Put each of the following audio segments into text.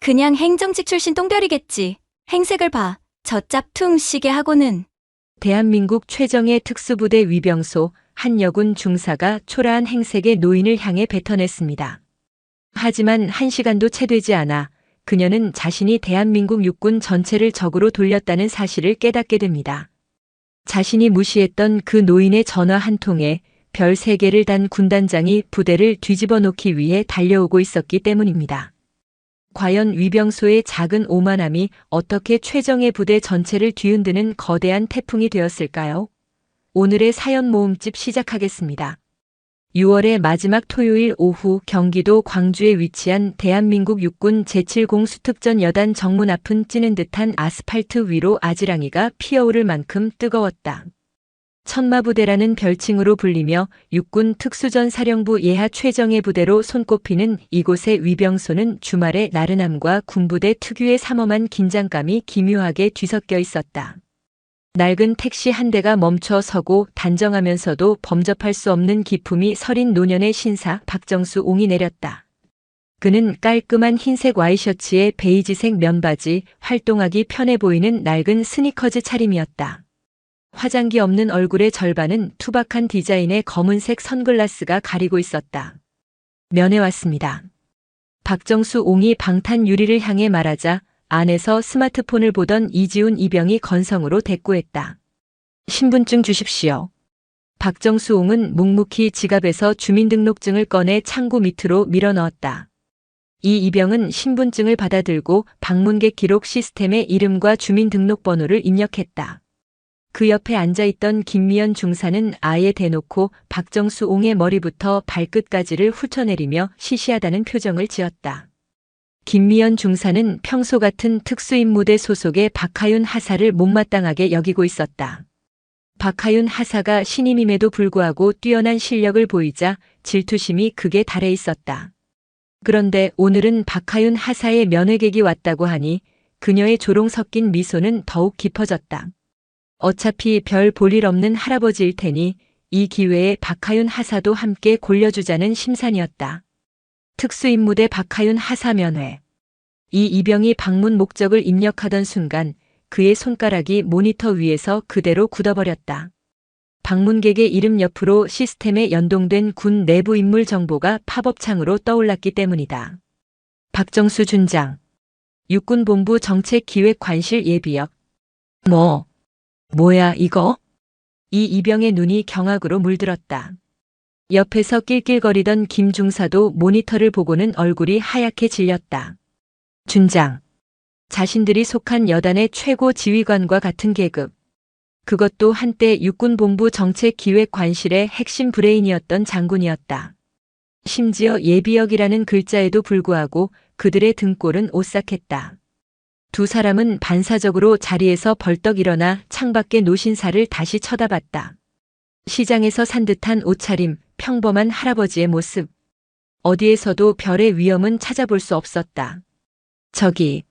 그냥 행정직 출신 똥별이겠지. 행색을 봐. 저 짭퉁 시계 하고는. 대한민국 최정예 특수부대 위병소 한여군 중사가 초라한 행색의 노인을 향해 뱉어냈습니다. 하지만 1시간도 채 되지 않아 그녀는 자신이 대한민국 육군 전체를 적으로 돌렸다는 사실을 깨닫게 됩니다. 자신이 무시했던 그 노인의 전화 한 통에 별 3개를 단 군단장이 부대를 뒤집어 놓기 위해 달려오고 있었기 때문입니다. 과연 위병소의 작은 오만함이 어떻게 최정예 부대 전체를 뒤흔드는 거대한 태풍이 되었을까요? 오늘의 사연 모음집 시작하겠습니다. 6월의 마지막 토요일 오후 경기도 광주에 위치한 대한민국 육군 제7공 수특전 여단 정문 앞은 찌는 듯한 아스팔트 위로 아지랑이가 피어오를 만큼 뜨거웠다. 천마부대라는 별칭으로 불리며 육군 특수전 사령부 예하 최정예 부대로 손꼽히는 이곳의 위병소는 주말의 나른함과 군부대 특유의 삼엄한 긴장감이 기묘하게 뒤섞여 있었다. 낡은 택시 한 대가 멈춰 서고 단정하면서도 범접할 수 없는 기품이 서린 노년의 신사 박정수 옹이 내렸다. 그는 깔끔한 흰색 와이셔츠에 베이지색 면바지, 활동하기 편해 보이는 낡은 스니커즈 차림이었다. 화장기 없는 얼굴의 절반은 투박한 디자인의 검은색 선글라스가 가리고 있었다. 면회 왔습니다. 박정수 옹이 방탄 유리를 향해 말하자 안에서 스마트폰을 보던 이지훈 이병이 건성으로 대꾸했다. 신분증 주십시오. 박정수 옹은 묵묵히 지갑에서 주민등록증을 꺼내 창구 밑으로 밀어넣었다. 이 이병은 신분증을 받아들고 방문객 기록 시스템에 이름과 주민등록번호를 입력했다. 그 옆에 앉아있던 김미연 중사는 아예 대놓고 박정수 옹의 머리부터 발끝까지를 훑어내리며 시시하다는 표정을 지었다. 김미연 중사는 평소 같은 특수임무대 소속의 박하윤 하사를 못마땅하게 여기고 있었다. 박하윤 하사가 신임임에도 불구하고 뛰어난 실력을 보이자 질투심이 극에 달해 있었다. 그런데 오늘은 박하윤 하사의 면회객이 왔다고 하니 그녀의 조롱 섞인 미소는 더욱 깊어졌다. 어차피 별 볼 일 없는 할아버지일 테니 이 기회에 박하윤 하사도 함께 골려주자는 심산이었다. 특수임무대 박하윤 하사 면회. 이 이병이 방문 목적을 입력하던 순간 그의 손가락이 모니터 위에서 그대로 굳어버렸다. 방문객의 이름 옆으로 시스템에 연동된 군 내부 인물 정보가 팝업창으로 떠올랐기 때문이다. 박정수 준장. 육군본부 정책기획관실 예비역. 뭐야 이거? 이 이병의 눈이 경악으로 물들었다. 옆에서 낄낄거리던 김 중사도 모니터를 보고는 얼굴이 하얗게 질렸다. 준장. 자신들이 속한 여단의 최고 지휘관과 같은 계급. 그것도 한때 육군본부 정책기획관실의 핵심 브레인이었던 장군이었다. 심지어 예비역이라는 글자에도 불구하고 그들의 등골은 오싹했다. 두 사람은 반사적으로 자리에서 벌떡 일어나 창밖의 노신사를 다시 쳐다봤다. 시장에서 산 듯한 옷차림, 평범한 할아버지의 모습. 어디에서도 별의 위엄은 찾아볼 수 없었다. 저기,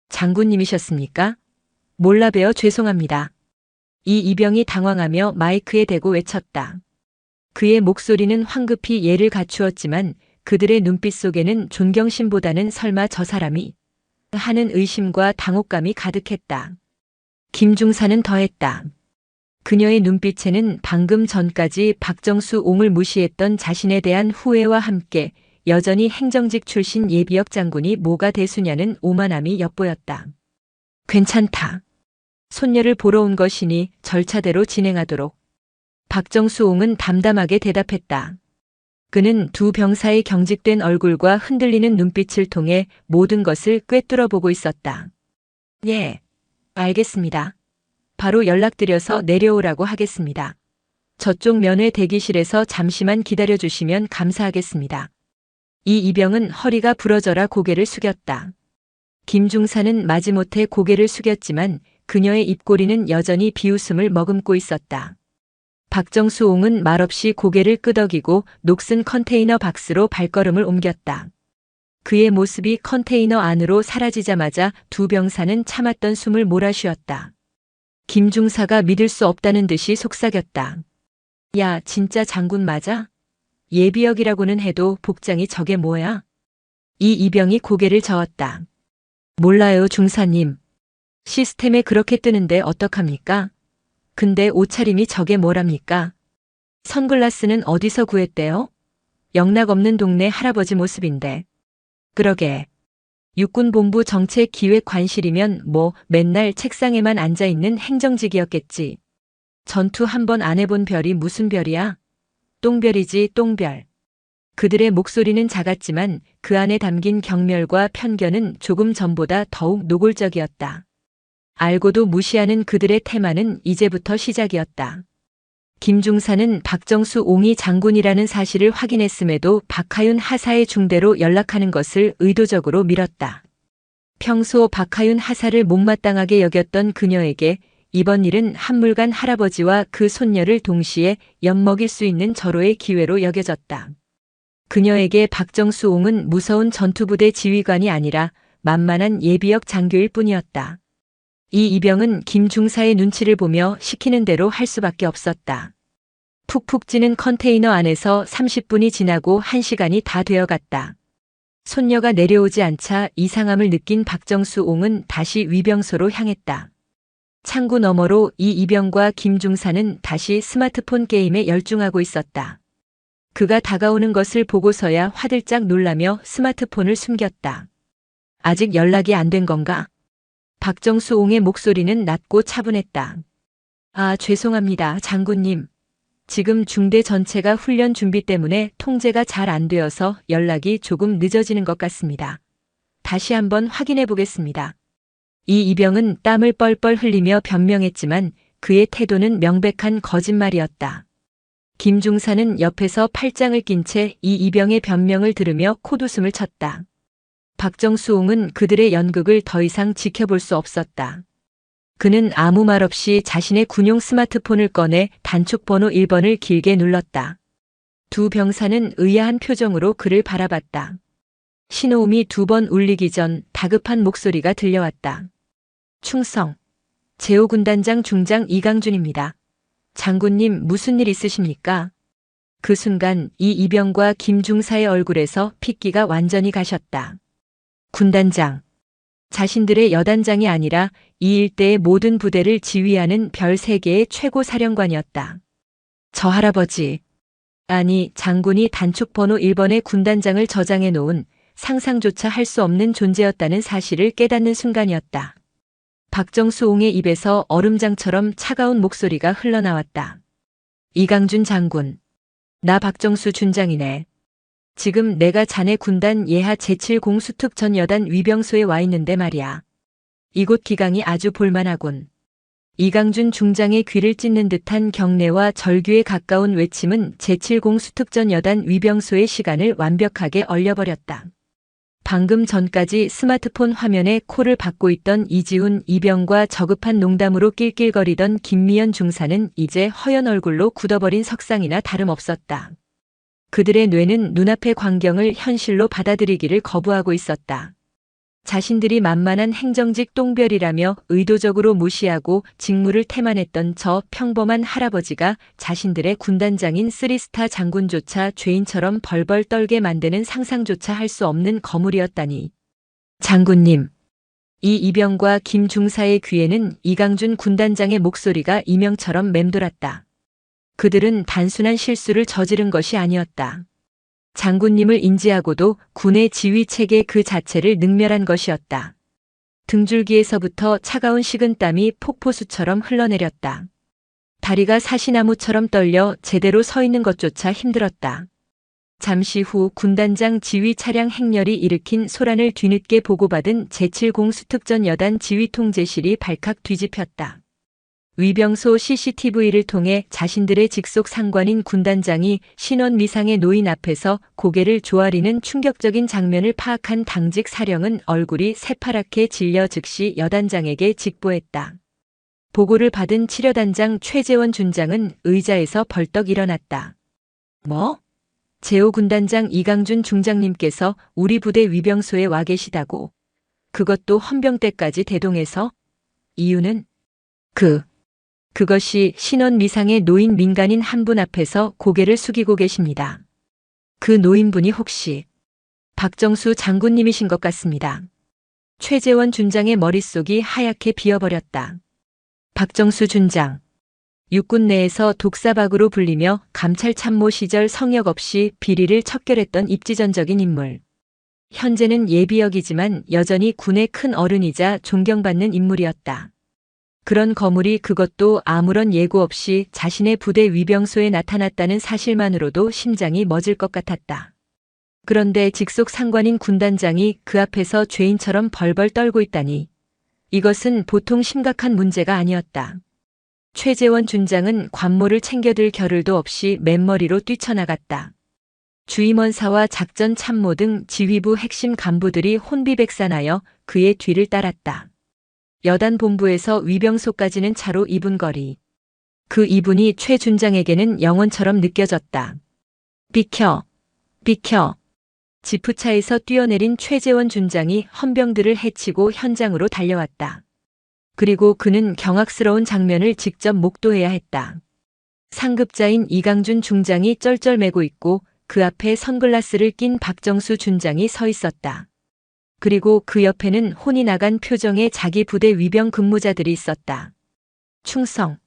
장군님이셨습니까? 몰라 뵈어 죄송합니다. 이 이병이 당황하며 마이크에 대고 외쳤다. 그의 목소리는 황급히 예를 갖추었지만 그들의 눈빛 속에는 존경심보다는 설마 저 사람이 하는 의심과 당혹감이 가득했다. 김중사는 더했다. 그녀의 눈빛에는 방금 전까지 박정수 옹을 무시했던 자신에 대한 후회와 함께 여전히 행정직 출신 예비역 장군이 뭐가 대수냐는 오만함이 엿보였다. 괜찮다. 손녀를 보러 온 것이니 절차대로 진행하도록. 박정수 옹은 담담하게 대답했다. 그는 두 병사의 경직된 얼굴과 흔들리는 눈빛을 통해 모든 것을 꿰뚫어 보고 있었다. 예, 알겠습니다. 바로 연락드려서 내려오라고 하겠습니다. 저쪽 면회 대기실에서 잠시만 기다려주시면 감사하겠습니다. 이 이병은 허리가 부러져라 고개를 숙였다. 김중사는 마지못해 고개를 숙였지만 그녀의 입꼬리는 여전히 비웃음을 머금고 있었다. 박정수 옹은 말없이 고개를 끄덕이고 녹슨 컨테이너 박스로 발걸음을 옮겼다. 그의 모습이 컨테이너 안으로 사라지자마자 두 병사는 참았던 숨을 몰아쉬었다. 김중사가 믿을 수 없다는 듯이 속삭였다. 야, 진짜 장군 맞아? 예비역이라고는 해도 복장이 저게 뭐야? 이 이병이 고개를 저었다. 몰라요, 중사님. 시스템에 그렇게 뜨는데 어떡합니까? 근데 옷차림이 저게 뭐랍니까? 선글라스는 어디서 구했대요? 영락 없는 동네 할아버지 모습인데. 그러게. 육군본부 정책기획관실이면 뭐 맨날 책상에만 앉아있는 행정직이었겠지. 전투 한 번 안 해본 별이 무슨 별이야? 똥별이지, 똥별. 그들의 목소리는 작았지만 그 안에 담긴 경멸과 편견은 조금 전보다 더욱 노골적이었다. 알고도 무시하는 그들의 태만은 이제부터 시작이었다. 김중사는 박정수 옹이 장군이라는 사실을 확인했음에도 박하윤 하사의 중대로 연락하는 것을 의도적으로 미뤘다. 평소 박하윤 하사를 못마땅하게 여겼던 그녀에게 이번 일은 한물간 할아버지와 그 손녀를 동시에 엿먹일 수 있는 절호의 기회로 여겨졌다. 그녀에게 박정수 옹은 무서운 전투부대 지휘관이 아니라 만만한 예비역 장교일 뿐이었다. 이 이병은 김중사의 눈치를 보며 시키는 대로 할 수밖에 없었다. 푹푹 찌는 컨테이너 안에서 30분이 지나고 1시간이 다 되어갔다. 손녀가 내려오지 않자 이상함을 느낀 박정수 옹은 다시 위병소로 향했다. 창구 너머로 이 이병과 김중사는 다시 스마트폰 게임에 열중하고 있었다. 그가 다가오는 것을 보고서야 화들짝 놀라며 스마트폰을 숨겼다. 아직 연락이 안 된 건가? 박정수 옹의 목소리는 낮고 차분했다. 아, 죄송합니다, 장군님. 지금 중대 전체가 훈련 준비 때문에 통제가 잘 안 되어서 연락이 조금 늦어지는 것 같습니다. 다시 한번 확인해 보겠습니다. 이 이병은 땀을 뻘뻘 흘리며 변명했지만 그의 태도는 명백한 거짓말이었다. 김중사는 옆에서 팔짱을 낀 채 이 이병의 변명을 들으며 콧웃음을 쳤다. 박정수옹은 그들의 연극을 더 이상 지켜볼 수 없었다. 그는 아무 말 없이 자신의 군용 스마트폰을 꺼내 단축 번호 1번을 길게 눌렀다. 두 병사는 의아한 표정으로 그를 바라봤다. 신호음이 2번 울리기 전 다급한 목소리가 들려왔다. 충성. 제5군단장 중장 이강준입니다. 장군님, 무슨 일 있으십니까? 그 순간 이 이병과 김중사의 얼굴에서 핏기가 완전히 가셨다. 군단장. 자신들의 여단장이 아니라 이 일대의 모든 부대를 지휘하는 별 3개의 최고 사령관이었다. 저 할아버지. 아니, 장군이 단축 번호 1번의 군단장을 저장해 놓은 상상조차 할 수 없는 존재였다는 사실을 깨닫는 순간이었다. 박정수 옹의 입에서 얼음장처럼 차가운 목소리가 흘러나왔다. 이강준 장군. 나 박정수 준장이네. 지금 내가 자네 군단 예하 제7공수특 전 여단 위병소에 와 있는데 말이야. 이곳 기강이 아주 볼만하군. 이강준 중장의 귀를 찢는 듯한 경례와 절규에 가까운 외침은 제7공수특 전 여단 위병소의 시간을 완벽하게 얼려버렸다. 방금 전까지 스마트폰 화면에 콜을 받고 있던 이지훈 이병과 저급한 농담으로 낄낄거리던 김미연 중사는 이제 허연 얼굴로 굳어버린 석상이나 다름없었다. 그들의 뇌는 눈앞의 광경을 현실로 받아들이기를 거부하고 있었다. 자신들이 만만한 행정직 똥별이라며 의도적으로 무시하고 직무를 태만했던 저 평범한 할아버지가 자신들의 군단장인 3스타 장군조차 죄인처럼 벌벌 떨게 만드는 상상조차 할 수 없는 거물이었다니. 장군님. 이 이병과 김중사의 귀에는 이강준 군단장의 목소리가 이명처럼 맴돌았다. 그들은 단순한 실수를 저지른 것이 아니었다. 장군님을 인지하고도 군의 지휘체계 그 자체를 능멸한 것이었다. 등줄기에서부터 차가운 식은땀이 폭포수처럼 흘러내렸다. 다리가 사시나무처럼 떨려 제대로 서 있는 것조차 힘들었다. 잠시 후 군단장 지휘 차량 행렬이 일으킨 소란을 뒤늦게 보고받은 제7공수특전 여단 지휘통제실이 발칵 뒤집혔다. 위병소 CCTV를 통해 자신들의 직속 상관인 군단장이 신원 미상의 노인 앞에서 고개를 조아리는 충격적인 장면을 파악한 당직 사령은 얼굴이 새파랗게 질려 즉시 여단장에게 직보했다. 보고를 받은 치려단장 최재원 준장은 의자에서 벌떡 일어났다. 뭐? 제5군단장 이강준 중장님께서 우리 부대 위병소에 와 계시다고. 그것도 헌병대까지 대동해서? 이유는? 그것이 신원 미상의 노인 민간인 한 분 앞에서 고개를 숙이고 계십니다. 그 노인분이 혹시 박정수 장군님이신 것 같습니다. 최재원 준장의 머릿속이 하얗게 비어버렸다. 박정수 준장. 육군 내에서 독사박으로 불리며 감찰 참모 시절 성역 없이 비리를 척결했던 입지전적인 인물. 현재는 예비역이지만 여전히 군의 큰 어른이자 존경받는 인물이었다. 그런 거물이 그것도 아무런 예고 없이 자신의 부대 위병소에 나타났다는 사실만으로도 심장이 멎을 것 같았다. 그런데 직속 상관인 군단장이 그 앞에서 죄인처럼 벌벌 떨고 있다니. 이것은 보통 심각한 문제가 아니었다. 최재원 준장은 관모를 챙겨들 겨를도 없이 맨머리로 뛰쳐나갔다. 주임원사와 작전 참모 등 지휘부 핵심 간부들이 혼비백산하여 그의 뒤를 따랐다. 여단 본부에서 위병소까지는 차로 2분 거리. 그 2분이 최 준장에게는 영원처럼 느껴졌다. 비켜! 비켜! 지프차에서 뛰어내린 최재원 준장이 헌병들을 해치고 현장으로 달려왔다. 그리고 그는 경악스러운 장면을 직접 목도해야 했다. 상급자인 이강준 중장이 쩔쩔매고 있고 그 앞에 선글라스를 낀 박정수 준장이 서 있었다. 그리고 그 옆에는 혼이 나간 표정의 자기 부대 위병 근무자들이 있었다. 충성,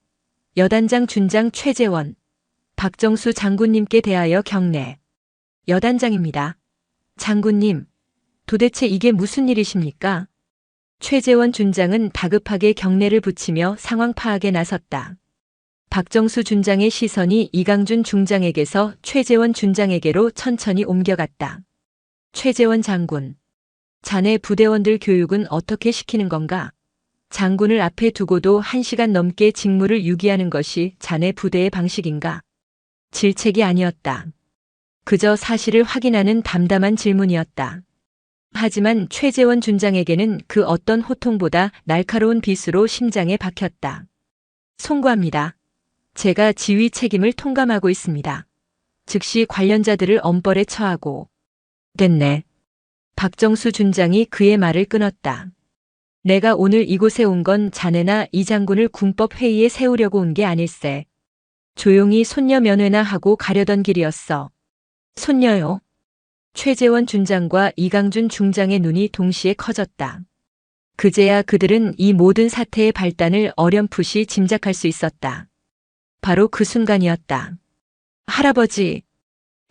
여단장 준장 최재원, 박정수 장군님께 대하여 경례. 여단장입니다. 장군님, 도대체 이게 무슨 일이십니까? 최재원 준장은 다급하게 경례를 붙이며 상황 파악에 나섰다. 박정수 준장의 시선이 이강준 중장에게서 최재원 준장에게로 천천히 옮겨갔다. 최재원 장군, 자네 부대원들 교육은 어떻게 시키는 건가? 장군을 앞에 두고도 1시간 넘게 직무를 유기하는 것이 자네 부대의 방식인가? 질책이 아니었다. 그저 사실을 확인하는 담담한 질문이었다. 하지만 최재원 준장에게는 그 어떤 호통보다 날카로운 빗으로 심장에 박혔다. 송구합니다. 제가 지휘 책임을 통감하고 있습니다. 즉시 관련자들을 엄벌에 처하고. 됐네. 박정수 준장이 그의 말을 끊었다. 내가 오늘 이곳에 온 건 자네나 이 장군을 군법 회의에 세우려고 온 게 아닐세. 조용히 손녀 면회나 하고 가려던 길이었어. 손녀요? 최재원 준장과 이강준 중장의 눈이 동시에 커졌다. 그제야 그들은 이 모든 사태의 발단을 어렴풋이 짐작할 수 있었다. 바로 그 순간이었다. 할아버지.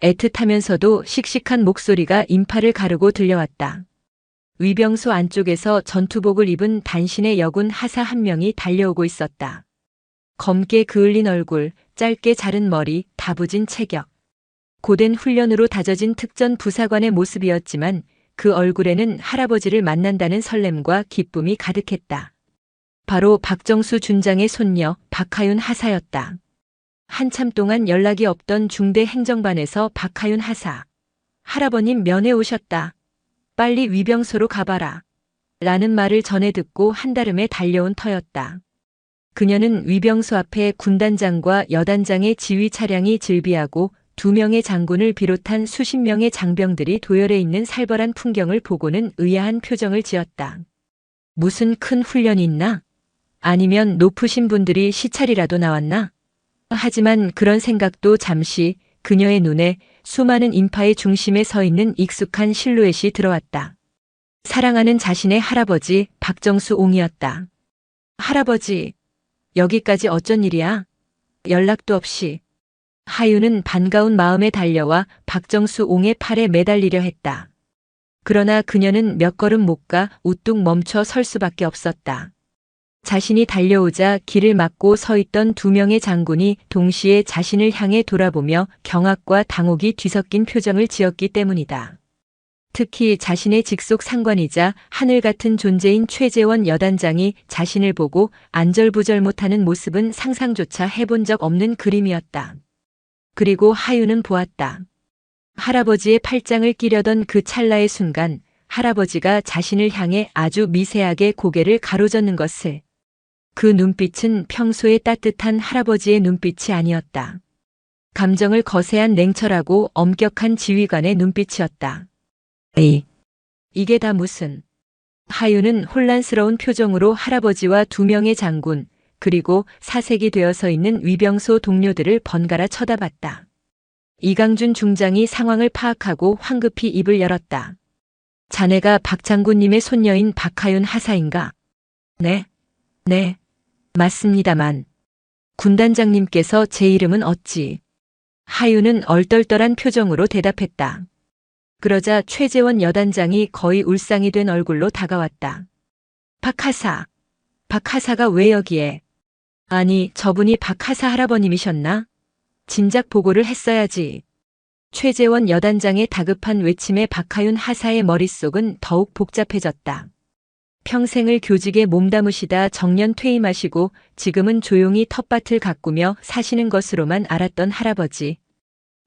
애틋하면서도 씩씩한 목소리가 인파를 가르고 들려왔다. 위병소 안쪽에서 전투복을 입은 단신의 여군 하사 한 명이 달려오고 있었다. 검게 그을린 얼굴, 짧게 자른 머리, 다부진 체격. 고된 훈련으로 다져진 특전 부사관의 모습이었지만 그 얼굴에는 할아버지를 만난다는 설렘과 기쁨이 가득했다. 바로 박정수 준장의 손녀 박하윤 하사였다. 한참 동안 연락이 없던 중대 행정반에서 박하윤 하사. 할아버님 면회 오셨다. 빨리 위병소로 가봐라. 라는 말을 전해 듣고 한달음에 달려온 터였다. 그녀는 위병소 앞에 군단장과 여단장의 지휘 차량이 질비하고 2명의 장군을 비롯한 수십 명의 장병들이 도열해 있는 살벌한 풍경을 보고는 의아한 표정을 지었다. 무슨 큰 훈련이 있나? 아니면 높으신 분들이 시찰이라도 나왔나? 하지만 그런 생각도 잠시 그녀의 눈에 수많은 인파의 중심에 서 있는 익숙한 실루엣이 들어왔다. 사랑하는 자신의 할아버지 박정수 옹이었다. 할아버지, 여기까지 어쩐 일이야? 연락도 없이. 하윤은 반가운 마음에 달려와 박정수 옹의 팔에 매달리려 했다. 그러나 그녀는 몇 걸음 못 가 우뚝 멈춰 설 수밖에 없었다. 자신이 달려오자 길을 막고 서 있던 2명의 장군이 동시에 자신을 향해 돌아보며 경악과 당혹이 뒤섞인 표정을 지었기 때문이다. 특히 자신의 직속 상관이자 하늘 같은 존재인 최재원 여단장이 자신을 보고 안절부절 못하는 모습은 상상조차 해본 적 없는 그림이었다. 그리고 하윤은 보았다. 할아버지의 팔짱을 끼려던 그 찰나의 순간 할아버지가 자신을 향해 아주 미세하게 고개를 가로젓는 것을. 그 눈빛은 평소의 따뜻한 할아버지의 눈빛이 아니었다. 감정을 거세한 냉철하고 엄격한 지휘관의 눈빛이었다. 이게 다 무슨. 하윤은 혼란스러운 표정으로 할아버지와 2명의 장군, 그리고 사색이 되어서 있는 위병소 동료들을 번갈아 쳐다봤다. 이강준 중장이 상황을 파악하고 황급히 입을 열었다. 자네가 박 장군님의 손녀인 박하윤 하사인가? 네, 네, 맞습니다만. 군단장님께서 제 이름은 어찌? 하윤은 얼떨떨한 표정으로 대답했다. 그러자 최재원 여단장이 거의 울상이 된 얼굴로 다가왔다. 박하사, 박하사가 왜 여기에? 아니, 저분이 박하사 할아버님이셨나? 진작 보고를 했어야지. 최재원 여단장의 다급한 외침에 박하윤 하사의 머릿속은 더욱 복잡해졌다. 평생을 교직에 몸담으시다 정년 퇴임하시고 지금은 조용히 텃밭을 가꾸며 사시는 것으로만 알았던 할아버지.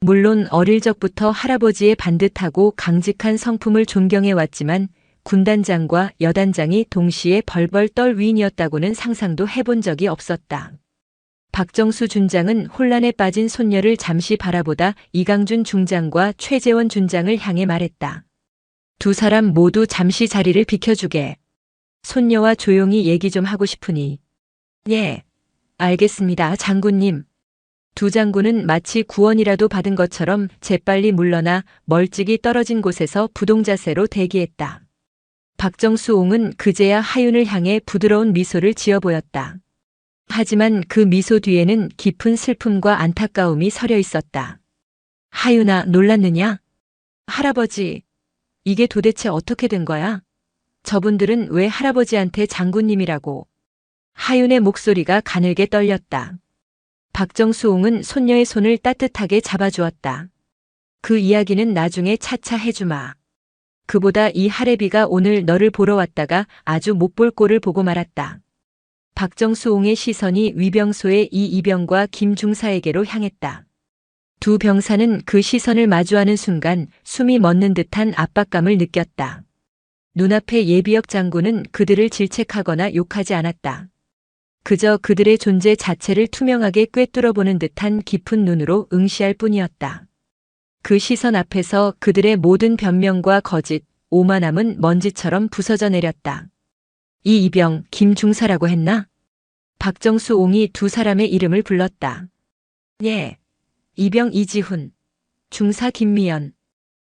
물론 어릴 적부터 할아버지의 반듯하고 강직한 성품을 존경해왔지만 군단장과 여단장이 동시에 벌벌 떨 위인이었다고는 상상도 해본 적이 없었다. 박정수 준장은 혼란에 빠진 손녀를 잠시 바라보다 이강준 중장과 최재원 준장을 향해 말했다. 두 사람 모두 잠시 자리를 비켜주게. 손녀와 조용히 얘기 좀 하고 싶으니. 예, 알겠습니다, 장군님. 두 장군은 마치 구원이라도 받은 것처럼 재빨리 물러나 멀찍이 떨어진 곳에서 부동자세로 대기했다. 박정수 옹은 그제야 하윤을 향해 부드러운 미소를 지어 보였다. 하지만 그 미소 뒤에는 깊은 슬픔과 안타까움이 서려 있었다. 하윤아, 놀랐느냐? 할아버지, 이게 도대체 어떻게 된 거야? 저분들은 왜 할아버지한테 장군님이라고? 하윤의 목소리가 가늘게 떨렸다. 박정수 옹은 손녀의 손을 따뜻하게 잡아주었다. 그 이야기는 나중에 차차 해주마. 그보다 이 할애비가 오늘 너를 보러 왔다가 아주 못 볼 꼴을 보고 말았다. 박정수 옹의 시선이 위병소의 이 이병과 김 중사에게로 향했다. 두 병사는 그 시선을 마주하는 순간 숨이 멎는 듯한 압박감을 느꼈다. 눈앞의 예비역 장군은 그들을 질책하거나 욕하지 않았다. 그저 그들의 존재 자체를 투명하게 꿰뚫어보는 듯한 깊은 눈으로 응시할 뿐이었다. 그 시선 앞에서 그들의 모든 변명과 거짓, 오만함은 먼지처럼 부서져 내렸다. 이 이병, 김중사라고 했나? 박정수 옹이 두 사람의 이름을 불렀다. 예, 이병 이지훈, 중사 김미연.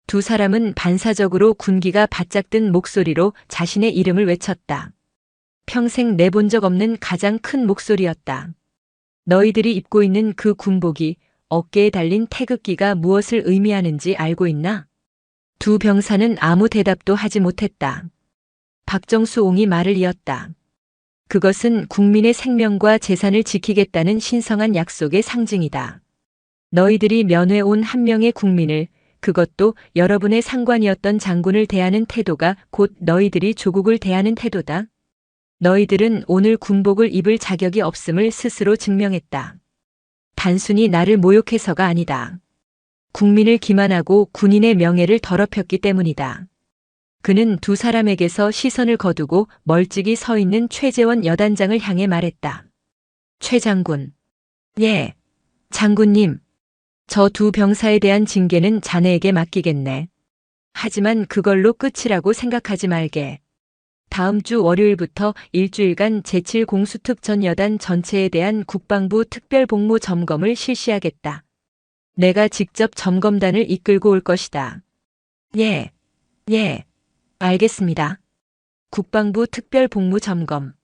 두 사람은 반사적으로 군기가 바짝 든 목소리로 자신의 이름을 외쳤다. 평생 내본 적 없는 가장 큰 목소리였다. 너희들이 입고 있는 그 군복이 어깨에 달린 태극기가 무엇을 의미하는지 알고 있나? 두 병사는 아무 대답도 하지 못했다. 박정수 옹이 말을 이었다. 그것은 국민의 생명과 재산을 지키겠다는 신성한 약속의 상징이다. 너희들이 면회 온 한 명의 국민을, 그것도 여러분의 상관이었던 장군을 대하는 태도가 곧 너희들이 조국을 대하는 태도다. 너희들은 오늘 군복을 입을 자격이 없음을 스스로 증명했다. 단순히 나를 모욕해서가 아니다. 국민을 기만하고 군인의 명예를 더럽혔기 때문이다. 그는 두 사람에게서 시선을 거두고 멀찍이 서 있는 최재원 여단장을 향해 말했다. 최 장군. 예, 장군님. 저 두 병사에 대한 징계는 자네에게 맡기겠네. 하지만 그걸로 끝이라고 생각하지 말게. 다음 주 월요일부터 일주일간 제7공수특 전 여단 전체에 대한 국방부 특별복무 점검을 실시하겠다. 내가 직접 점검단을 이끌고 올 것이다. 예, 알겠습니다. 국방부 특별복무 점검.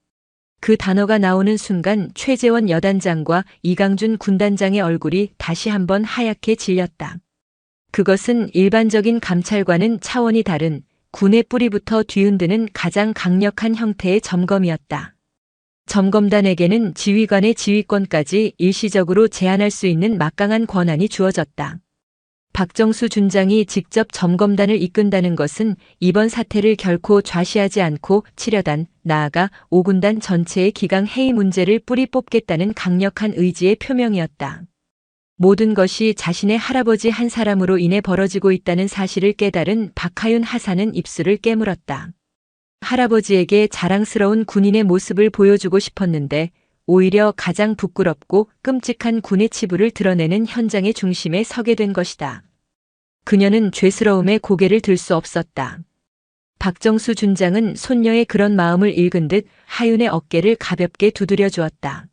그 단어가 나오는 순간 최재원 여단장과 이강준 군단장의 얼굴이 다시 한번 하얗게 질렸다. 그것은 일반적인 감찰과는 차원이 다른 군의 뿌리부터 뒤흔드는 가장 강력한 형태의 점검이었다. 점검단에게는 지휘관의 지휘권까지 일시적으로 제한할 수 있는 막강한 권한이 주어졌다. 박정수 준장이 직접 점검단을 이끈다는 것은 이번 사태를 결코 좌시하지 않고 7여단, 나아가 5군단 전체의 기강 해이 문제를 뿌리 뽑겠다는 강력한 의지의 표명이었다. 모든 것이 자신의 할아버지 한 사람으로 인해 벌어지고 있다는 사실을 깨달은 박하윤 하사는 입술을 깨물었다. 할아버지에게 자랑스러운 군인의 모습을 보여주고 싶었는데 오히려 가장 부끄럽고 끔찍한 군의 치부를 드러내는 현장의 중심에 서게 된 것이다. 그녀는 죄스러움에 고개를 들 수 없었다. 박정수 준장은 손녀의 그런 마음을 읽은 듯 하윤의 어깨를 가볍게 두드려 주었다.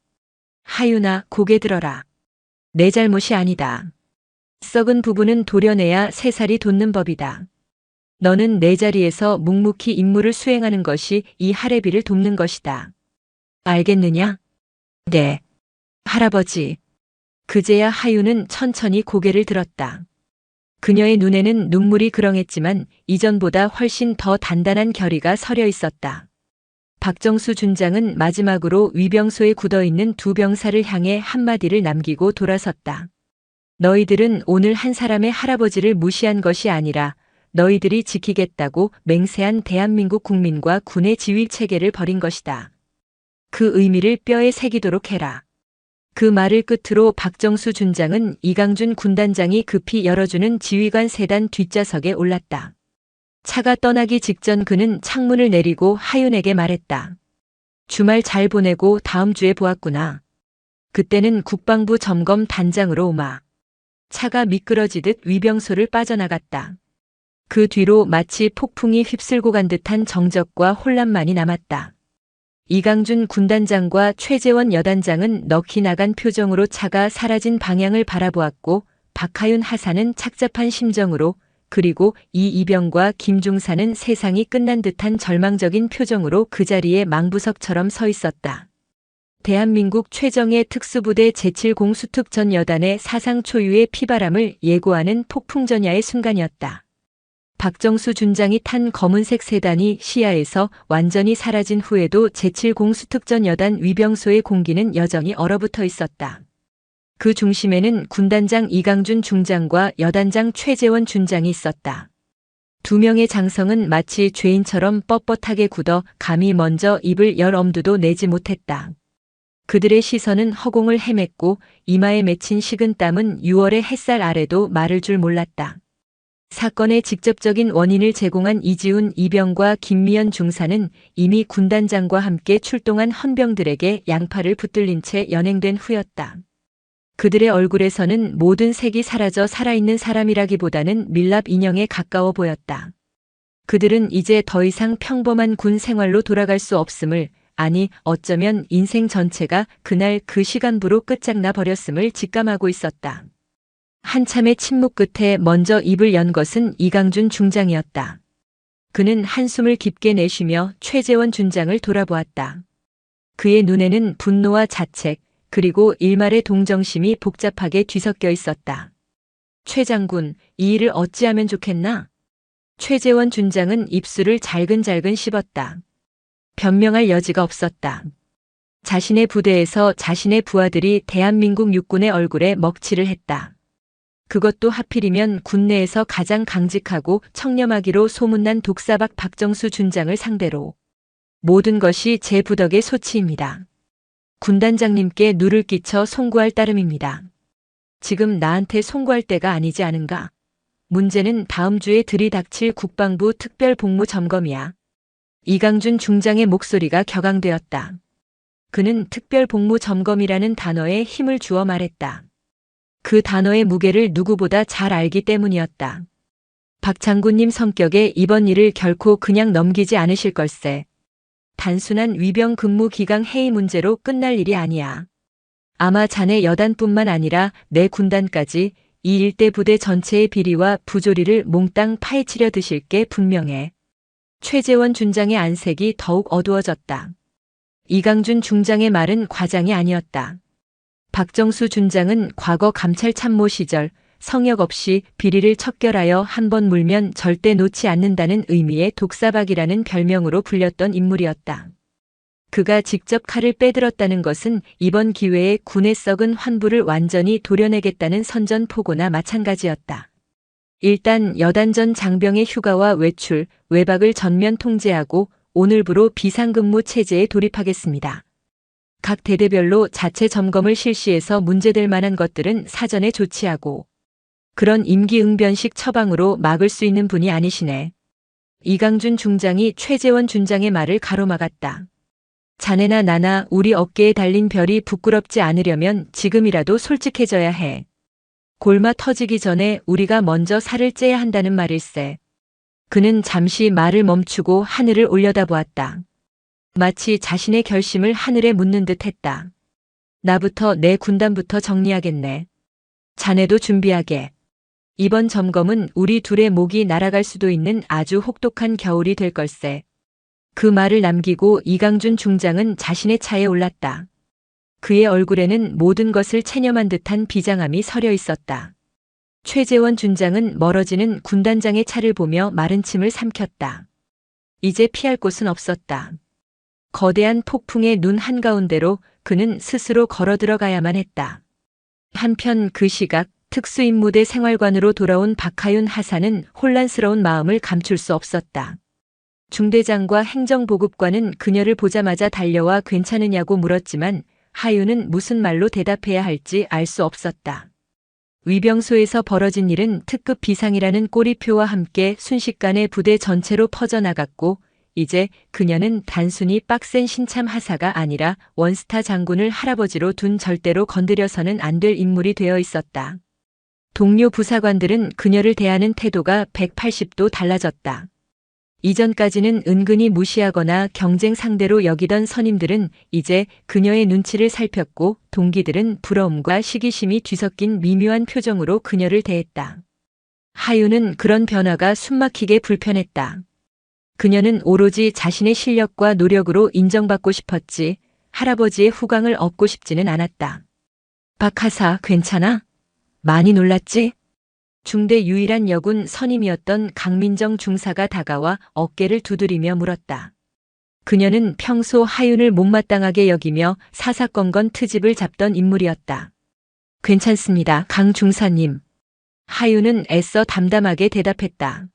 하윤아, 고개 들어라. 내 잘못이 아니다. 썩은 부부는 도려내야 새살이 돋는 법이다. 너는 내 자리에서 묵묵히 임무를 수행하는 것이 이 할애비를 돕는 것이다. 알겠느냐? 네. 할아버지. 그제야 하유는 천천히 고개를 들었다. 그녀의 눈에는 눈물이 그렁했지만 이전보다 훨씬 더 단단한 결의가 서려 있었다. 박정수 준장은 마지막으로 위병소에 굳어있는 두 병사를 향해 한마디를 남기고 돌아섰다. 너희들은 오늘 한 사람의 할아버지를 무시한 것이 아니라 너희들이 지키겠다고 맹세한 대한민국 국민과 군의 지휘체계를 버린 것이다. 그 의미를 뼈에 새기도록 해라. 그 말을 끝으로 박정수 준장은 이강준 군단장이 급히 열어주는 지휘관 세단 뒷좌석에 올랐다. 차가 떠나기 직전 그는 창문을 내리고 하윤에게 말했다. 주말 잘 보내고 다음 주에 보았구나. 그때는 국방부 점검 단장으로 오마. 차가 미끄러지듯 위병소를 빠져나갔다. 그 뒤로 마치 폭풍이 휩쓸고 간 듯한 정적과 혼란만이 남았다. 이강준 군단장과 최재원 여단장은 넋이 나간 표정으로 차가 사라진 방향을 바라보았고 박하윤 하사는 착잡한 심정으로 그리고 이병과 김중사는 세상이 끝난 듯한 절망적인 표정으로 그 자리에 망부석처럼 서 있었다. 대한민국 최정예 특수부대 제7공수특전 여단의 사상 초유의 피바람을 예고하는 폭풍전야의 순간이었다. 박정수 준장이 탄 검은색 세단이 시야에서 완전히 사라진 후에도 제7공수특전 여단 위병소의 공기는 여전히 얼어붙어 있었다. 그 중심에는 군단장 이강준 중장과 여단장 최재원 준장이 있었다. 두 명의 장성은 마치 죄인처럼 뻣뻣하게 굳어 감히 먼저 입을 열 엄두도 내지 못했다. 그들의 시선은 허공을 헤맸고 이마에 맺힌 식은땀은 6월의 햇살 아래도 마를 줄 몰랐다. 사건의 직접적인 원인을 제공한 이지훈 이병과 김미연 중사는 이미 군단장과 함께 출동한 헌병들에게 양팔을 붙들린 채 연행된 후였다. 그들의 얼굴에서는 모든 색이 사라져 살아있는 사람이라기보다는 밀랍 인형에 가까워 보였다. 그들은 이제 더 이상 평범한 군 생활로 돌아갈 수 없음을, 아니 어쩌면 인생 전체가 그날 그 시간부로 끝장나 버렸음을 직감하고 있었다. 한참의 침묵 끝에 먼저 입을 연 것은 이강준 중장이었다. 그는 한숨을 깊게 내쉬며 최재원 준장을 돌아보았다. 그의 눈에는 분노와 자책, 그리고 일말의 동정심이 복잡하게 뒤섞여 있었다. 최 장군, 이 일을 어찌하면 좋겠나? 최재원 준장은 입술을 잘근잘근 씹었다. 변명할 여지가 없었다. 자신의 부대에서 자신의 부하들이 대한민국 육군의 얼굴에 먹칠을 했다. 그것도 하필이면 군내에서 가장 강직하고 청렴하기로 소문난 독사박 박정수 준장을 상대로. 모든 것이 제 부덕의 소치입니다. 군단장님께 누를 끼쳐 송구할 따름입니다. 지금 나한테 송구할 때가 아니지 않은가? 문제는 다음 주에 들이닥칠 국방부 특별복무점검이야. 이강준 중장의 목소리가 격앙되었다. 그는 특별복무점검이라는 단어에 힘을 주어 말했다. 그 단어의 무게를 누구보다 잘 알기 때문이었다. 박 장군님 성격에 이번 일을 결코 그냥 넘기지 않으실 걸세. 단순한 위병 근무 기강 해이 문제로 끝날 일이 아니야. 아마 자네 여단뿐만 아니라 내 군단까지 이 일대 부대 전체의 비리와 부조리를 몽땅 파헤치려 드실 게 분명해. 최재원 준장의 안색이 더욱 어두워졌다. 이강준 중장의 말은 과장이 아니었다. 박정수 준장은 과거 감찰 참모 시절 성역 없이 비리를 척결하여 한 번 물면 절대 놓지 않는다는 의미의 독사박이라는 별명으로 불렸던 인물이었다. 그가 직접 칼을 빼들었다는 것은 이번 기회에 군의 썩은 환부를 완전히 도려내겠다는 선전포고나 마찬가지였다. 일단 여단전 장병의 휴가와 외출, 외박을 전면 통제하고 오늘부로 비상근무 체제에 돌입하겠습니다. 각 대대별로 자체 점검을 실시해서 문제될 만한 것들은 사전에 조치하고 그런 임기응변식 처방으로 막을 수 있는 분이 아니시네. 이강준 중장이 최재원 준장의 말을 가로막았다. 자네나 나나 우리 어깨에 달린 별이 부끄럽지 않으려면 지금이라도 솔직해져야 해. 골마 터지기 전에 우리가 먼저 살을 째야 한다는 말일세. 그는 잠시 말을 멈추고 하늘을 올려다보았다. 마치 자신의 결심을 하늘에 묻는 듯 했다. 나부터 내 군단부터 정리하겠네. 자네도 준비하게. 이번 점검은 우리 둘의 목이 날아갈 수도 있는 아주 혹독한 겨울이 될 걸세. 그 말을 남기고 이강준 중장은 자신의 차에 올랐다. 그의 얼굴에는 모든 것을 체념한 듯한 비장함이 서려 있었다. 최재원 준장은 멀어지는 군단장의 차를 보며 마른 침을 삼켰다. 이제 피할 곳은 없었다. 거대한 폭풍의 눈 한가운데로 그는 스스로 걸어 들어가야만 했다. 한편 그 시각 특수임무대 생활관으로 돌아온 박하윤 하사는 혼란스러운 마음을 감출 수 없었다. 중대장과 행정보급관은 그녀를 보자마자 달려와 괜찮으냐고 물었지만 하윤은 무슨 말로 대답해야 할지 알 수 없었다. 위병소에서 벌어진 일은 특급 비상이라는 꼬리표와 함께 순식간에 부대 전체로 퍼져나갔고 이제 그녀는 단순히 빡센 신참 하사가 아니라 원스타 장군을 할아버지로 둔 절대로 건드려서는 안 될 인물이 되어 있었다. 동료 부사관들은 그녀를 대하는 태도가 180도 달라졌다. 이전까지는 은근히 무시하거나 경쟁 상대로 여기던 선임들은 이제 그녀의 눈치를 살폈고 동기들은 부러움과 시기심이 뒤섞인 미묘한 표정으로 그녀를 대했다. 하윤은 그런 변화가 숨막히게 불편했다. 그녀는 오로지 자신의 실력과 노력으로 인정받고 싶었지 할아버지의 후광을 얻고 싶지는 않았다. 박 하사 괜찮아? 많이 놀랐지? 중대 유일한 여군 선임이었던 강민정 중사가 다가와 어깨를 두드리며 물었다. 그녀는 평소 하윤을 못마땅하게 여기며 사사건건 트집을 잡던 인물이었다. 괜찮습니다, 강 중사님. 하윤은 애써 담담하게 대답했다.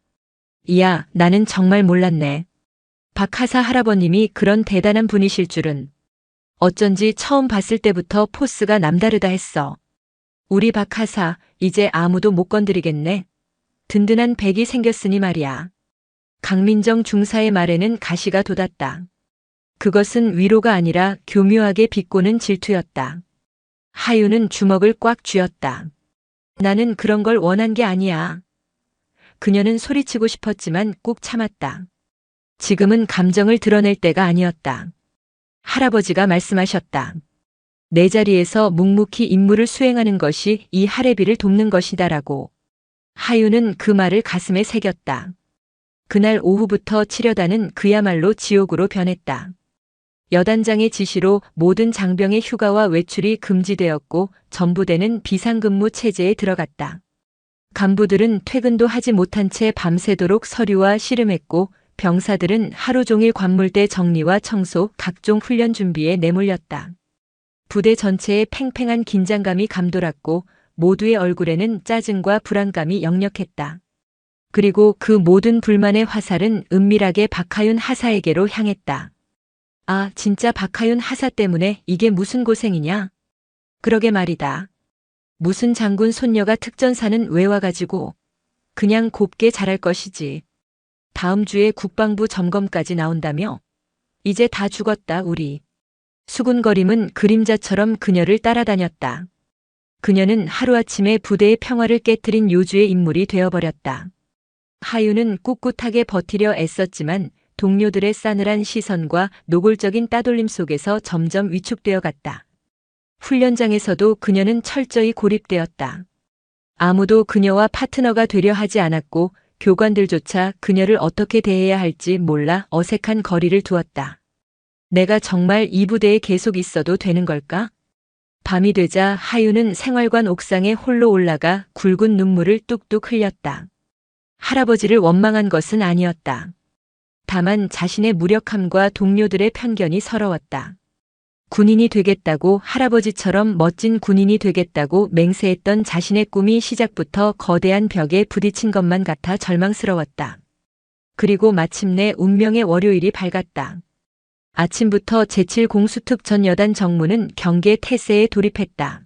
이야, 나는 정말 몰랐네. 박하사 할아버님이 그런 대단한 분이실 줄은. 어쩐지 처음 봤을 때부터 포스가 남다르다 했어. 우리 박하사, 이제 아무도 못 건드리겠네. 든든한 백이 생겼으니 말이야. 강민정 중사의 말에는 가시가 돋았다. 그것은 위로가 아니라 교묘하게 비꼬는 질투였다. 하윤은 주먹을 꽉 쥐었다. 나는 그런 걸 원한 게 아니야. 그녀는 소리치고 싶었지만 꾹 참았다. 지금은 감정을 드러낼 때가 아니었다. 할아버지가 말씀하셨다. 내 자리에서 묵묵히 임무를 수행하는 것이 이 할애비를 돕는 것이다라고. 하윤은 그 말을 가슴에 새겼다. 그날 오후부터 치려다는 그야말로 지옥으로 변했다. 여단장의 지시로 모든 장병의 휴가와 외출이 금지되었고 전부대는 비상근무 체제에 들어갔다. 간부들은 퇴근도 하지 못한 채 밤새도록 서류와 씨름했고 병사들은 하루 종일 관물대 정리와 청소, 각종 훈련 준비에 내몰렸다. 부대 전체에 팽팽한 긴장감이 감돌았고 모두의 얼굴에는 짜증과 불안감이 역력했다. 그리고 그 모든 불만의 화살은 은밀하게 박하윤 하사에게로 향했다. 아, 진짜 박하윤 하사 때문에 이게 무슨 고생이냐? 그러게 말이다. 무슨 장군 손녀가 특전사는 왜 와가지고 그냥 곱게 잘할 것이지. 다음 주에 국방부 점검까지 나온다며? 이제 다 죽었다 우리. 수군거림은 그림자처럼 그녀를 따라다녔다. 그녀는 하루아침에 부대의 평화를 깨트린 요주의 인물이 되어버렸다. 하윤은 꿋꿋하게 버티려 애썼지만 동료들의 싸늘한 시선과 노골적인 따돌림 속에서 점점 위축되어 갔다. 훈련장에서도 그녀는 철저히 고립되었다. 아무도 그녀와 파트너가 되려 하지 않았고 교관들조차 그녀를 어떻게 대해야 할지 몰라 어색한 거리를 두었다. 내가 정말 이 부대에 계속 있어도 되는 걸까? 밤이 되자 하윤은 생활관 옥상에 홀로 올라가 굵은 눈물을 뚝뚝 흘렸다. 할아버지를 원망한 것은 아니었다. 다만 자신의 무력함과 동료들의 편견이 서러웠다. 군인이 되겠다고 할아버지처럼 멋진 군인이 되겠다고 맹세했던 자신의 꿈이 시작부터 거대한 벽에 부딪힌 것만 같아 절망스러웠다. 그리고 마침내 운명의 월요일이 밝았다. 아침부터 제7공수특 전 여단 정무는 경계 태세에 돌입했다.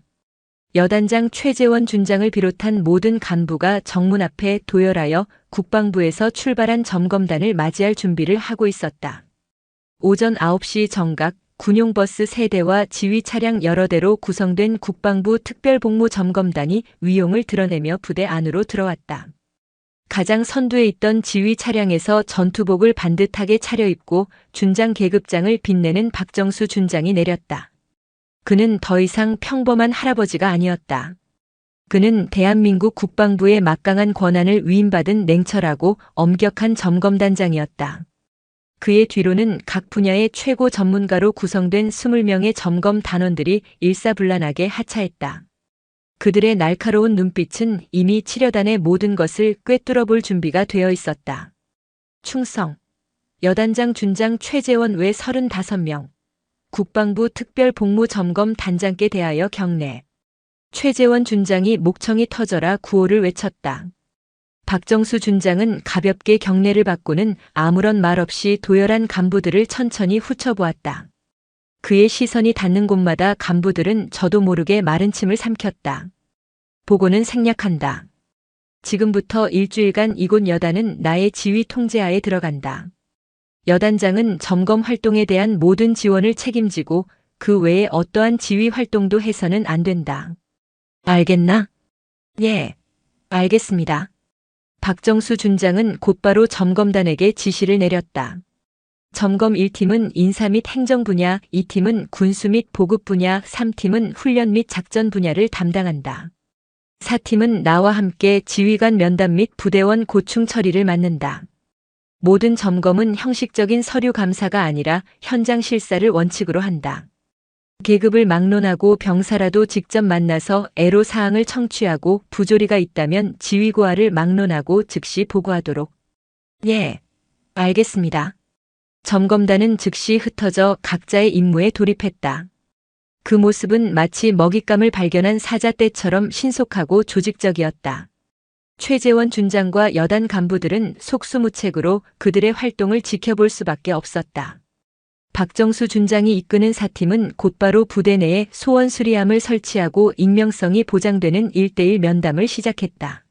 여단장 최재원 준장을 비롯한 모든 간부가 정문 앞에 도열하여 국방부에서 출발한 점검단을 맞이할 준비를 하고 있었다. 오전 9시 정각 군용버스 3대와 지휘 차량 여러 대로 구성된 국방부 특별복무점검단이 위용을 드러내며 부대 안으로 들어왔다. 가장 선두에 있던 지휘 차량에서 전투복을 반듯하게 차려입고 준장 계급장을 빛내는 박정수 준장이 내렸다. 그는 더 이상 평범한 할아버지가 아니었다. 그는 대한민국 국방부의 막강한 권한을 위임받은 냉철하고 엄격한 점검단장이었다. 그의 뒤로는 각 분야의 최고 전문가로 구성된 20명의 점검 단원들이 일사불란하게 하차했다. 그들의 날카로운 눈빛은 이미 치려단의 모든 것을 꿰뚫어 볼 준비가 되어 있었다. 충성. 여단장 준장 최재원 외 35명. 국방부 특별복무점검 단장께 대하여 경례. 최재원 준장이 목청이 터져라 구호를 외쳤다. 박정수 준장은 가볍게 경례를 받고는 아무런 말 없이 도열한 간부들을 천천히 훑어보았다. 그의 시선이 닿는 곳마다 간부들은 저도 모르게 마른 침을 삼켰다. 보고는 생략한다. 지금부터 일주일간 이곳 여단은 나의 지휘 통제하에 들어간다. 여단장은 점검 활동에 대한 모든 지원을 책임지고 그 외에 어떠한 지휘 활동도 해서는 안 된다. 알겠나? 예, 알겠습니다. 박정수 준장은 곧바로 점검단에게 지시를 내렸다. 점검 1팀은 인사 및 행정 분야, 2팀은 군수 및 보급 분야, 3팀은 훈련 및 작전 분야를 담당한다. 4팀은 나와 함께 지휘관 면담 및 부대원 고충 처리를 맡는다. 모든 점검은 형식적인 서류 감사가 아니라 현장 실사를 원칙으로 한다. 계급을 막론하고 병사라도 직접 만나서 애로 사항을 청취하고 부조리가 있다면 지휘고하를 막론하고 즉시 보고하도록. 예, 알겠습니다. 점검단은 즉시 흩어져 각자의 임무에 돌입했다. 그 모습은 마치 먹잇감을 발견한 사자떼처럼 신속하고 조직적이었다. 최재원 준장과 여단 간부들은 속수무책으로 그들의 활동을 지켜볼 수밖에 없었다. 박정수 준장이 이끄는 4팀은 곧바로 부대 내에 소원 수리함을 설치하고 익명성이 보장되는 1:1 면담을 시작했다.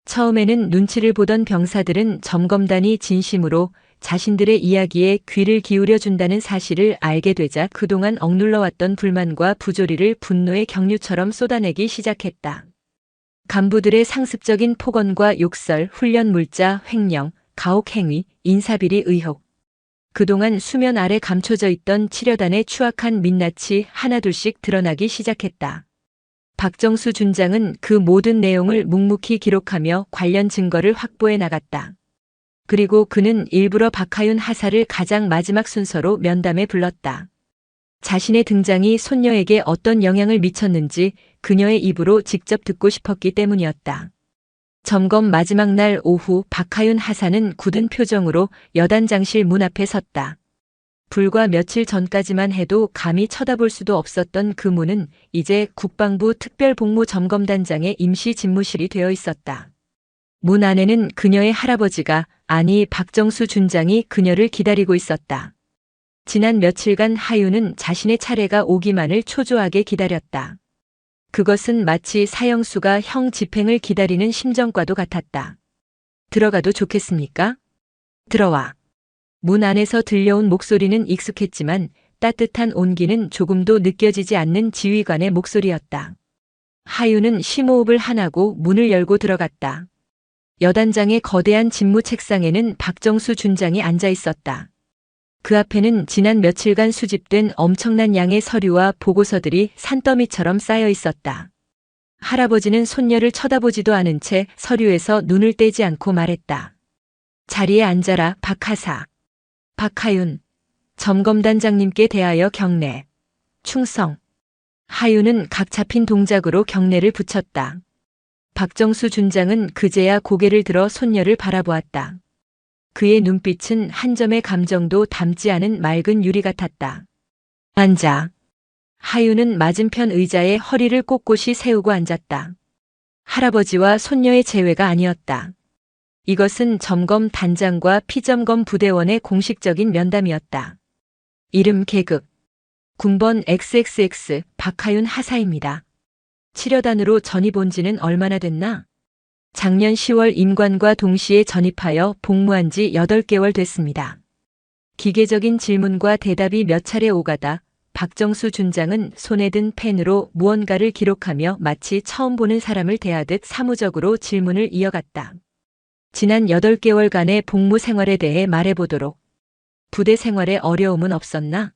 처음에는 눈치를 보던 병사들은 점검단이 진심으로 자신들의 이야기에 귀를 기울여 준다는 사실을 알게 되자 그동안 억눌러왔던 불만과 부조리를 분노의 경류처럼 쏟아내기 시작했다. 간부들의 상습적인 폭언과 욕설, 훈련 물자, 횡령, 가혹 행위, 인사비리 의혹. 그동안 수면 아래 감춰져 있던 치려단의 추악한 민낯이 하나둘씩 드러나기 시작했다. 박정수 준장은 그 모든 내용을 묵묵히 기록하며 관련 증거를 확보해 나갔다. 그리고 그는 일부러 박하윤 하사를 가장 마지막 순서로 면담에 불렀다. 자신의 등장이 손녀에게 어떤 영향을 미쳤는지 그녀의 입으로 직접 듣고 싶었기 때문이었다. 점검 마지막 날 오후 박하윤 하사는 굳은 표정으로 여단장실 문 앞에 섰다. 불과 며칠 전까지만 해도 감히 쳐다볼 수도 없었던 그 문은 이제 국방부 특별복무점검단장의 임시 집무실이 되어 있었다. 문 안에는 그녀의 할아버지가, 아니 박정수 준장이 그녀를 기다리고 있었다. 지난 며칠간 하윤은 자신의 차례가 오기만을 초조하게 기다렸다. 그것은 마치 사형수가 형 집행을 기다리는 심정과도 같았다. 들어가도 좋겠습니까? 들어와. 문 안에서 들려온 목소리는 익숙했지만 따뜻한 온기는 조금도 느껴지지 않는 지휘관의 목소리였다. 하윤은 심호흡을 하나고 문을 열고 들어갔다. 여단장의 거대한 집무 책상에는 박정수 준장이 앉아 있었다. 그 앞에는 지난 며칠간 수집된 엄청난 양의 서류와 보고서들이 산더미처럼 쌓여 있었다. 할아버지는 손녀를 쳐다보지도 않은 채 서류에서 눈을 떼지 않고 말했다. 자리에 앉아라, 박하사. 박하윤. 점검단장님께 대하여 경례. 충성. 하윤은 각 잡힌 동작으로 경례를 붙였다. 박정수 준장은 그제야 고개를 들어 손녀를 바라보았다. 그의 눈빛은 한 점의 감정도 담지 않은 맑은 유리 같았다. 앉아. 하윤은 맞은편 의자에 허리를 꼿꼿이 세우고 앉았다. 할아버지와 손녀의 재회가 아니었다. 이것은 점검 단장과 피점검 부대원의 공식적인 면담이었다. 이름 계급. 군번 XXX 박하윤 하사입니다. 치려단으로 전입 온 지는 얼마나 됐나? 작년 10월 임관과 동시에 전입하여 복무한 지 8개월 됐습니다. 기계적인 질문과 대답이 몇 차례 오가다 박정수 준장은 손에 든 펜으로 무언가를 기록하며 마치 처음 보는 사람을 대하듯 사무적으로 질문을 이어갔다. 지난 8개월간의 복무 생활에 대해 말해보도록. 부대 생활에 어려움은 없었나?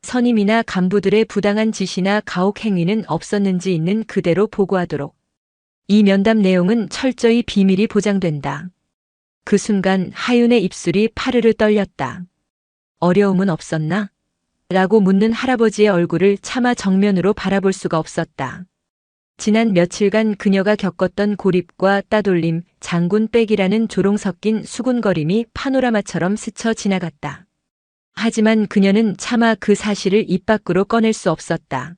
선임이나 간부들의 부당한 지시나 가혹 행위는 없었는지 있는 그대로 보고하도록. 이 면담 내용은 철저히 비밀이 보장된다. 그 순간 하윤의 입술이 파르르 떨렸다. 어려움은 없었나? 라고 묻는 할아버지의 얼굴을 차마 정면으로 바라볼 수가 없었다. 지난 며칠간 그녀가 겪었던 고립과 따돌림, 장군백이라는 조롱 섞인 수군거림이 파노라마처럼 스쳐 지나갔다. 하지만 그녀는 차마 그 사실을 입 밖으로 꺼낼 수 없었다.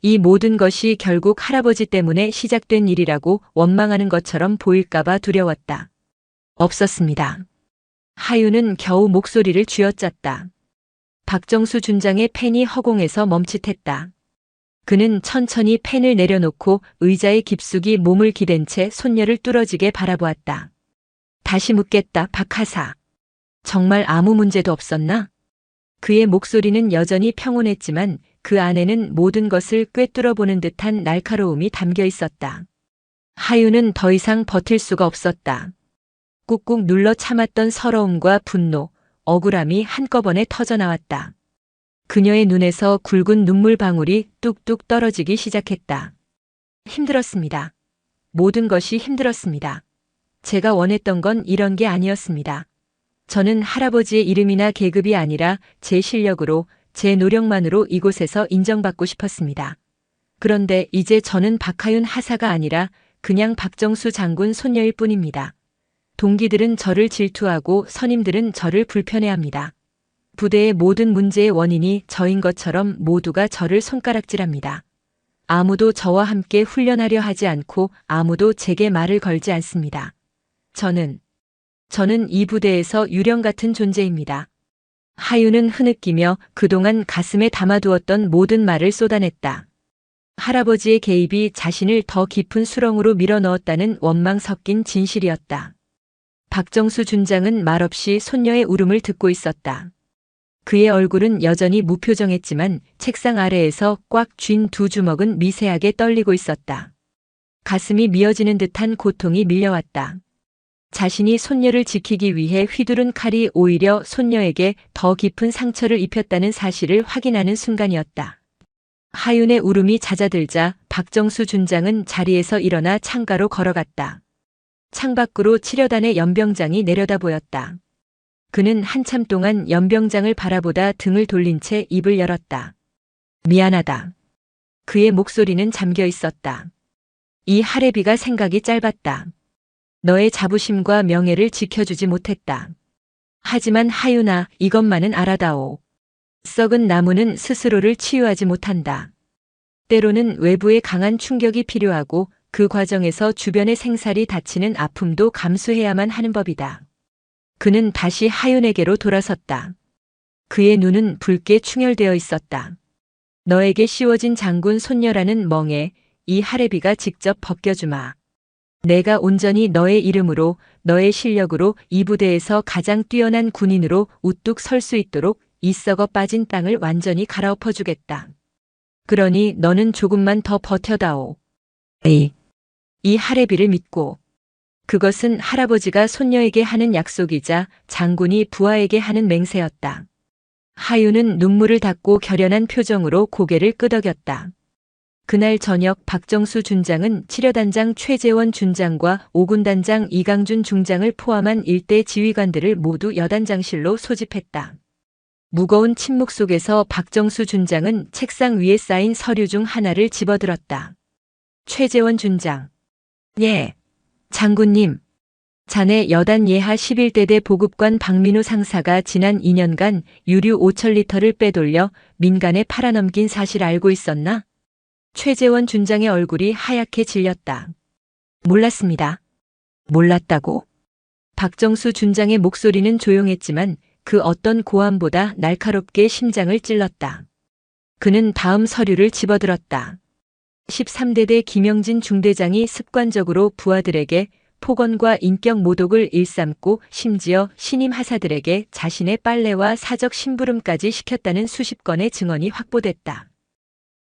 이 모든 것이 결국 할아버지 때문에 시작된 일이라고 원망하는 것처럼 보일까봐 두려웠다. 없었습니다. 하윤은 겨우 목소리를 쥐어짰다. 박정수 준장의 펜이 허공에서 멈칫했다. 그는 천천히 펜을 내려놓고 의자에 깊숙이 몸을 기댄 채 손녀를 뚫어지게 바라보았다. 다시 묻겠다, 박하사. 정말 아무 문제도 없었나? 그의 목소리는 여전히 평온했지만 그 안에는 모든 것을 꿰뚫어보는 듯한 날카로움이 담겨 있었다. 하윤은 더 이상 버틸 수가 없었다. 꾹꾹 눌러 참았던 서러움과 분노, 억울함이 한꺼번에 터져나왔다. 그녀의 눈에서 굵은 눈물 방울이 뚝뚝 떨어지기 시작했다. 힘들었습니다. 모든 것이 힘들었습니다. 제가 원했던 건 이런 게 아니었습니다. 저는 할아버지의 이름이나 계급이 아니라 제 실력으로, 제 노력만으로 이곳에서 인정받고 싶었습니다. 그런데 이제 저는 박하윤 하사가 아니라 그냥 박정수 장군 손녀일 뿐입니다. 동기들은 저를 질투하고 선임들은 저를 불편해합니다. 부대의 모든 문제의 원인이 저인 것처럼 모두가 저를 손가락질합니다. 아무도 저와 함께 훈련하려 하지 않고 아무도 제게 말을 걸지 않습니다. 저는 이 부대에서 유령 같은 존재입니다. 하윤은 흐느끼며 그동안 가슴에 담아두었던 모든 말을 쏟아냈다. 할아버지의 개입이 자신을 더 깊은 수렁으로 밀어넣었다는 원망 섞인 진실이었다. 박정수 준장은 말없이 손녀의 울음을 듣고 있었다. 그의 얼굴은 여전히 무표정했지만 책상 아래에서 꽉 쥔 두 주먹은 미세하게 떨리고 있었다. 가슴이 미어지는 듯한 고통이 밀려왔다. 자신이 손녀를 지키기 위해 휘두른 칼이 오히려 손녀에게 더 깊은 상처를 입혔다는 사실을 확인하는 순간이었다. 하윤의 울음이 잦아들자 박정수 준장은 자리에서 일어나 창가로 걸어갔다. 창밖으로 치려단의 연병장이 내려다 보였다. 그는 한참 동안 연병장을 바라보다 등을 돌린 채 입을 열었다. 미안하다. 그의 목소리는 잠겨 있었다. 이 할애비가 생각이 짧았다. 너의 자부심과 명예를 지켜주지 못했다. 하지만 하윤아, 이것만은 알아다오. 썩은 나무는 스스로를 치유하지 못한다. 때로는 외부의 강한 충격이 필요하고 그 과정에서 주변의 생살이 다치는 아픔도 감수해야만 하는 법이다. 그는 다시 하윤에게로 돌아섰다. 그의 눈은 붉게 충혈되어 있었다. 너에게 씌워진 장군 손녀라는 멍에 이 할애비가 직접 벗겨주마. 내가 온전히 너의 이름으로, 너의 실력으로 이 부대에서 가장 뛰어난 군인으로 우뚝 설 수 있도록 이 썩어 빠진 땅을 완전히 갈아엎어주겠다. 그러니 너는 조금만 더 버텨다오. 이 할애비를 믿고. 그것은 할아버지가 손녀에게 하는 약속이자 장군이 부하에게 하는 맹세였다. 하윤은 눈물을 닦고 결연한 표정으로 고개를 끄덕였다. 그날 저녁 박정수 준장은 치려단장 최재원 준장과 5군단장 이강준 중장을 포함한 일대 지휘관들을 모두 여단장실로 소집했다. 무거운 침묵 속에서 박정수 준장은 책상 위에 쌓인 서류 중 하나를 집어들었다. 최재원 준장. 예. 장군님. 자네 여단 예하 11대대 보급관 박민우 상사가 지난 2년간 유류 5,000리터를 빼돌려 민간에 팔아넘긴 사실 알고 있었나? 최재원 준장의 얼굴이 하얗게 질렸다. 몰랐습니다. 몰랐다고? 박정수 준장의 목소리는 조용했지만 그 어떤 고함보다 날카롭게 심장을 찔렀다. 그는 다음 서류를 집어들었다. 13대대 김영진 중대장이 습관적으로 부하들에게 폭언과 인격 모독을 일삼고 심지어 신임 하사들에게 자신의 빨래와 사적 심부름까지 시켰다는 수십 건의 증언이 확보됐다.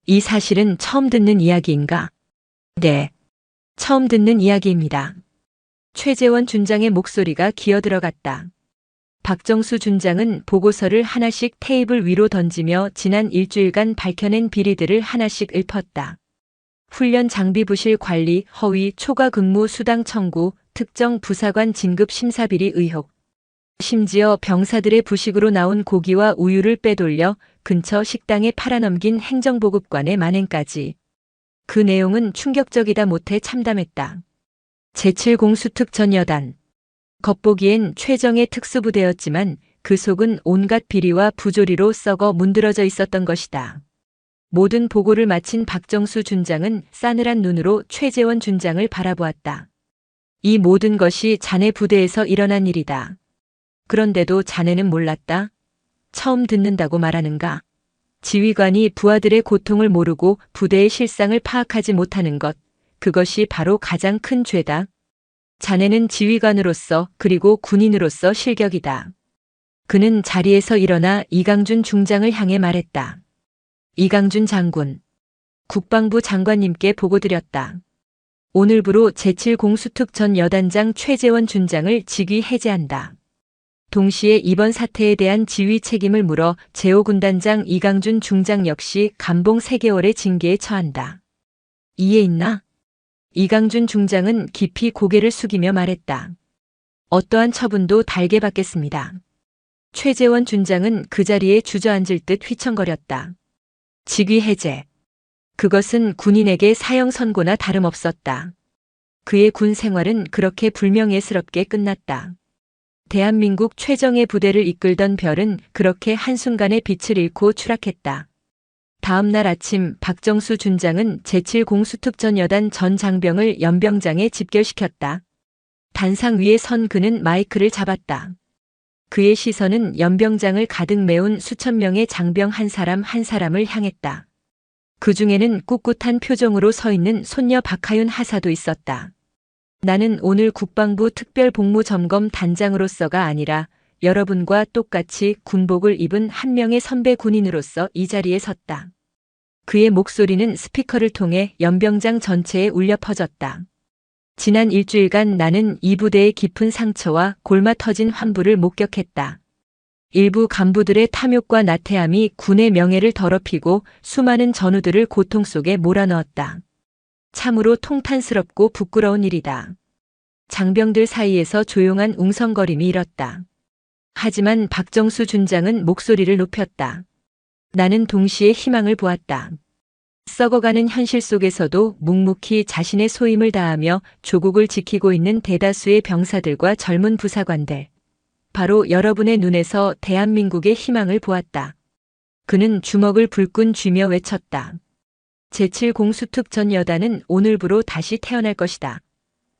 이 사실은 처음 듣는 이야기인가? 네. 처음 듣는 이야기입니다. 최재원 준장의 목소리가 기어들어갔다. 박정수 준장은 보고서를 하나씩 테이블 위로 던지며 지난 일주일간 밝혀낸 비리들을 하나씩 읊었다. 훈련 장비 부실 관리, 허위, 초과 근무 수당 청구, 특정 부사관 진급 심사 비리 의혹. 심지어 병사들의 부식으로 나온 고기와 우유를 빼돌려 근처 식당에 팔아넘긴 행정보급관의 만행까지. 그 내용은 충격적이다 못해 참담했다. 제7공수특전여단. 겉보기엔 최정의 특수부대였지만 그 속은 온갖 비리와 부조리로 썩어 문드러져 있었던 것이다. 모든 보고를 마친 박정수 준장은 싸늘한 눈으로 최재원 준장을 바라보았다. 이 모든 것이 자네 부대에서 일어난 일이다. 그런데도 자네는 몰랐다. 처음 듣는다고 말하는가? 지휘관이 부하들의 고통을 모르고 부대의 실상을 파악하지 못하는 것, 그것이 바로 가장 큰 죄다. 자네는 지휘관으로서 그리고 군인으로서 실격이다. 그는 자리에서 일어나 이강준 중장을 향해 말했다. 이강준 장군, 국방부 장관님께 보고드렸다. 오늘부로 제7공수특전 여단장 최재원 준장을 직위 해제한다. 동시에 이번 사태에 대한 지휘 책임을 물어 제5군단장 이강준 중장 역시 감봉 3개월의 징계에 처한다. 이해 있나? 이강준 중장은 깊이 고개를 숙이며 말했다. 어떠한 처분도 달게 받겠습니다. 최재원 준장은 그 자리에 주저앉을 듯 휘청거렸다. 직위 해제. 그것은 군인에게 사형 선고나 다름없었다. 그의 군 생활은 그렇게 불명예스럽게 끝났다. 대한민국 최정예 부대를 이끌던 별은 그렇게 한순간에 빛을 잃고 추락했다. 다음 날 아침 박정수 준장은 제7공수특전 여단 전 장병을 연병장에 집결시켰다. 단상 위에 선 그는 마이크를 잡았다. 그의 시선은 연병장을 가득 메운 수천 명의 장병 한 사람 한 사람을 향했다. 그 중에는 꿋꿋한 표정으로 서 있는 손녀 박하윤 하사도 있었다. 나는 오늘 국방부 특별복무점검 단장으로서가 아니라 여러분과 똑같이 군복을 입은 한 명의 선배 군인으로서 이 자리에 섰다. 그의 목소리는 스피커를 통해 연병장 전체에 울려 퍼졌다. 지난 일주일간 나는 이 부대의 깊은 상처와 골마 터진 환부를 목격했다. 일부 간부들의 탐욕과 나태함이 군의 명예를 더럽히고 수많은 전우들을 고통 속에 몰아넣었다. 참으로 통탄스럽고 부끄러운 일이다. 장병들 사이에서 조용한 웅성거림이 일었다. 하지만 박정수 준장은 목소리를 높였다. 나는 동시에 희망을 보았다. 썩어가는 현실 속에서도 묵묵히 자신의 소임을 다하며 조국을 지키고 있는 대다수의 병사들과 젊은 부사관들. 바로 여러분의 눈에서 대한민국의 희망을 보았다. 그는 주먹을 불끈 쥐며 외쳤다. 제7공수특전 여단은 오늘부로 다시 태어날 것이다.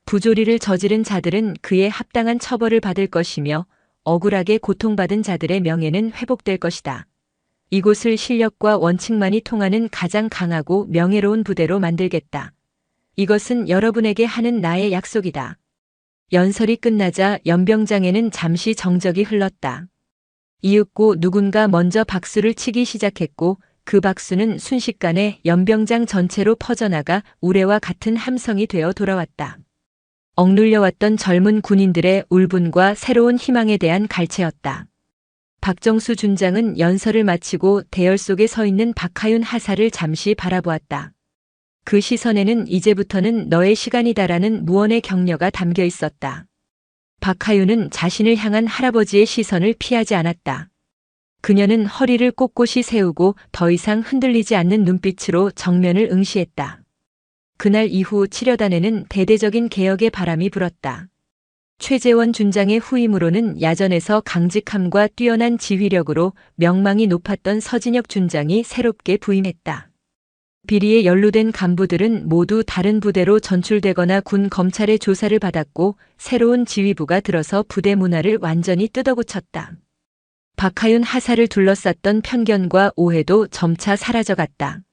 부조리를 저지른 자들은 그에 합당한 처벌을 받을 것이며 억울하게 고통받은 자들의 명예는 회복될 것이다. 이곳을 실력과 원칙만이 통하는 가장 강하고 명예로운 부대로 만들겠다. 이것은 여러분에게 하는 나의 약속이다. 연설이 끝나자 연병장에는 잠시 정적이 흘렀다. 이윽고 누군가 먼저 박수를 치기 시작했고 그 박수는 순식간에 연병장 전체로 퍼져나가 우레와 같은 함성이 되어 돌아왔다. 억눌려왔던 젊은 군인들의 울분과 새로운 희망에 대한 갈채였다. 박정수 준장은 연설을 마치고 대열 속에 서 있는 박하윤 하사를 잠시 바라보았다. 그 시선에는 이제부터는 너의 시간이다라는 무언의 격려가 담겨 있었다. 박하윤은 자신을 향한 할아버지의 시선을 피하지 않았다. 그녀는 허리를 꼿꼿이 세우고 더 이상 흔들리지 않는 눈빛으로 정면을 응시했다. 그날 이후 칠여단에는 대대적인 개혁의 바람이 불었다. 최재원 준장의 후임으로는 야전에서 강직함과 뛰어난 지휘력으로 명망이 높았던 서진혁 준장이 새롭게 부임했다. 비리에 연루된 간부들은 모두 다른 부대로 전출되거나 군 검찰의 조사를 받았고 새로운 지휘부가 들어서 부대 문화를 완전히 뜯어고쳤다. 박하윤 하사를 둘러쌌던 편견과 오해도 점차 사라져갔다.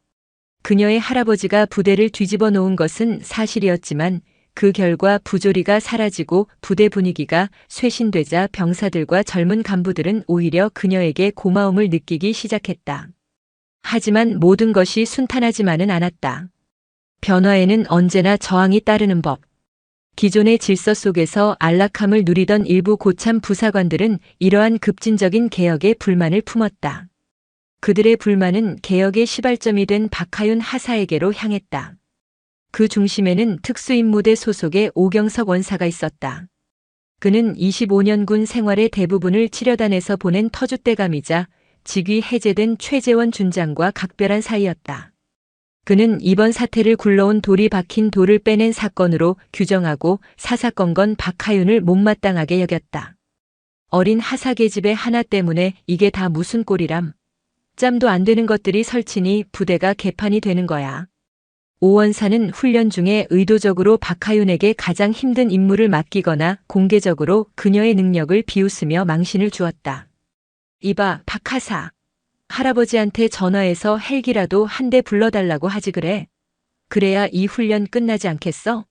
그녀의 할아버지가 부대를 뒤집어 놓은 것은 사실이었지만 그 결과 부조리가 사라지고 부대 분위기가 쇄신되자 병사들과 젊은 간부들은 오히려 그녀에게 고마움을 느끼기 시작했다. 하지만 모든 것이 순탄하지만은 않았다. 변화에는 언제나 저항이 따르는 법. 기존의 질서 속에서 안락함을 누리던 일부 고참 부사관들은 이러한 급진적인 개혁에 불만을 품었다. 그들의 불만은 개혁의 시발점이 된 박하윤 하사에게로 향했다. 그 중심에는 특수임무대 소속의 오경석 원사가 있었다. 그는 25년군 생활의 대부분을 치려단에서 보낸 터줏대감이자 직위 해제된 최재원 준장과 각별한 사이였다. 그는 이번 사태를 굴러온 돌이 박힌 돌을 빼낸 사건으로 규정하고 사사건건 박하윤을 못마땅하게 여겼다. 어린 하사계집의 하나 때문에 이게 다 무슨 꼴이람. 짬도 안 되는 것들이 설치니 부대가 개판이 되는 거야. 오원사는 훈련 중에 의도적으로 박하윤에게 가장 힘든 임무를 맡기거나 공개적으로 그녀의 능력을 비웃으며 망신을 주었다. 이봐, 박하사. 할아버지한테 전화해서 헬기라도 한 대 불러달라고 하지 그래. 그래야 이 훈련 끝나지 않겠어?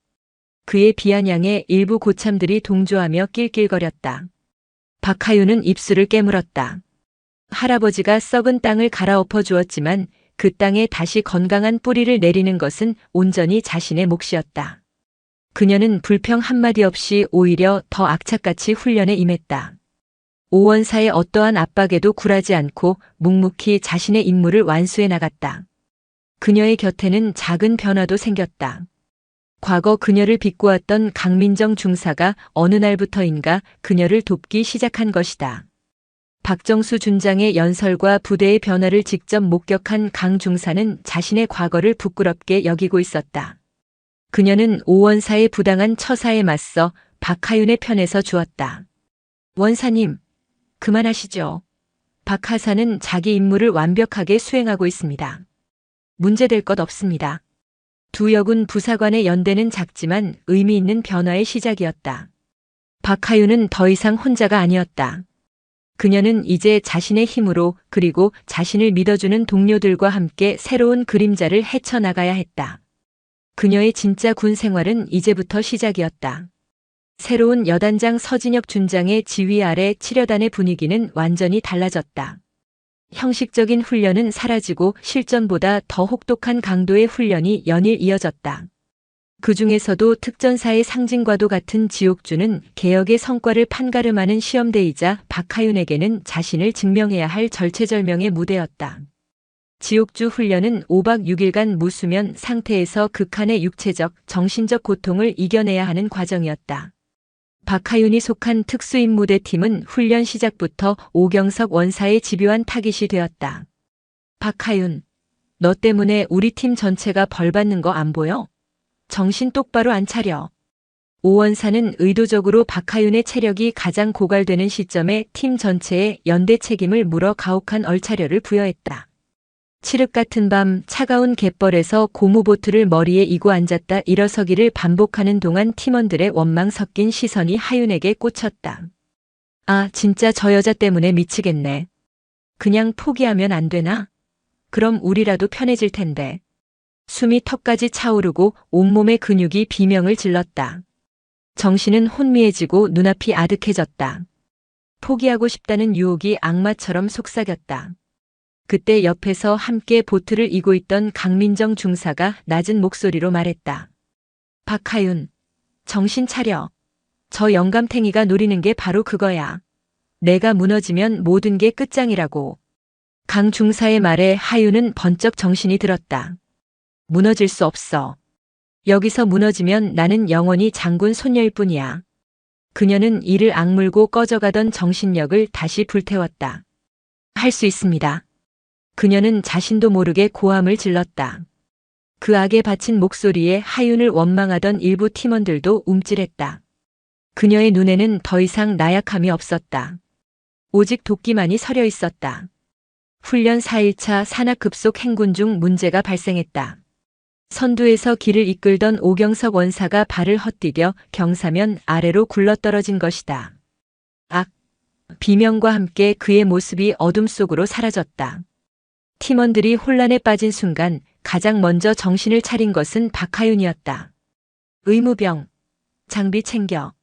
그의 비아냥에 일부 고참들이 동조하며 낄낄거렸다. 박하윤은 입술을 깨물었다. 할아버지가 썩은 땅을 갈아엎어 주었지만 그 땅에 다시 건강한 뿌리를 내리는 것은 온전히 자신의 몫이었다. 그녀는 불평 한마디 없이 오히려 더 악착같이 훈련에 임했다. 오원사의 어떠한 압박에도 굴하지 않고 묵묵히 자신의 임무를 완수해 나갔다. 그녀의 곁에는 작은 변화도 생겼다. 과거 그녀를 비꼬았던 강민정 중사가 어느 날부터인가 그녀를 돕기 시작한 것이다. 박정수 준장의 연설과 부대의 변화를 직접 목격한 강 중사는 자신의 과거를 부끄럽게 여기고 있었다. 그녀는 오원사의 부당한 처사에 맞서 박하윤의 편에서 주었다. 원사님, 그만하시죠. 박하사는 자기 임무를 완벽하게 수행하고 있습니다. 문제될 것 없습니다. 두 여군 부사관의 연대는 작지만 의미 있는 변화의 시작이었다. 박하윤은 더 이상 혼자가 아니었다. 그녀는 이제 자신의 힘으로 그리고 자신을 믿어주는 동료들과 함께 새로운 그림자를 헤쳐나가야 했다. 그녀의 진짜 군 생활은 이제부터 시작이었다. 새로운 여단장 서진혁 준장의 지휘 아래 치려단의 분위기는 완전히 달라졌다. 형식적인 훈련은 사라지고 실전보다 더 혹독한 강도의 훈련이 연일 이어졌다. 그 중에서도 특전사의 상징과도 같은 지옥주는 개혁의 성과를 판가름하는 시험대이자 박하윤에게는 자신을 증명해야 할 절체절명의 무대였다. 지옥주 훈련은 5박 6일간 무수면 상태에서 극한의 육체적, 정신적 고통을 이겨내야 하는 과정이었다. 박하윤이 속한 특수임무대 팀은 훈련 시작부터 오경석 원사의 집요한 타깃이 되었다. 박하윤, 너 때문에 우리 팀 전체가 벌받는 거 안 보여? 정신 똑바로 안 차려. 오원사는 의도적으로 박하윤의 체력이 가장 고갈되는 시점에 팀 전체에 연대 책임을 물어 가혹한 얼차려를 부여했다. 칠흑 같은 밤 차가운 갯벌에서 고무보트를 머리에 이고 앉았다 일어서기를 반복하는 동안 팀원들의 원망 섞인 시선이 하윤에게 꽂혔다. 아, 진짜 저 여자 때문에 미치겠네. 그냥 포기하면 안 되나? 그럼 우리라도 편해질 텐데. 숨이 턱까지 차오르고 온몸의 근육이 비명을 질렀다. 정신은 혼미해지고 눈앞이 아득해졌다. 포기하고 싶다는 유혹이 악마처럼 속삭였다. 그때 옆에서 함께 보트를 이고 있던 강민정 중사가 낮은 목소리로 말했다. 박하윤, 정신 차려. 저 영감탱이가 노리는 게 바로 그거야. 내가 무너지면 모든 게 끝장이라고. 강 중사의 말에 하윤은 번쩍 정신이 들었다. 무너질 수 없어. 여기서 무너지면 나는 영원히 장군 손녀일 뿐이야. 그녀는 이를 악물고 꺼져가던 정신력을 다시 불태웠다. 할 수 있습니다. 그녀는 자신도 모르게 고함을 질렀다. 그 악에 바친 목소리에 하윤을 원망하던 일부 팀원들도 움찔했다. 그녀의 눈에는 더 이상 나약함이 없었다. 오직 도끼만이 서려 있었다. 훈련 4일차 산악급속 행군 중 문제가 발생했다. 선두에서 길을 이끌던 오경석 원사가 발을 헛디뎌 경사면 아래로 굴러떨어진 것이다. 악! 비명과 함께 그의 모습이 어둠 속으로 사라졌다. 팀원들이 혼란에 빠진 순간 가장 먼저 정신을 차린 것은 박하윤이었다. 의무병, 장비 챙겨.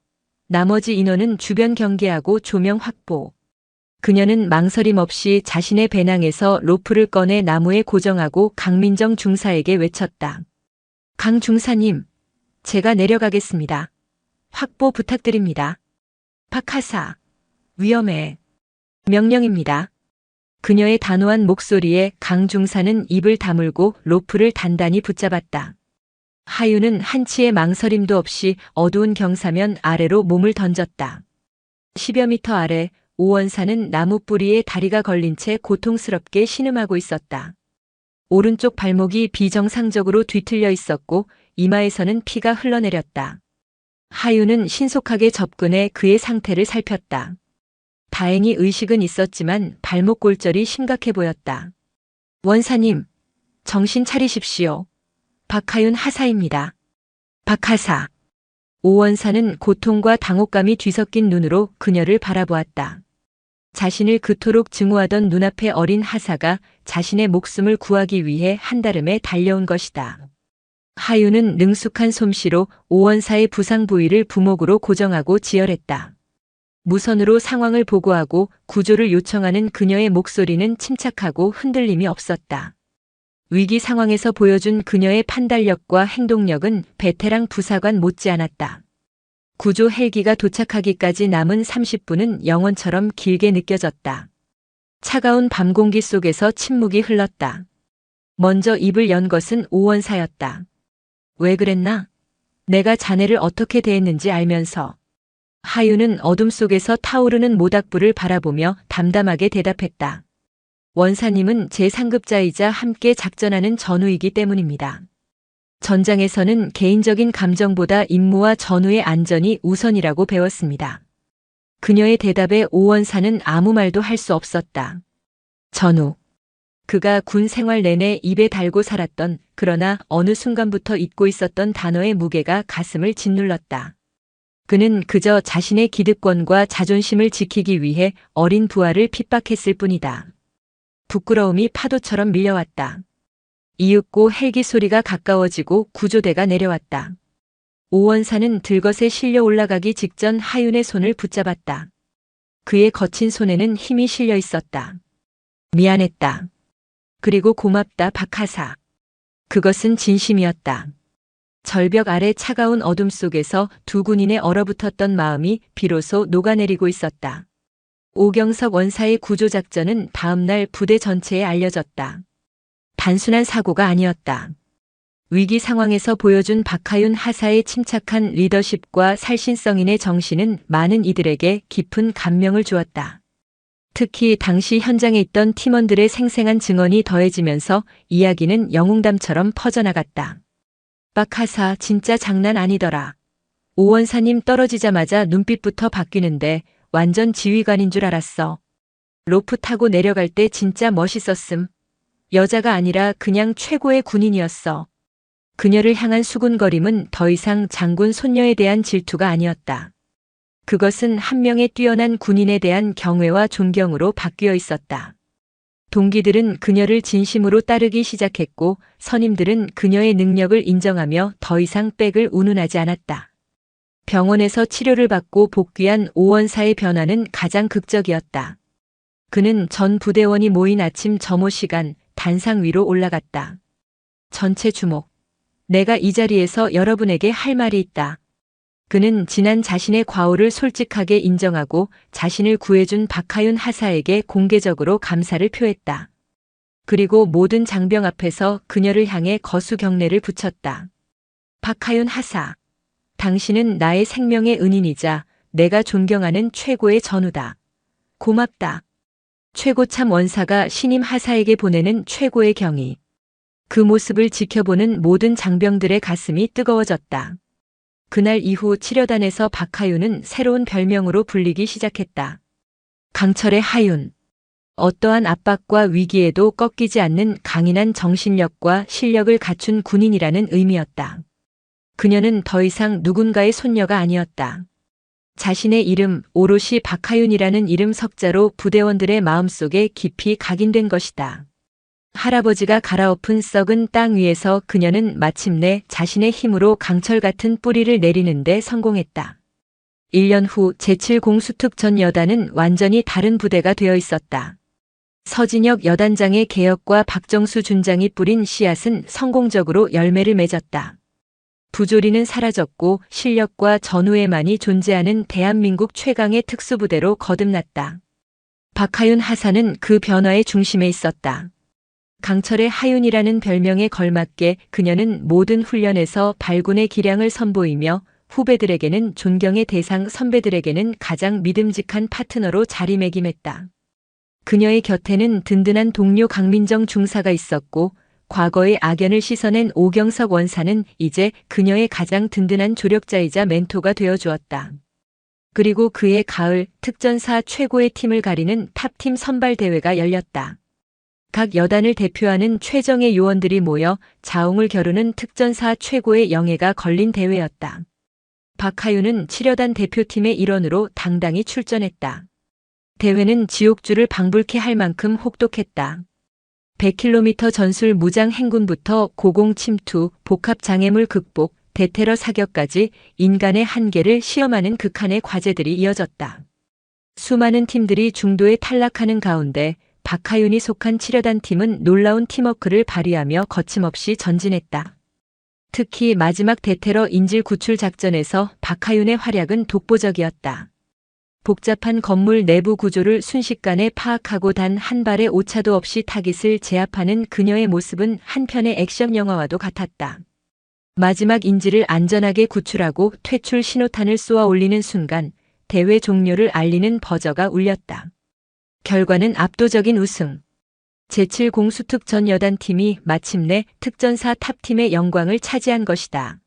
나머지 인원은 주변 경계하고 조명 확보. 그녀는 망설임 없이 자신의 배낭에서 로프를 꺼내 나무에 고정하고 강민정 중사에게 외쳤다. 강 중사님, 제가 내려가겠습니다. 확보 부탁드립니다. 박하사, 위험해. 명령입니다. 그녀의 단호한 목소리에 강 중사는 입을 다물고 로프를 단단히 붙잡았다. 하윤은 한치의 망설임도 없이 어두운 경사면 아래로 몸을 던졌다. 10여 미터 아래 오원사는 나무 뿌리에 다리가 걸린 채 고통스럽게 신음하고 있었다. 오른쪽 발목이 비정상적으로 뒤틀려 있었고 이마에서는 피가 흘러내렸다. 하윤은 신속하게 접근해 그의 상태를 살폈다. 다행히 의식은 있었지만 발목 골절이 심각해 보였다. 원사님, 정신 차리십시오. 박하윤 하사입니다. 박하사. 오원사는 고통과 당혹감이 뒤섞인 눈으로 그녀를 바라보았다. 자신을 그토록 증오하던 눈앞의 어린 하사가 자신의 목숨을 구하기 위해 한달음에 달려온 것이다. 하윤은 능숙한 솜씨로 오원사의 부상 부위를 부목으로 고정하고 지혈했다. 무선으로 상황을 보고하고 구조를 요청하는 그녀의 목소리는 침착하고 흔들림이 없었다. 위기 상황에서 보여준 그녀의 판단력과 행동력은 베테랑 부사관 못지않았다. 구조 헬기가 도착하기까지 남은 30분은 영원처럼 길게 느껴졌다. 차가운 밤 공기 속에서 침묵이 흘렀다. 먼저 입을 연 것은 오원사였다. 왜 그랬나? 내가 자네를 어떻게 대했는지 알면서. 하윤은 어둠 속에서 타오르는 모닥불을 바라보며 담담하게 대답했다. 원사님은 제 상급자이자 함께 작전하는 전우이기 때문입니다. 전장에서는 개인적인 감정보다 임무와 전우의 안전이 우선이라고 배웠습니다. 그녀의 대답에 오원사는 아무 말도 할 수 없었다. 전우. 그가 군 생활 내내 입에 달고 살았던 그러나 어느 순간부터 잊고 있었던 단어의 무게가 가슴을 짓눌렀다. 그는 그저 자신의 기득권과 자존심을 지키기 위해 어린 부하를 핍박했을 뿐이다. 부끄러움이 파도처럼 밀려왔다. 이윽고 헬기 소리가 가까워지고 구조대가 내려왔다. 오원사는 들것에 실려 올라가기 직전 하윤의 손을 붙잡았다. 그의 거친 손에는 힘이 실려 있었다. 미안했다. 그리고 고맙다, 박하사. 그것은 진심이었다. 절벽 아래 차가운 어둠 속에서 두 군인의 얼어붙었던 마음이 비로소 녹아내리고 있었다. 오경석 원사의 구조작전은 다음날 부대 전체에 알려졌다. 단순한 사고가 아니었다. 위기 상황에서 보여준 박하윤 하사의 침착한 리더십과 살신성인의 정신은 많은 이들에게 깊은 감명을 주었다. 특히 당시 현장에 있던 팀원들의 생생한 증언이 더해지면서 이야기는 영웅담처럼 퍼져나갔다. 박하사 진짜 장난 아니더라. 오원사님 떨어지자마자 눈빛부터 바뀌는데 완전 지휘관인 줄 알았어. 로프 타고 내려갈 때 진짜 멋있었음. 여자가 아니라 그냥 최고의 군인이었어. 그녀를 향한 수군거림은 더 이상 장군 손녀에 대한 질투가 아니었다. 그것은 한 명의 뛰어난 군인에 대한 경외와 존경으로 바뀌어 있었다. 동기들은 그녀를 진심으로 따르기 시작했고 선임들은 그녀의 능력을 인정하며 더 이상 백을 운운하지 않았다. 병원에서 치료를 받고 복귀한 오원사의 변화는 가장 극적이었다. 그는 전 부대원이 모인 아침 점호 시간 단상 위로 올라갔다. 전체 주목. 내가 이 자리에서 여러분에게 할 말이 있다. 그는 지난 자신의 과오를 솔직하게 인정하고 자신을 구해준 박하윤 하사에게 공개적으로 감사를 표했다. 그리고 모든 장병 앞에서 그녀를 향해 거수 경례를 붙였다. 박하윤 하사. 당신은 나의 생명의 은인이자 내가 존경하는 최고의 전우다. 고맙다. 최고참 원사가 신임 하사에게 보내는 최고의 경의. 그 모습을 지켜보는 모든 장병들의 가슴이 뜨거워졌다. 그날 이후 치료단에서 박하윤은 새로운 별명으로 불리기 시작했다. 강철의 하윤. 어떠한 압박과 위기에도 꺾이지 않는 강인한 정신력과 실력을 갖춘 군인이라는 의미였다. 그녀는 더 이상 누군가의 손녀가 아니었다. 자신의 이름, 오롯이 박하윤이라는 이름 석자로 부대원들의 마음속에 깊이 각인된 것이다. 할아버지가 갈아엎은 썩은 땅 위에서 그녀는 마침내 자신의 힘으로 강철 같은 뿌리를 내리는데 성공했다. 1년 후 제7공수특 전 여단은 완전히 다른 부대가 되어 있었다. 서진혁 여단장의 개혁과 박정수 준장이 뿌린 씨앗은 성공적으로 열매를 맺었다. 부조리는 사라졌고 실력과 전우애만이 존재하는 대한민국 최강의 특수부대로 거듭났다. 박하윤 하사는 그 변화의 중심에 있었다. 강철의 하윤이라는 별명에 걸맞게 그녀는 모든 훈련에서 발군의 기량을 선보이며 후배들에게는 존경의 대상, 선배들에게는 가장 믿음직한 파트너로 자리매김했다. 그녀의 곁에는 든든한 동료 강민정 중사가 있었고 과거의 악연을 씻어낸 오경석 원사는 이제 그녀의 가장 든든한 조력자이자 멘토가 되어주었다. 그리고 그해 가을 특전사 최고의 팀을 가리는 탑팀 선발대회가 열렸다. 각 여단을 대표하는 최정예 요원들이 모여 자웅을 겨루는 특전사 최고의 영예가 걸린 대회였다. 박하윤은 치려단 대표팀의 일원으로 당당히 출전했다. 대회는 지옥주를 방불케 할 만큼 혹독했다. 100km 전술 무장 행군부터 고공 침투, 복합 장애물 극복, 대테러 사격까지 인간의 한계를 시험하는 극한의 과제들이 이어졌다. 수많은 팀들이 중도에 탈락하는 가운데 박하윤이 속한 치려단 팀은 놀라운 팀워크를 발휘하며 거침없이 전진했다. 특히 마지막 대테러 인질 구출 작전에서 박하윤의 활약은 독보적이었다. 복잡한 건물 내부 구조를 순식간에 파악하고 단 한 발의 오차도 없이 타깃을 제압하는 그녀의 모습은 한편의 액션 영화와도 같았다. 마지막 인질을 안전하게 구출하고 퇴출 신호탄을 쏘아 올리는 순간 대회 종료를 알리는 버저가 울렸다. 결과는 압도적인 우승. 제7공수특 전 여단팀이 마침내 특전사 탑팀의 영광을 차지한 것이다.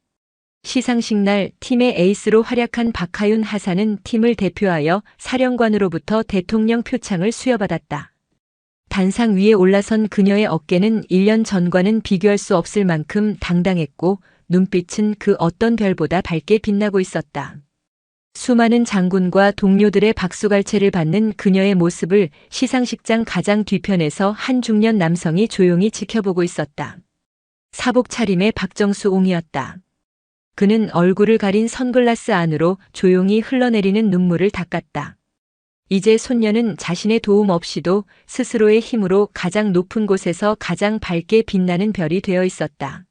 시상식 날 팀의 에이스로 활약한 박하윤 하사는 팀을 대표하여 사령관으로부터 대통령 표창을 수여받았다. 단상 위에 올라선 그녀의 어깨는 1년 전과는 비교할 수 없을 만큼 당당했고 눈빛은 그 어떤 별보다 밝게 빛나고 있었다. 수많은 장군과 동료들의 박수갈채를 받는 그녀의 모습을 시상식장 가장 뒤편에서 한 중년 남성이 조용히 지켜보고 있었다. 사복 차림의 박정수옹이었다. 그는 얼굴을 가린 선글라스 안으로 조용히 흘러내리는 눈물을 닦았다. 이제 손녀는 자신의 도움 없이도 스스로의 힘으로 가장 높은 곳에서 가장 밝게 빛나는 별이 되어 있었다.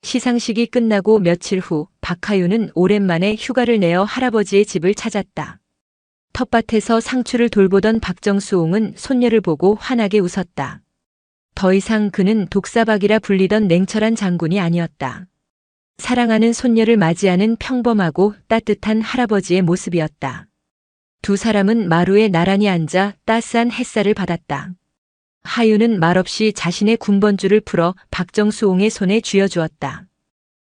시상식이 끝나고 며칠 후 박하윤은 오랜만에 휴가를 내어 할아버지의 집을 찾았다. 텃밭에서 상추를 돌보던 박정수옹은 손녀를 보고 환하게 웃었다. 더 이상 그는 독사박이라 불리던 냉철한 장군이 아니었다. 사랑하는 손녀를 맞이하는 평범하고 따뜻한 할아버지의 모습이었다. 두 사람은 마루에 나란히 앉아 따스한 햇살을 받았다. 하윤은 말없이 자신의 군번줄을 풀어 박정수옹의 손에 쥐어주었다.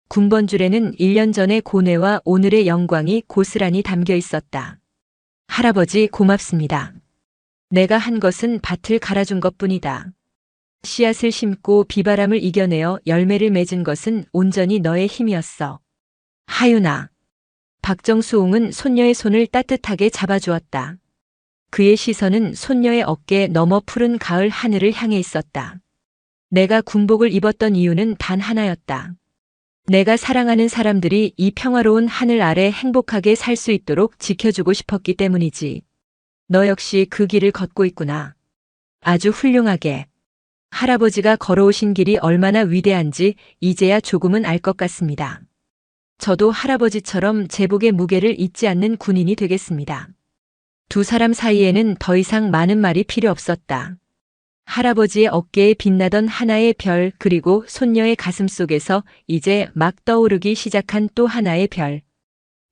군번줄에는 1년 전의 고뇌와 오늘의 영광이 고스란히 담겨 있었다. 할아버지 고맙습니다. 내가 한 것은 밭을 갈아준 것뿐이다. 씨앗을 심고 비바람을 이겨내어 열매를 맺은 것은 온전히 너의 힘이었어. 하윤아. 박정수옹은 손녀의 손을 따뜻하게 잡아주었다. 그의 시선은 손녀의 어깨 너머 푸른 가을 하늘을 향해 있었다. 내가 군복을 입었던 이유는 단 하나였다. 내가 사랑하는 사람들이 이 평화로운 하늘 아래 행복하게 살 수 있도록 지켜주고 싶었기 때문이지. 너 역시 그 길을 걷고 있구나. 아주 훌륭하게. 할아버지가 걸어오신 길이 얼마나 위대한지 이제야 조금은 알 것 같습니다. 저도 할아버지처럼 제복의 무게를 잊지 않는 군인이 되겠습니다. 두 사람 사이에는 더 이상 많은 말이 필요 없었다. 할아버지의 어깨에 빛나던 하나의 별 그리고 손녀의 가슴 속에서 이제 막 떠오르기 시작한 또 하나의 별.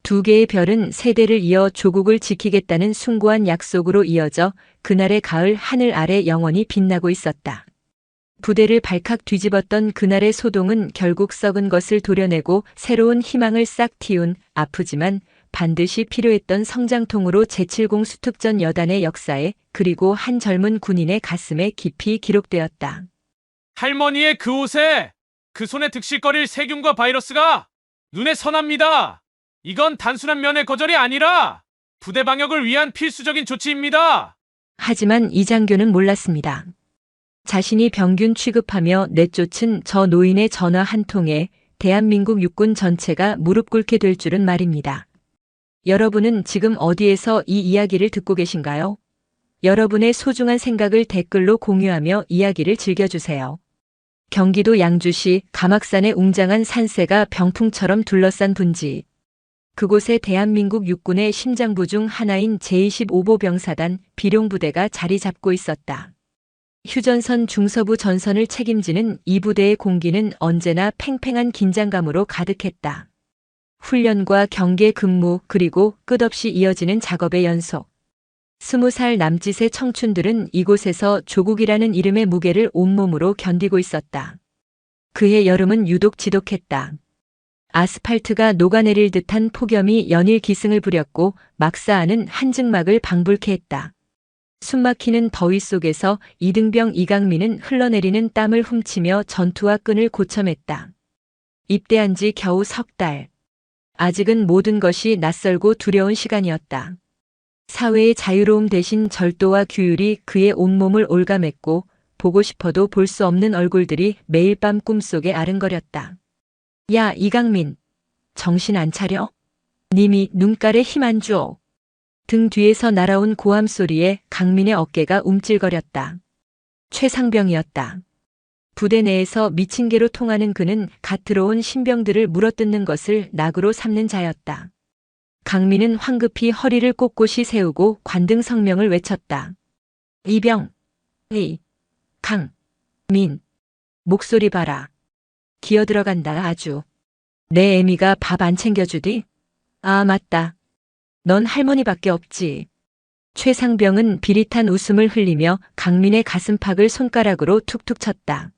두 개의 별은 세대를 이어 조국을 지키겠다는 숭고한 약속으로 이어져 그날의 가을 하늘 아래 영원히 빛나고 있었다. 부대를 발칵 뒤집었던 그날의 소동은 결국 썩은 것을 도려내고 새로운 희망을 싹 틔운 아프지만 반드시 필요했던 성장통으로 제7공수특전 여단의 역사에 그리고 한 젊은 군인의 가슴에 깊이 기록되었다. 할머니의 그 옷에 그 손에 득실거릴 세균과 바이러스가 눈에 선합니다. 이건 단순한 면회 거절이 아니라 부대 방역을 위한 필수적인 조치입니다. 하지만 이 장교는 몰랐습니다. 자신이 병균 취급하며 내쫓은 저 노인의 전화 한 통에 대한민국 육군 전체가 무릎 꿇게 될 줄은 말입니다. 여러분은 지금 어디에서 이 이야기를 듣고 계신가요? 여러분의 소중한 생각을 댓글로 공유하며 이야기를 즐겨주세요. 경기도 양주시 가막산의 웅장한 산세가 병풍처럼 둘러싼 분지. 그곳에 대한민국 육군의 심장부 중 하나인 제25보 병사단 비룡부대가 자리 잡고 있었다. 휴전선 중서부 전선을 책임지는 이 부대의 공기는 언제나 팽팽한 긴장감으로 가득했다. 훈련과 경계 근무 그리고 끝없이 이어지는 작업의 연속. 20살 남짓의 청춘들은 이곳에서 조국이라는 이름의 무게를 온몸으로 견디고 있었다. 그해 여름은 유독 지독했다. 아스팔트가 녹아내릴 듯한 폭염이 연일 기승을 부렸고 막사하는 한증막을 방불케 했다. 숨막히는 더위 속에서 이등병 이강민은 흘러내리는 땀을 훔치며 전투와 끈을 고쳐맸다. 입대한 지 겨우 3달. 아직은 모든 것이 낯설고 두려운 시간이었다. 사회의 자유로움 대신 절도와 규율이 그의 온몸을 올가맸고 보고 싶어도 볼 수 없는 얼굴들이 매일 밤 꿈속에 아른거렸다. 야, 이강민. 정신 안 차려? 님이 눈깔에 힘 안 줘. 등 뒤에서 날아온 고함 소리에 강민의 어깨가 움찔거렸다. 최상병이었다. 부대 내에서 미친 개로 통하는 그는 갓 들어온 신병들을 물어뜯는 것을 낙으로 삼는 자였다. 강민은 황급히 허리를 꼿꼿이 세우고 관등 성명을 외쳤다. 이병, 의, 강, 민. 목소리 봐라. 기어 들어간다 아주. 내 애미가 밥 안 챙겨주디? 아 맞다. 넌 할머니밖에 없지. 최상병은 비릿한 웃음을 흘리며 강민의 가슴팍을 손가락으로 툭툭 쳤다.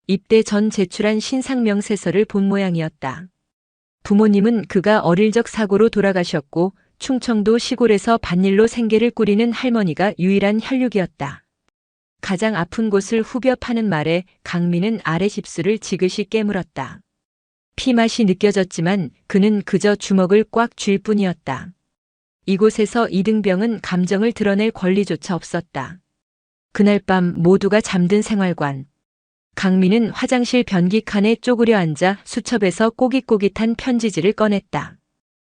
입대 전 제출한 신상명세서를 본 모양이었다. 부모님은 그가 어릴 적 사고로 돌아가셨고 충청도 시골에서 밭일로 생계를 꾸리는 할머니가 유일한 혈육이었다. 가장 아픈 곳을 후벼 파는 말에 강민은 아래 집술을 지그시 깨물었다. 피맛이 느껴졌지만 그는 그저 주먹을 꽉 쥘 뿐이었다. 이곳에서 이등병은 감정을 드러낼 권리조차 없었다. 그날 밤 모두가 잠든 생활관. 강민은 화장실 변기칸에 쪼그려 앉아 수첩에서 꼬깃꼬깃한 편지지를 꺼냈다.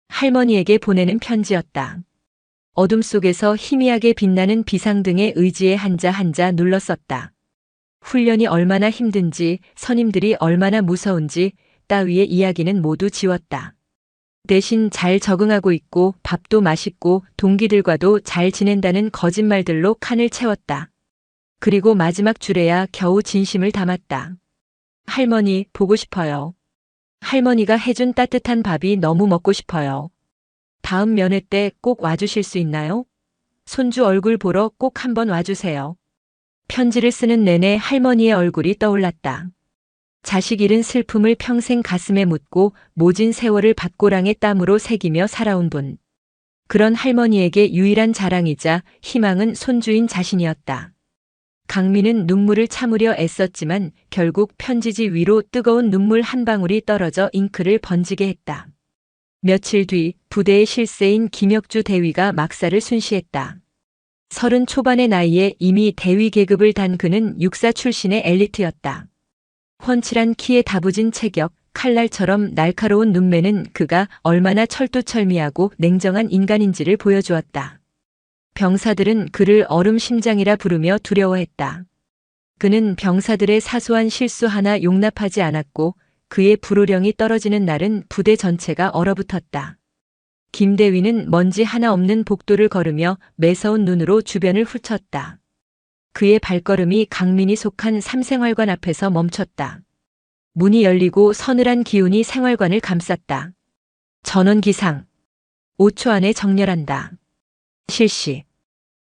할머니에게 보내는 편지였다. 어둠 속에서 희미하게 빛나는 비상등의 의지에 한자 한자 눌러 썼다. 훈련이 얼마나 힘든지, 선임들이 얼마나 무서운지 따위의 이야기는 모두 지웠다. 대신 잘 적응하고 있고 밥도 맛있고 동기들과도 잘 지낸다는 거짓말들로 칸을 채웠다. 그리고 마지막 줄에야 겨우 진심을 담았다. 할머니, 보고 싶어요. 할머니가 해준 따뜻한 밥이 너무 먹고 싶어요. 다음 면회 때 꼭 와주실 수 있나요? 손주 얼굴 보러 꼭 한번 와주세요. 편지를 쓰는 내내 할머니의 얼굴이 떠올랐다. 자식 잃은 슬픔을 평생 가슴에 묻고 모진 세월을 밭고랑의 땀으로 새기며 살아온 분. 그런 할머니에게 유일한 자랑이자 희망은 손주인 자신이었다. 강민은 눈물을 참으려 애썼지만 결국 편지지 위로 뜨거운 눈물 한 방울이 떨어져 잉크를 번지게 했다. 며칠 뒤 부대의 실세인 김혁주 대위가 막사를 순시했다. 30 초반의 나이에 이미 대위 계급을 단 그는 육사 출신의 엘리트였다. 훤칠한 키에 다부진 체격, 칼날처럼 날카로운 눈매는 그가 얼마나 철두철미하고 냉정한 인간인지를 보여주었다. 병사들은 그를 얼음심장이라 부르며 두려워했다. 그는 병사들의 사소한 실수 하나 용납하지 않았고 그의 불호령이 떨어지는 날은 부대 전체가 얼어붙었다. 김대위는 먼지 하나 없는 복도를 걸으며 매서운 눈으로 주변을 훑었다. 그의 발걸음이 강민이 속한 삼생활관 앞에서 멈췄다. 문이 열리고 서늘한 기운이 생활관을 감쌌다. 전원 기상. 5초 안에 정렬한다. 실시.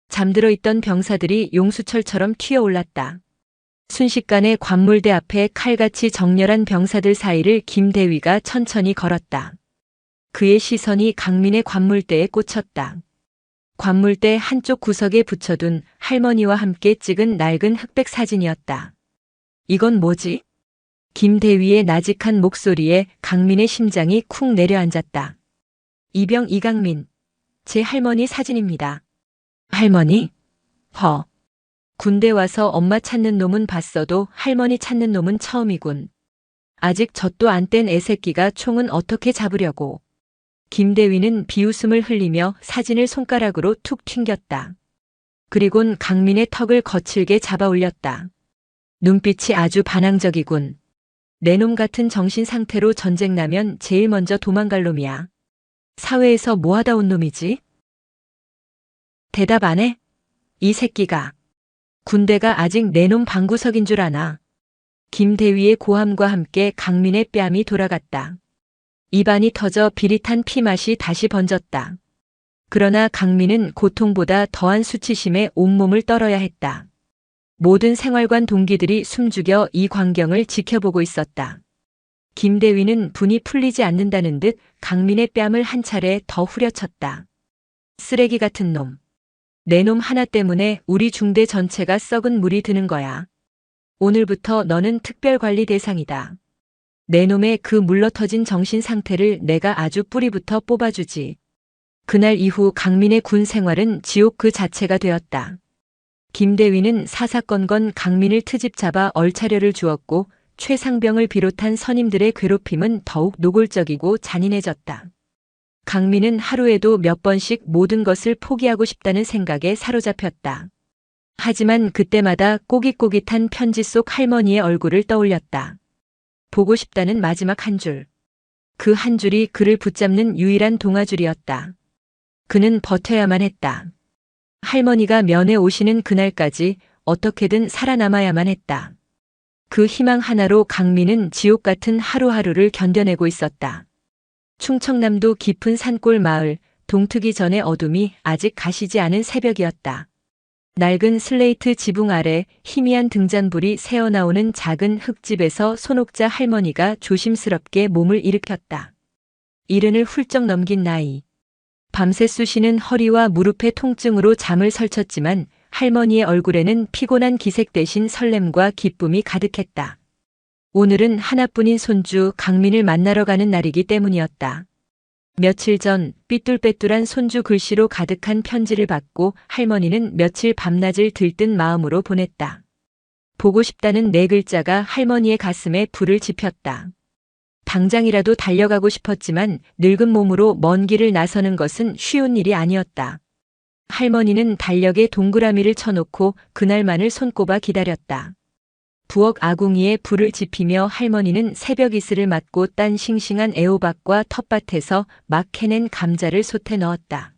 잠들어 있던 병사들이 용수철처럼 튀어올랐다. 순식간에 관물대 앞에 칼같이 정렬한 병사들 사이를 김대위가 천천히 걸었다. 그의 시선이 강민의 관물대에 꽂혔다. 관물대 한쪽 구석에 붙여둔 할머니와 함께 찍은 낡은 흑백 사진이었다. 이건 뭐지? 김대위의 나직한 목소리에 강민의 심장이 쿵 내려앉았다. 이병 이강민. 제 할머니 사진입니다. 할머니? 허. 군대 와서 엄마 찾는 놈은 봤어도 할머니 찾는 놈은 처음이군. 아직 젖도 안 뗀 애새끼가 총은 어떻게 잡으려고. 김대위는 비웃음을 흘리며 사진을 손가락으로 툭 튕겼다. 그리곤 강민의 턱을 거칠게 잡아 올렸다. 눈빛이 아주 반항적이군. 내 놈 같은 정신 상태로 전쟁 나면 제일 먼저 도망갈 놈이야. 사회에서 뭐 하다 온 놈이지? 대답 안 해? 이 새끼가. 군대가 아직 내놈 방구석인 줄 아나. 김대위의 고함과 함께 강민의 뺨이 돌아갔다. 입안이 터져 비릿한 피맛이 다시 번졌다. 그러나 강민은 고통보다 더한 수치심에 온몸을 떨어야 했다. 모든 생활관 동기들이 숨죽여 이 광경을 지켜보고 있었다. 김대위는 분이 풀리지 않는다는 듯 강민의 뺨을 한 차례 더 후려쳤다. 쓰레기 같은 놈. 내 놈 하나 때문에 우리 중대 전체가 썩은 물이 드는 거야. 오늘부터 너는 특별관리 대상이다. 내 놈의 그 물러터진 정신 상태를 내가 아주 뿌리부터 뽑아주지. 그날 이후 강민의 군 생활은 지옥 그 자체가 되었다. 김대위는 사사건건 강민을 트집 잡아 얼차려를 주었고 최상병을 비롯한 선임들의 괴롭힘은 더욱 노골적이고 잔인해졌다. 강민은 하루에도 몇 번씩 모든 것을 포기하고 싶다는 생각에 사로잡혔다. 하지만 그때마다 꼬깃꼬깃한 편지 속 할머니의 얼굴을 떠올렸다. 보고 싶다는 마지막 한 줄. 그 한 줄이 그를 붙잡는 유일한 동아줄이었다. 그는 버텨야만 했다. 할머니가 면회 오시는 그날까지 어떻게든 살아남아야만 했다. 그 희망 하나로 강민은 지옥 같은 하루하루를 견뎌내고 있었다. 충청남도 깊은 산골 마을, 동트기 전의 어둠이 아직 가시지 않은 새벽이었다. 낡은 슬레이트 지붕 아래 희미한 등잔불이 새어나오는 작은 흙집에서 손옥자 할머니가 조심스럽게 몸을 일으켰다. 이른을 훌쩍 넘긴 나이. 밤새 쑤시는 허리와 무릎의 통증으로 잠을 설쳤지만 할머니의 얼굴에는 피곤한 기색 대신 설렘과 기쁨이 가득했다. 오늘은 하나뿐인 손주 강민을 만나러 가는 날이기 때문이었다. 며칠 전 삐뚤빼뚤한 손주 글씨로 가득한 편지를 받고 할머니는 며칠 밤낮을 들뜬 마음으로 보냈다. 보고 싶다는 네 글자가 할머니의 가슴에 불을 지폈다. 당장이라도 달려가고 싶었지만 늙은 몸으로 먼 길을 나서는 것은 쉬운 일이 아니었다. 할머니는 달력에 동그라미를 쳐놓고 그날만을 손꼽아 기다렸다. 부엌 아궁이에 불을 지피며 할머니는 새벽 이슬을 맞고 딴 싱싱한 애호박과 텃밭에서 막 캐낸 감자를 솥에 넣었다.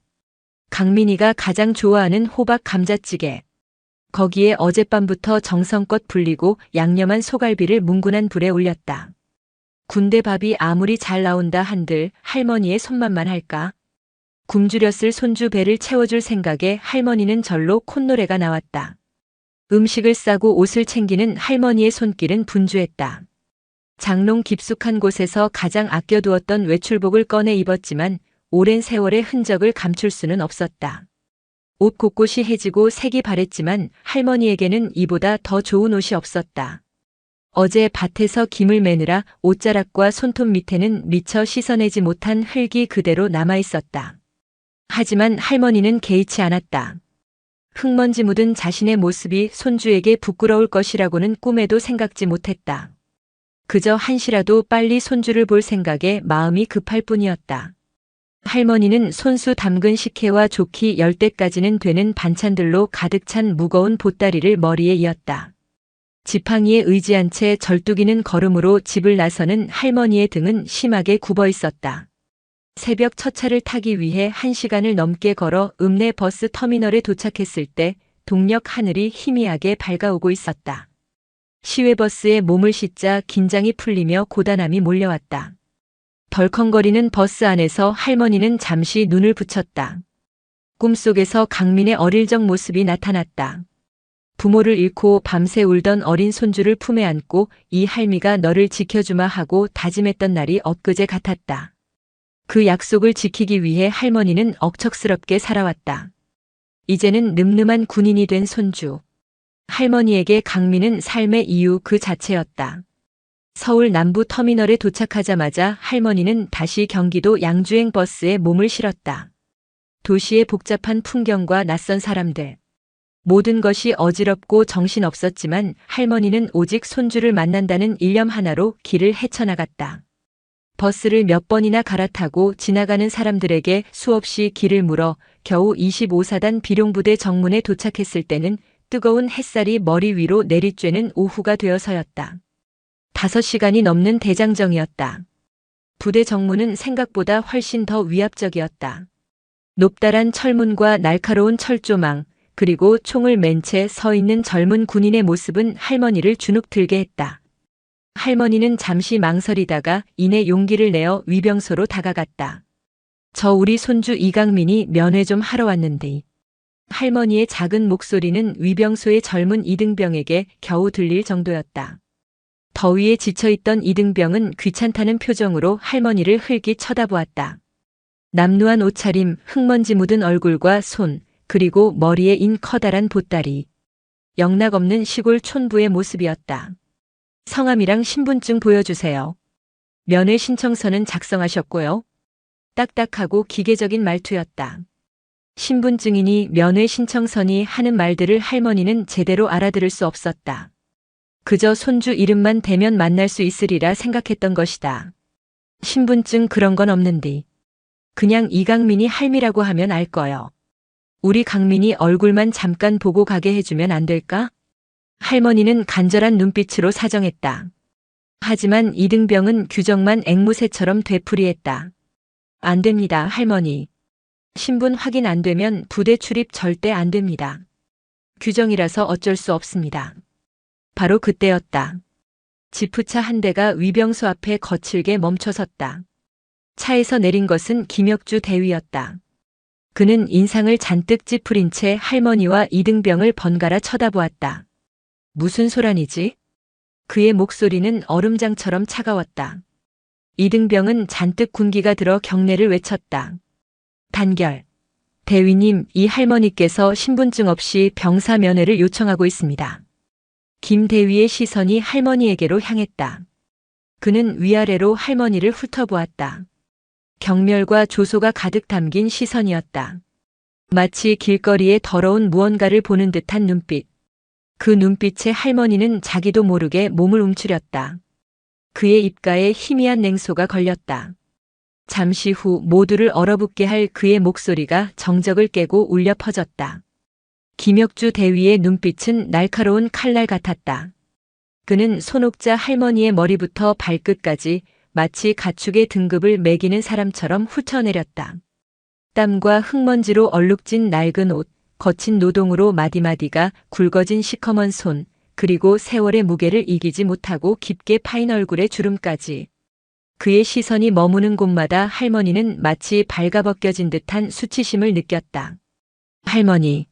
강민이가 가장 좋아하는 호박 감자찌개. 거기에 어젯밤부터 정성껏 불리고 양념한 소갈비를 뭉근한 불에 올렸다. 군대 밥이 아무리 잘 나온다 한들 할머니의 손맛만 할까? 굶주렸을 손주 배를 채워줄 생각에 할머니는 절로 콧노래가 나왔다. 음식을 싸고 옷을 챙기는 할머니의 손길은 분주했다. 장롱 깊숙한 곳에서 가장 아껴두었던 외출복을 꺼내 입었지만 오랜 세월의 흔적을 감출 수는 없었다. 옷 곳곳이 해지고 색이 바랬지만 할머니에게는 이보다 더 좋은 옷이 없었다. 어제 밭에서 김을 매느라 옷자락과 손톱 밑에는 미처 씻어내지 못한 흙이 그대로 남아있었다. 하지만 할머니는 개의치 않았다. 흙먼지 묻은 자신의 모습이 손주에게 부끄러울 것이라고는 꿈에도 생각지 못했다. 그저 한시라도 빨리 손주를 볼 생각에 마음이 급할 뿐이었다. 할머니는 손수 담근 식혜와 조기 10대까지는 되는 반찬들로 가득 찬 무거운 보따리를 머리에 이었다. 지팡이에 의지한 채 절뚝이는 걸음으로 집을 나서는 할머니의 등은 심하게 굽어 있었다. 새벽 첫 차를 타기 위해 1시간을 넘게 걸어 읍내 버스 터미널에 도착했을 때 동력 하늘이 희미하게 밝아오고 있었다. 시외버스에 몸을 싣자 긴장이 풀리며 고단함이 몰려왔다. 덜컹거리는 버스 안에서 할머니는 잠시 눈을 붙였다. 꿈속에서 강민의 어릴 적 모습이 나타났다. 부모를 잃고 밤새 울던 어린 손주를 품에 안고 이 할미가 너를 지켜주마 하고 다짐했던 날이 엊그제 같았다. 그 약속을 지키기 위해 할머니는 억척스럽게 살아왔다. 이제는 늠름한 군인이 된 손주. 할머니에게 강민은 삶의 이유 그 자체였다. 서울 남부 터미널에 도착하자마자 할머니는 다시 경기도 양주행 버스에 몸을 실었다. 도시의 복잡한 풍경과 낯선 사람들. 모든 것이 어지럽고 정신없었지만 할머니는 오직 손주를 만난다는 일념 하나로 길을 헤쳐나갔다. 버스를 몇 번이나 갈아타고 지나가는 사람들에게 수없이 길을 물어 겨우 25사단 비룡부대 정문에 도착했을 때는 뜨거운 햇살이 머리 위로 내리쬐는 오후가 되어서였다. 5시간이 넘는 대장정이었다. 부대 정문은 생각보다 훨씬 더 위압적이었다. 높다란 철문과 날카로운 철조망, 그리고 총을 맨 채 서 있는 젊은 군인의 모습은 할머니를 주눅 들게 했다. 할머니는 잠시 망설이다가 이내 용기를 내어 위병소로 다가갔다. 저 우리 손주 이강민이 면회 좀 하러 왔는데. 할머니의 작은 목소리는 위병소의 젊은 이등병에게 겨우 들릴 정도였다. 더위에 지쳐있던 이등병은 귀찮다는 표정으로 할머니를 흘기 쳐다보았다. 남루한 옷차림, 흙먼지 묻은 얼굴과 손, 그리고 머리에 인 커다란 보따리. 영락없는 시골 촌부의 모습이었다. 성함이랑 신분증 보여주세요. 면회 신청서는 작성하셨고요. 딱딱하고 기계적인 말투였다. 신분증이니 면회 신청서니 하는 말들을 할머니는 제대로 알아들을 수 없었다. 그저 손주 이름만 대면 만날 수 있으리라 생각했던 것이다. 신분증 그런 건 없는데. 그냥 이강민이 할미라고 하면 알 거요. 우리 강민이 얼굴만 잠깐 보고 가게 해주면 안 될까? 할머니는 간절한 눈빛으로 사정했다. 하지만 이등병은 규정만 앵무새처럼 되풀이했다. 안 됩니다, 할머니. 신분 확인 안 되면 부대 출입 절대 안 됩니다. 규정이라서 어쩔 수 없습니다. 바로 그때였다. 지프차 한 대가 위병소 앞에 거칠게 멈춰섰다. 차에서 내린 것은 김혁주 대위였다. 그는 인상을 잔뜩 찌푸린 채 할머니와 이등병을 번갈아 쳐다보았다. 무슨 소란이지? 그의 목소리는 얼음장처럼 차가웠다. 이등병은 잔뜩 군기가 들어 경례를 외쳤다. 단결. 대위님, 이 할머니께서 신분증 없이 병사 면회를 요청하고 있습니다. 김 대위의 시선이 할머니에게로 향했다. 그는 위아래로 할머니를 훑어보았다. 경멸과 조소가 가득 담긴 시선이었다. 마치 길거리에 더러운 무언가를 보는 듯한 눈빛. 그 눈빛에 할머니는 자기도 모르게 몸을 움츠렸다. 그의 입가에 희미한 냉소가 걸렸다. 잠시 후 모두를 얼어붙게 할 그의 목소리가 정적을 깨고 울려 퍼졌다. 김혁주 대위의 눈빛은 날카로운 칼날 같았다. 그는 손옥자 할머니의 머리부터 발끝까지 마치 가축의 등급을 매기는 사람처럼 훑어내렸다. 땀과 흙먼지로 얼룩진 낡은 옷, 거친 노동으로 마디마디가 굵어진 시커먼 손, 그리고 세월의 무게를 이기지 못하고 깊게 파인 얼굴의 주름까지. 그의 시선이 머무는 곳마다 할머니는 마치 발가벗겨진 듯한 수치심을 느꼈다. 할머니.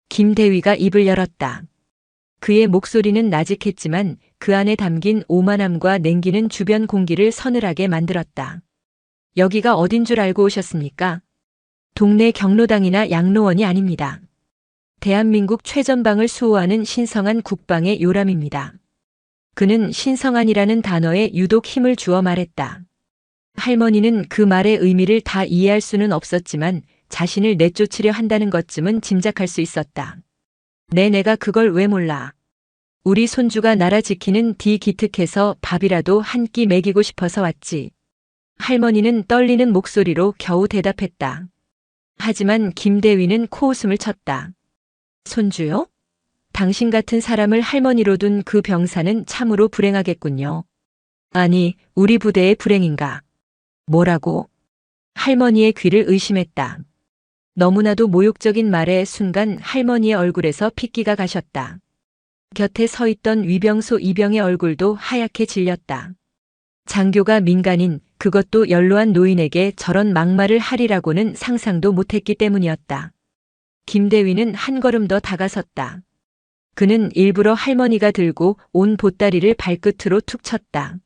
김 대위가 입을 열었다. 그의 목소리는 나직했지만 그 안에 담긴 오만함과 냉기는 주변 공기를 서늘하게 만들었다. 여기가 어딘 줄 알고 오셨습니까? 동네 경로당이나 양로원이 아닙니다. 대한민국 최전방을 수호하는 신성한 국방의 요람입니다. 그는 신성한이라는 단어에 유독 힘을 주어 말했다. 할머니는 그 말의 의미를 다 이해할 수는 없었지만 자신을 내쫓으려 한다는 것쯤은 짐작할 수 있었다. 내가 그걸 왜 몰라. 우리 손주가 나라 지키는 뒤 기특해서 밥이라도 한 끼 먹이고 싶어서 왔지. 할머니는 떨리는 목소리로 겨우 대답했다. 하지만 김 대위는 코웃음을 쳤다. 손주요? 당신 같은 사람을 할머니로 둔 그 병사는 참으로 불행하겠군요. 아니, 우리 부대의 불행인가? 뭐라고? 할머니의 귀를 의심했다. 너무나도 모욕적인 말에 순간 할머니의 얼굴에서 핏기가 가셨다. 곁에 서 있던 위병소 이병의 얼굴도 하얗게 질렸다. 장교가 민간인, 그것도 연로한 노인에게 저런 막말을 하리라고는 상상도 못했기 때문이었다. 김 대위는 한 걸음 더 다가섰다. 그는 일부러 할머니가 들고 온 보따리를 발끝으로 툭 쳤다.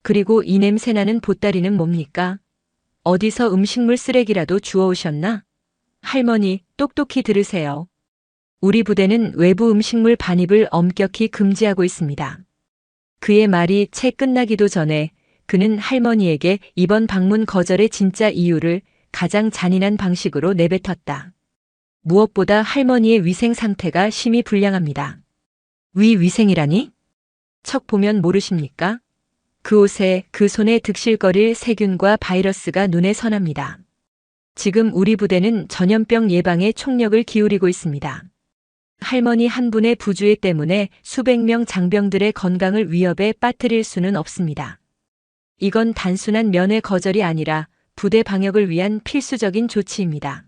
그리고 이 냄새나는 보따리는 뭡니까? 어디서 음식물 쓰레기라도 주워오셨나? 할머니, 똑똑히 들으세요. 우리 부대는 외부 음식물 반입을 엄격히 금지하고 있습니다. 그의 말이 채 끝나기도 전에 그는 할머니에게 이번 방문 거절의 진짜 이유를 가장 잔인한 방식으로 내뱉었다. 무엇보다 할머니의 위생 상태가 심히 불량합니다. 위생이라니? 척 보면 모르십니까? 그 옷에 그 손에 득실거릴 세균과 바이러스가 눈에 선합니다. 지금 우리 부대는 전염병 예방에 총력을 기울이고 있습니다. 할머니 한 분의 부주의 때문에 수백 명 장병들의 건강을 위협에 빠뜨릴 수는 없습니다. 이건 단순한 면회 거절이 아니라 부대 방역을 위한 필수적인 조치입니다.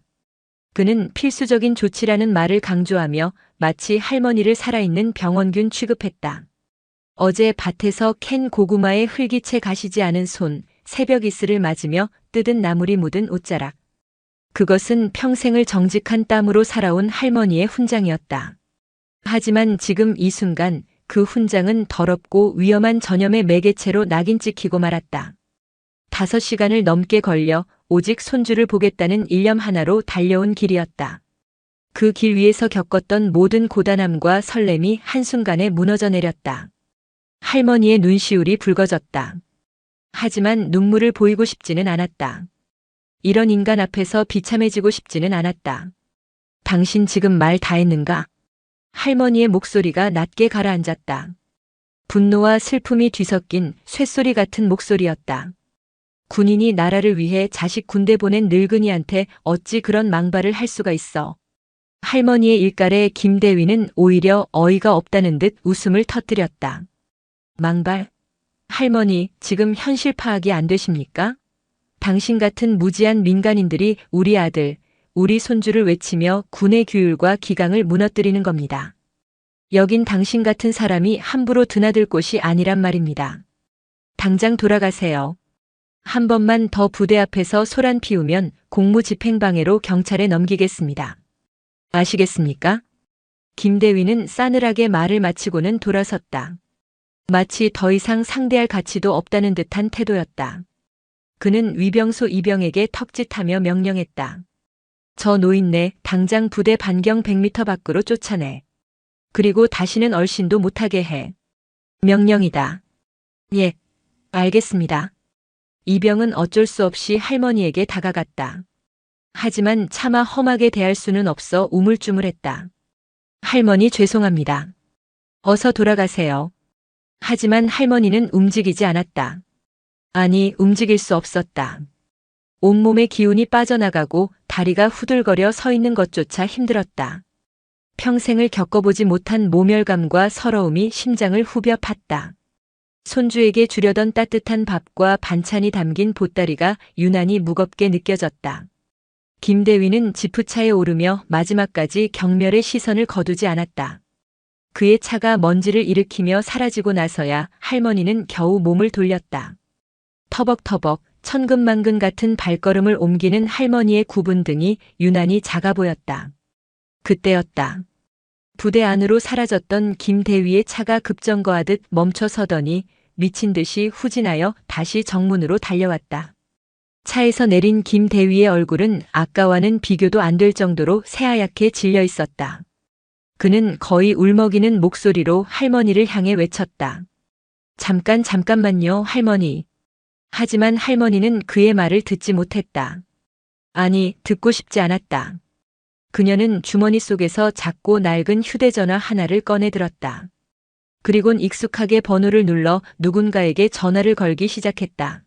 그는 필수적인 조치라는 말을 강조하며 마치 할머니를 살아있는 병원균 취급했다. 어제 밭에서 캔 고구마에 흘기채 가시지 않은 손, 새벽 이슬을 맞으며 뜯은 나물이 묻은 옷자락. 그것은 평생을 정직한 땀으로 살아온 할머니의 훈장이었다. 하지만 지금 이 순간 그 훈장은 더럽고 위험한 전염의 매개체로 낙인 찍히고 말았다. 5시간을 넘게 걸려 오직 손주를 보겠다는 일념 하나로 달려온 길이었다. 그 길 위에서 겪었던 모든 고단함과 설렘이 한순간에 무너져 내렸다. 할머니의 눈시울이 붉어졌다. 하지만 눈물을 보이고 싶지는 않았다. 이런 인간 앞에서 비참해지고 싶지는 않았다. 당신 지금 말 다 했는가? 할머니의 목소리가 낮게 가라앉았다. 분노와 슬픔이 뒤섞인 쇳소리 같은 목소리였다. 군인이 나라를 위해 자식 군대 보낸 늙은이한테 어찌 그런 망발을 할 수가 있어. 할머니의 일갈에 김대위는 오히려 어이가 없다는 듯 웃음을 터뜨렸다. 망발? 할머니, 지금 현실 파악이 안 되십니까? 당신 같은 무지한 민간인들이 우리 아들, 우리 손주를 외치며 군의 규율과 기강을 무너뜨리는 겁니다. 여긴 당신 같은 사람이 함부로 드나들 곳이 아니란 말입니다. 당장 돌아가세요. 한 번만 더 부대 앞에서 소란 피우면 공무집행방해로 경찰에 넘기겠습니다. 아시겠습니까? 김대위는 싸늘하게 말을 마치고는 돌아섰다. 마치 더 이상 상대할 가치도 없다는 듯한 태도였다. 그는 위병소 이병에게 턱짓하며 명령했다. 저 노인네 당장 부대 반경 100m 밖으로 쫓아내. 그리고 다시는 얼씬도 못하게 해. 명령이다. 예, 알겠습니다. 이병은 어쩔 수 없이 할머니에게 다가갔다. 하지만 차마 험하게 대할 수는 없어 우물쭈물했다. 할머니 죄송합니다. 어서 돌아가세요. 하지만 할머니는 움직이지 않았다. 아니, 움직일 수 없었다. 온몸의 기운이 빠져나가고 다리가 후들거려 서 있는 것조차 힘들었다. 평생을 겪어보지 못한 모멸감과 서러움이 심장을 후벼 팠다. 손주에게 주려던 따뜻한 밥과 반찬이 담긴 보따리가 유난히 무겁게 느껴졌다. 김대위는 지프차에 오르며 마지막까지 경멸의 시선을 거두지 않았다. 그의 차가 먼지를 일으키며 사라지고 나서야 할머니는 겨우 몸을 돌렸다. 터벅터벅 천근만근 같은 발걸음을 옮기는 할머니의 굽은 등이 유난히 작아 보였다. 그때였다. 부대 안으로 사라졌던 김대위의 차가 급정거하듯 멈춰 서더니 미친 듯이 후진하여 다시 정문으로 달려왔다. 차에서 내린 김대위의 얼굴은 아까와는 비교도 안 될 정도로 새하얗게 질려 있었다. 그는 거의 울먹이는 목소리로 할머니를 향해 외쳤다. 잠깐만요, 할머니. 하지만 할머니는 그의 말을 듣지 못했다. 아니, 듣고 싶지 않았다. 그녀는 주머니 속에서 작고 낡은 휴대전화 하나를 꺼내 들었다. 그리곤 익숙하게 번호를 눌러 누군가에게 전화를 걸기 시작했다.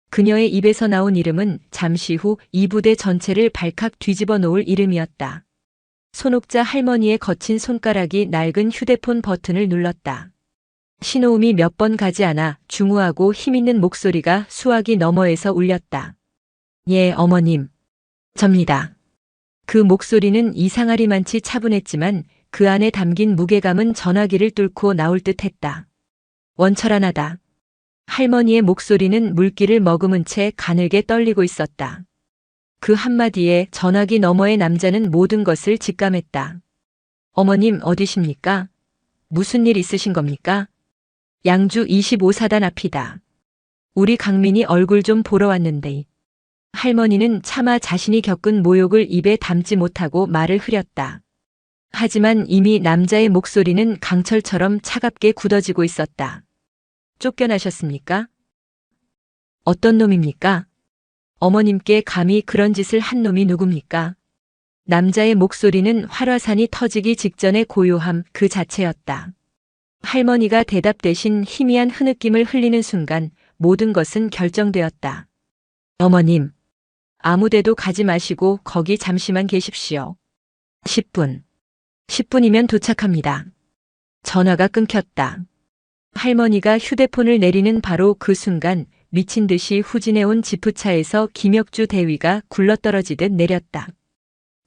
그녀의 입에서 나온 이름은 잠시 후 이 부대 전체를 발칵 뒤집어 놓을 이름이었다. 손옥자 할머니의 거친 손가락이 낡은 휴대폰 버튼을 눌렀다. 신호음이 몇 번 가지 않아 중후하고 힘있는 목소리가 수화기 너머에서 울렸다. 예, 어머님. 접니다. 그 목소리는 이상하리만치 차분했지만 그 안에 담긴 무게감은 전화기를 뚫고 나올 듯했다. 원철안하다. 할머니의 목소리는 물기를 머금은 채 가늘게 떨리고 있었다. 그 한마디에 전화기 너머의 남자는 모든 것을 직감했다. 어머님 어디십니까? 무슨 일 있으신 겁니까? 양주 25사단 앞이다. 우리 강민이 얼굴 좀 보러 왔는데. 할머니는 차마 자신이 겪은 모욕을 입에 담지 못하고 말을 흐렸다. 하지만 이미 남자의 목소리는 강철처럼 차갑게 굳어지고 있었다. 쫓겨나셨습니까? 어떤 놈입니까? 어머님께 감히 그런 짓을 한 놈이 누굽니까? 남자의 목소리는 활화산이 터지기 직전의 고요함 그 자체였다. 할머니가 대답 대신 희미한 흐느낌을 흘리는 순간 모든 것은 결정되었다. 어머님, 아무데도 가지 마시고 거기 잠시만 계십시오. 10분. 10분이면 도착합니다. 전화가 끊겼다. 할머니가 휴대폰을 내리는 바로 그 순간 미친 듯이 후진해온 지프차에서 김혁주 대위가 굴러떨어지듯 내렸다.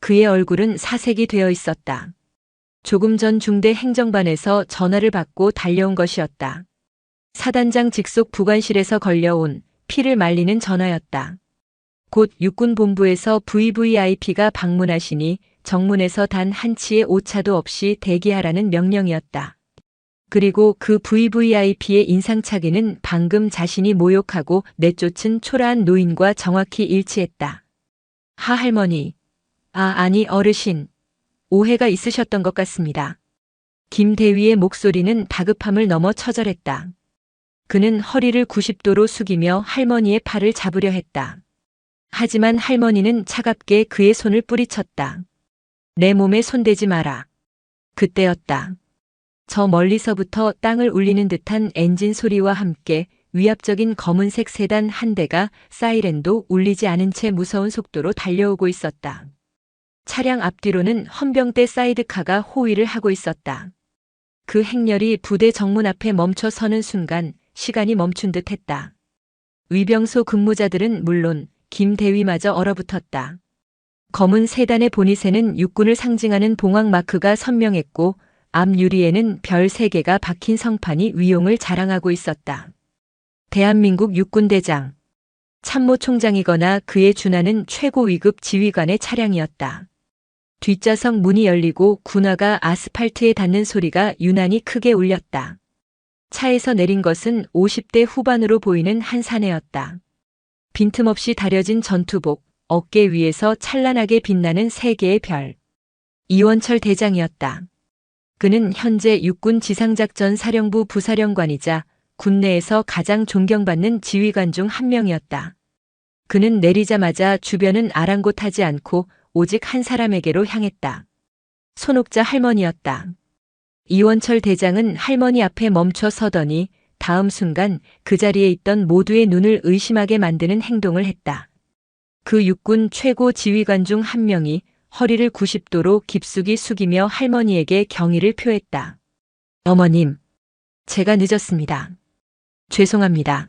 그의 얼굴은 사색이 되어 있었다. 조금 전 중대 행정반에서 전화를 받고 달려온 것이었다. 사단장 직속 부관실에서 걸려온 피를 말리는 전화였다. 곧 육군본부에서 VVIP가 방문하시니 정문에서 단 한치의 오차도 없이 대기하라는 명령이었다. 그리고 그 VVIP의 인상착의는 방금 자신이 모욕하고 내쫓은 초라한 노인과 정확히 일치했다. 하할머니. 아니 어르신. 오해가 있으셨던 것 같습니다. 김대위의 목소리는 다급함을 넘어 처절했다. 그는 허리를 90도로 숙이며 할머니의 팔을 잡으려 했다. 하지만 할머니는 차갑게 그의 손을 뿌리쳤다. 내 몸에 손대지 마라. 그때였다. 저 멀리서부터 땅을 울리는 듯한 엔진 소리와 함께 위압적인 검은색 세단 한 대가 사이렌도 울리지 않은 채 무서운 속도로 달려오고 있었다. 차량 앞뒤로는 헌병대 사이드카가 호위를 하고 있었다. 그 행렬이 부대 정문 앞에 멈춰 서는 순간 시간이 멈춘 듯 했다. 위병소 근무자들은 물론 김대위마저 얼어붙었다. 검은 세단의 보닛에는 육군을 상징하는 봉황 마크가 선명했고 앞 유리에는 별 3개가 박힌 성판이 위용을 자랑하고 있었다. 대한민국 육군대장, 참모총장이거나 그에 준하는 최고 위급 지휘관의 차량이었다. 뒷좌석 문이 열리고 군화가 아스팔트에 닿는 소리가 유난히 크게 울렸다. 차에서 내린 것은 50대 후반으로 보이는 한 사내였다. 빈틈없이 다려진 전투복, 어깨 위에서 찬란하게 빛나는 3개의 별. 이원철 대장이었다. 그는 현재 육군 지상작전 사령부 부사령관이자 군내에서 가장 존경받는 지휘관 중 한 명이었다. 그는 내리자마자 주변은 아랑곳하지 않고 오직 한 사람에게로 향했다. 손옥자 할머니였다. 이원철 대장은 할머니 앞에 멈춰 서더니 다음 순간 그 자리에 있던 모두의 눈을 의심하게 만드는 행동을 했다. 그 육군 최고 지휘관 중 한 명이 허리를 90도로 깊숙이 숙이며 할머니에게 경의를 표했다. 어머님, 제가 늦었습니다. 죄송합니다.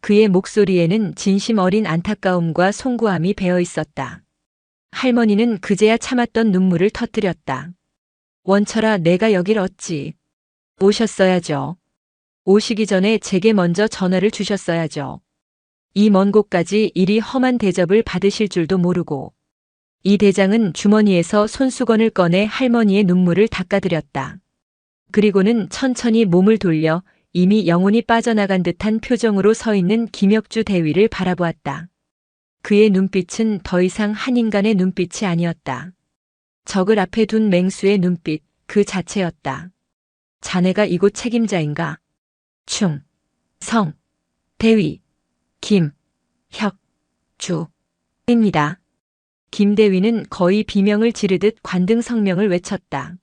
그의 목소리에는 진심 어린 안타까움과 송구함이 배어 있었다. 할머니는 그제야 참았던 눈물을 터뜨렸다. 원철아, 내가 여길 어찌 오셨어야죠. 오시기 전에 제게 먼저 전화를 주셨어야죠. 이 먼 곳까지 이리 험한 대접을 받으실 줄도 모르고. 이 대장은 주머니에서 손수건을 꺼내 할머니의 눈물을 닦아드렸다. 그리고는 천천히 몸을 돌려 이미 영혼이 빠져나간 듯한 표정으로 서 있는 김혁주 대위를 바라보았다. 그의 눈빛은 더 이상 한 인간의 눈빛이 아니었다. 적을 앞에 둔 맹수의 눈빛 그 자체였다. 자네가 이곳 책임자인가? 충, 성, 대위, 김, 혁, 주, 입니다. 김대위는 거의 비명을 지르듯 관등 성명을 외쳤다.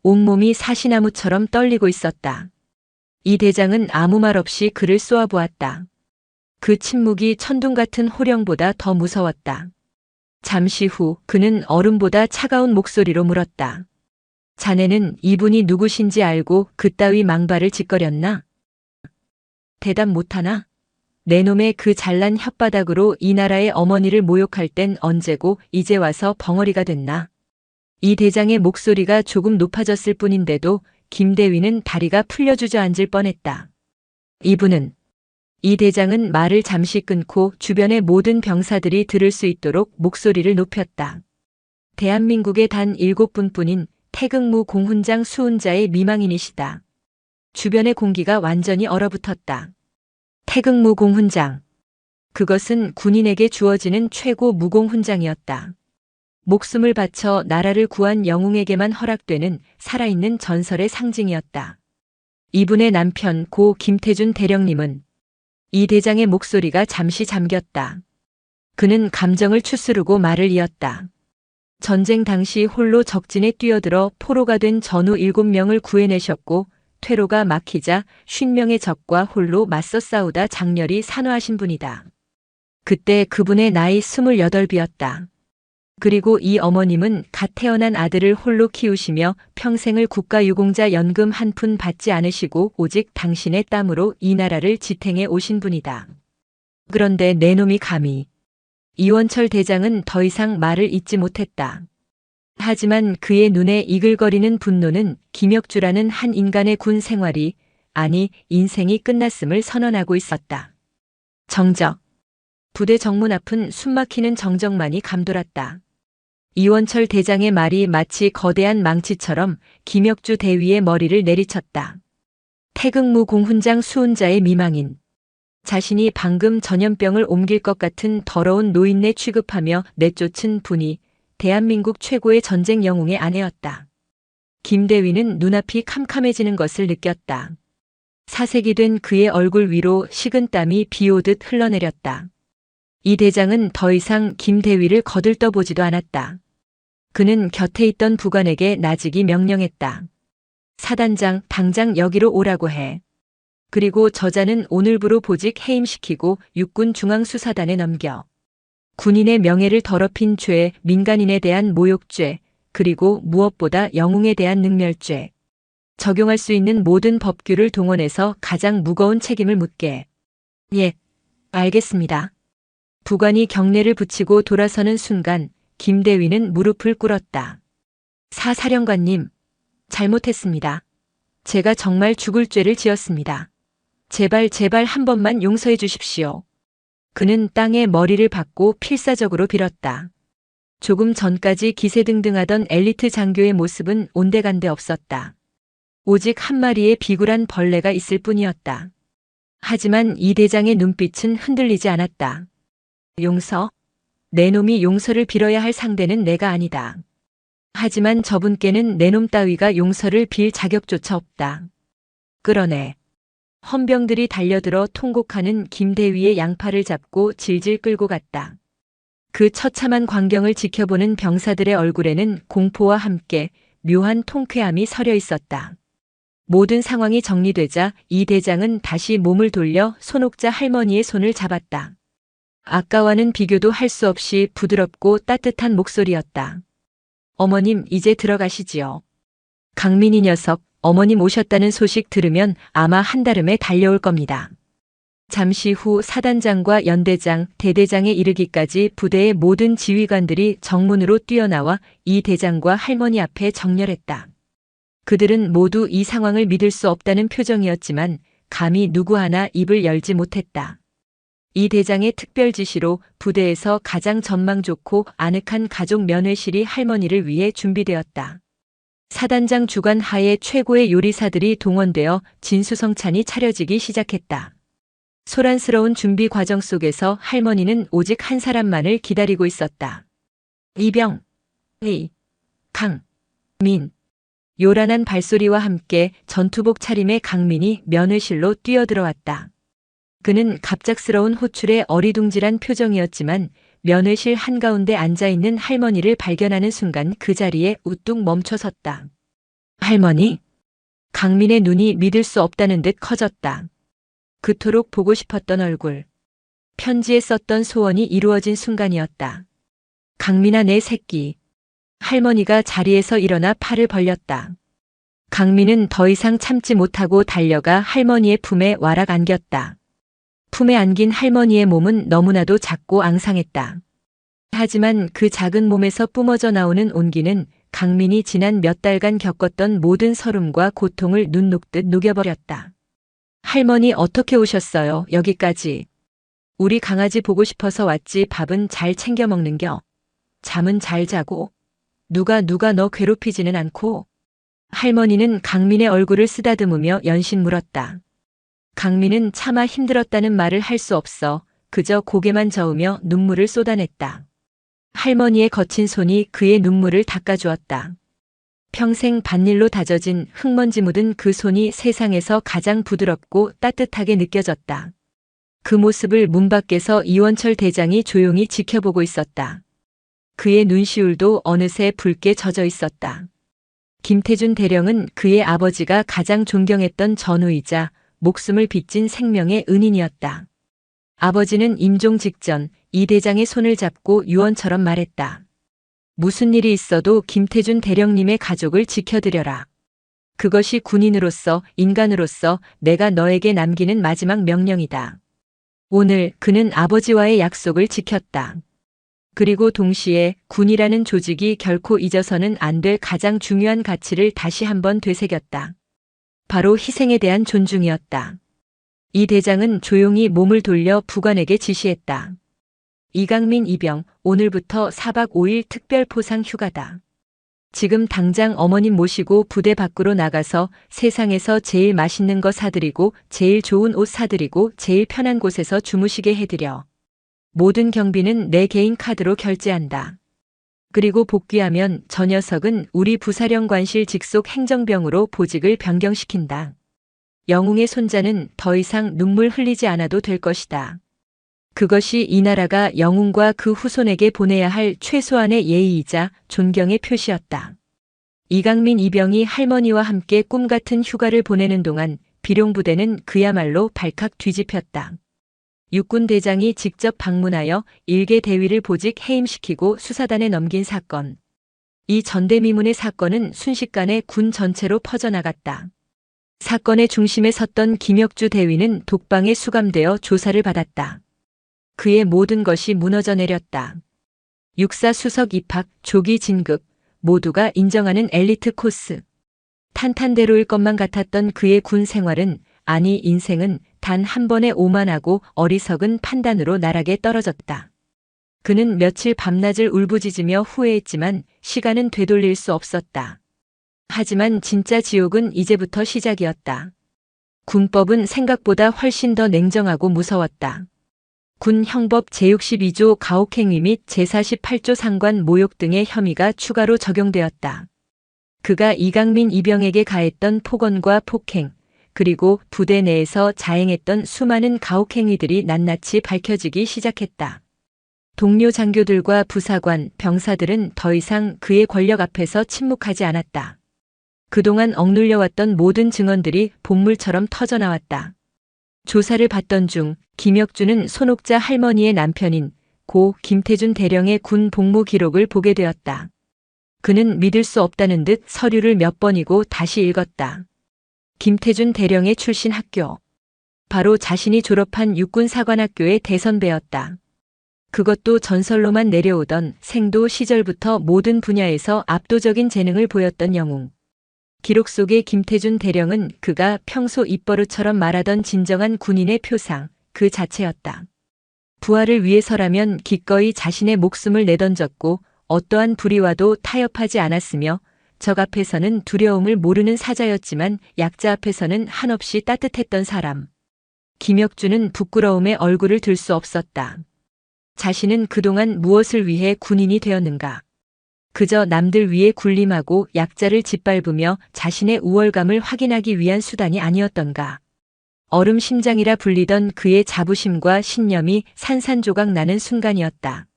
온몸이 사시나무처럼 떨리고 있었다. 이 대장은 아무 말 없이 그를 쏘아보았다. 그 침묵이 천둥 같은 호령보다 더 무서웠다. 잠시 후 그는 얼음보다 차가운 목소리로 물었다. 자네는 이분이 누구신지 알고 그따위 망발을 짓거렸나? 대답 못하나? 내 놈의 그 잘난 혓바닥으로 이 나라의 어머니를 모욕할 땐 언제고 이제 와서 벙어리가 됐나? 이 대장의 목소리가 조금 높아졌을 뿐인데도 김대위는 다리가 풀려 주저앉을 뻔했다. 이분은 이 대장은 말을 잠시 끊고 주변의 모든 병사들이 들을 수 있도록 목소리를 높였다. 대한민국의 단 7분뿐인 태극무 공훈장 수훈자의 미망인이시다. 주변의 공기가 완전히 얼어붙었다. 태극무 공훈장. 그것은 군인에게 주어지는 최고 무공훈장이었다. 목숨을 바쳐 나라를 구한 영웅에게만 허락되는 살아있는 전설의 상징이었다. 이분의 남편 고 김태준 대령님은 이 대장의 목소리가 잠시 잠겼다. 그는 감정을 추스르고 말을 이었다. 전쟁 당시 홀로 적진에 뛰어들어 포로가 된 전우 7명을 구해내셨고 퇴로가 막히자 50명의 적과 홀로 맞서 싸우다 장렬히 산화하신 분이다. 그때 그분의 나이 28이었다. 그리고 이 어머님은 갓 태어난 아들을 홀로 키우시며 평생을 국가유공자 연금 한 푼 받지 않으시고 오직 당신의 땀으로 이 나라를 지탱해 오신 분이다. 그런데 내 놈이 감히 이원철 대장은 더 이상 말을 잇지 못했다. 하지만 그의 눈에 이글거리는 분노는 김혁주라는 한 인간의 군 생활이, 아니 인생이 끝났음을 선언하고 있었다. 정적. 부대 정문 앞은 숨막히는 정적만이 감돌았다. 이원철 대장의 말이 마치 거대한 망치처럼 김혁주 대위의 머리를 내리쳤다. 태극무 공훈장 수훈자의 미망인. 자신이 방금 전염병을 옮길 것 같은 더러운 노인네 취급하며 내쫓은 분이 대한민국 최고의 전쟁 영웅의 아내였다. 김대위는 눈앞이 캄캄해지는 것을 느꼈다. 사색이 된 그의 얼굴 위로 식은땀이 비오듯 흘러내렸다. 이 대장은 더 이상 김대위를 거들떠보지도 않았다. 그는 곁에 있던 부관에게 나직이 명령했다. 사단장, 당장 여기로 오라고 해. 그리고 저자는 오늘부로 보직 해임시키고 육군 중앙수사단에 넘겨. 군인의 명예를 더럽힌 죄, 민간인에 대한 모욕죄, 그리고 무엇보다 영웅에 대한 능멸죄. 적용할 수 있는 모든 법규를 동원해서 가장 무거운 책임을 묻게. 예, 알겠습니다. 부관이 경례를 붙이고 돌아서는 순간 김대위는 무릎을 꿇었다. 사사령관님, 잘못했습니다. 제가 정말 죽을 죄를 지었습니다. 제발 한 번만 용서해 주십시오. 그는 땅에 머리를 박고 필사적으로 빌었다. 조금 전까지 기세등등하던 엘리트 장교의 모습은 온데간데 없었다. 오직 한 마리의 비굴한 벌레가 있을 뿐이었다. 하지만 이 대장의 눈빛은 흔들리지 않았다. 용서? 내 놈이 용서를 빌어야 할 상대는 내가 아니다. 하지만 저분께는 내 놈 따위가 용서를 빌 자격조차 없다. 끌어내. 헌병들이 달려들어 통곡하는 김대위의 양팔을 잡고 질질 끌고 갔다. 그 처참한 광경을 지켜보는 병사들의 얼굴에는 공포와 함께 묘한 통쾌함이 서려 있었다. 모든 상황이 정리되자 이 대장은 다시 몸을 돌려 손옥자 할머니의 손을 잡았다. 아까와는 비교도 할 수 없이 부드럽고 따뜻한 목소리였다. 어머님, 이제 들어가시지요. 강민희 녀석, 어머님 오셨다는 소식 들으면 아마 한달음에 달려올 겁니다. 잠시 후 사단장과 연대장, 대대장에 이르기까지 부대의 모든 지휘관들이 정문으로 뛰어나와 이 대장과 할머니 앞에 정렬했다. 그들은 모두 이 상황을 믿을 수 없다는 표정이었지만 감히 누구 하나 입을 열지 못했다. 이 대장의 특별 지시로 부대에서 가장 전망 좋고 아늑한 가족 면회실이 할머니를 위해 준비되었다. 사단장 주관 하에 최고의 요리사들이 동원되어 진수성찬이 차려지기 시작했다. 소란스러운 준비 과정 속에서 할머니는 오직 한 사람만을 기다리고 있었다. 이병, 의, 강, 민. 요란한 발소리와 함께 전투복 차림의 강민이 면회실로 뛰어들어왔다. 그는 갑작스러운 호출에 어리둥절한 표정이었지만 면회실 한가운데 앉아있는 할머니를 발견하는 순간 그 자리에 우뚝 멈춰섰다. 할머니? 강민의 눈이 믿을 수 없다는 듯 커졌다. 그토록 보고 싶었던 얼굴. 편지에 썼던 소원이 이루어진 순간이었다. 강민아, 내 새끼. 할머니가 자리에서 일어나 팔을 벌렸다. 강민은 더 이상 참지 못하고 달려가 할머니의 품에 와락 안겼다. 품에 안긴 할머니의 몸은 너무나도 작고 앙상했다. 하지만 그 작은 몸에서 뿜어져 나오는 온기는 강민이 지난 몇 달간 겪었던 모든 서름과 고통을 눈 녹듯 녹여버렸다. 할머니, 어떻게 오셨어요, 여기까지? 우리 강아지 보고 싶어서 왔지. 밥은 잘 챙겨 먹는겨? 잠은 잘 자고? 누가 너 괴롭히지는 않고? 할머니는 강민의 얼굴을 쓰다듬으며 연신 물었다. 강민은 차마 힘들었다는 말을 할 수 없어 그저 고개만 저으며 눈물을 쏟아냈다. 할머니의 거친 손이 그의 눈물을 닦아주었다. 평생 밭일로 다져진 흙먼지 묻은 그 손이 세상에서 가장 부드럽고 따뜻하게 느껴졌다. 그 모습을 문 밖에서 이원철 대장이 조용히 지켜보고 있었다. 그의 눈시울도 어느새 붉게 젖어 있었다. 김태준 대령은 그의 아버지가 가장 존경했던 전우이자 목숨을 빚진 생명의 은인이었다. 아버지는 임종 직전 이 대장의 손을 잡고 유언처럼 말했다. 무슨 일이 있어도 김태준 대령님의 가족을 지켜드려라. 그것이 군인으로서, 인간으로서 내가 너에게 남기는 마지막 명령이다. 오늘 그는 아버지와의 약속을 지켰다. 그리고 동시에 군이라는 조직이 결코 잊어서는 안 될 가장 중요한 가치를 다시 한번 되새겼다. 바로 희생에 대한 존중이었다. 이 대장은 조용히 몸을 돌려 부관에게 지시했다. 이강민 이병, 오늘부터 4박 5일 특별 포상 휴가다. 지금 당장 어머님 모시고 부대 밖으로 나가서 세상에서 제일 맛있는 거 사드리고 제일 좋은 옷 사드리고 제일 편한 곳에서 주무시게 해드려. 모든 경비는 내 개인 카드로 결제한다. 그리고 복귀하면 저 녀석은 우리 부사령관실 직속 행정병으로 보직을 변경시킨다. 영웅의 손자는 더 이상 눈물 흘리지 않아도 될 것이다. 그것이 이 나라가 영웅과 그 후손에게 보내야 할 최소한의 예의이자 존경의 표시였다. 이강민 이병이 할머니와 함께 꿈같은 휴가를 보내는 동안 비룡부대는 그야말로 발칵 뒤집혔다. 육군 대장이 직접 방문하여 일개 대위를 보직 해임시키고 수사단에 넘긴 사건. 이 전대미문의 사건은 순식간에 군 전체로 퍼져나갔다. 사건의 중심에 섰던 김혁주 대위는 독방에 수감되어 조사를 받았다. 그의 모든 것이 무너져 내렸다. 육사 수석 입학, 조기 진급, 모두가 인정하는 엘리트 코스. 탄탄대로일 것만 같았던 그의 군 생활은, 아니 인생은 단 한 번의 오만하고 어리석은 판단으로 나락에 떨어졌다. 그는 며칠 밤낮을 울부짖으며 후회했지만 시간은 되돌릴 수 없었다. 하지만 진짜 지옥은 이제부터 시작이었다. 군법은 생각보다 훨씬 더 냉정하고 무서웠다. 군 형법 제62조 가혹행위 및 제48조 상관 모욕 등의 혐의가 추가로 적용되었다. 그가 이강민 이병에게 가했던 폭언과 폭행, 그리고 부대 내에서 자행했던 수많은 가혹행위들이 낱낱이 밝혀지기 시작했다. 동료 장교들과 부사관, 병사들은 더 이상 그의 권력 앞에서 침묵하지 않았다. 그동안 억눌려왔던 모든 증언들이 본물처럼 터져나왔다. 조사를 받던 중 김혁주는 손옥자 할머니의 남편인 고 김태준 대령의 군 복무 기록을 보게 되었다. 그는 믿을 수 없다는 듯 서류를 몇 번이고 다시 읽었다. 김태준 대령의 출신 학교. 바로 자신이 졸업한 육군사관학교의 대선배였다. 그것도 전설로만 내려오던 생도 시절부터 모든 분야에서 압도적인 재능을 보였던 영웅. 기록 속의 김태준 대령은 그가 평소 입버릇처럼 말하던 진정한 군인의 표상, 그 자체였다. 부하를 위해서라면 기꺼이 자신의 목숨을 내던졌고 어떠한 불의와도 타협하지 않았으며 적 앞에서는 두려움을 모르는 사자였지만 약자 앞에서는 한없이 따뜻했던 사람. 김혁주는 부끄러움에 얼굴을 들 수 없었다. 자신은 그동안 무엇을 위해 군인이 되었는가? 그저 남들 위해 군림하고 약자를 짓밟으며 자신의 우월감을 확인하기 위한 수단이 아니었던가. 얼음 심장이라 불리던 그의 자부심과 신념이 산산조각 나는 순간이었다.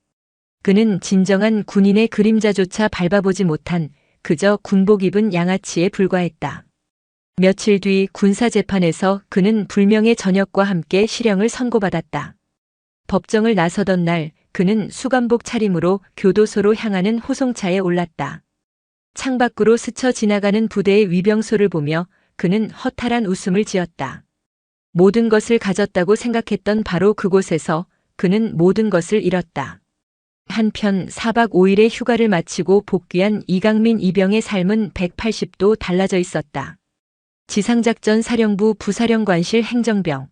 그는 진정한 군인의 그림자조차 밟아보지 못한 그저 군복 입은 양아치에 불과했다. 며칠 뒤 군사재판에서 그는 불명예 전역과 함께 실형을 선고받았다. 법정을 나서던 날 그는 수감복 차림으로 교도소로 향하는 호송차에 올랐다. 창밖으로 스쳐 지나가는 부대의 위병소를 보며 그는 허탈한 웃음을 지었다. 모든 것을 가졌다고 생각했던 바로 그곳에서 그는 모든 것을 잃었다. 한편 4박 5일의 휴가를 마치고 복귀한 이강민 이병의 삶은 180도 달라져 있었다. 지상작전 사령부 부사령관실 행정병.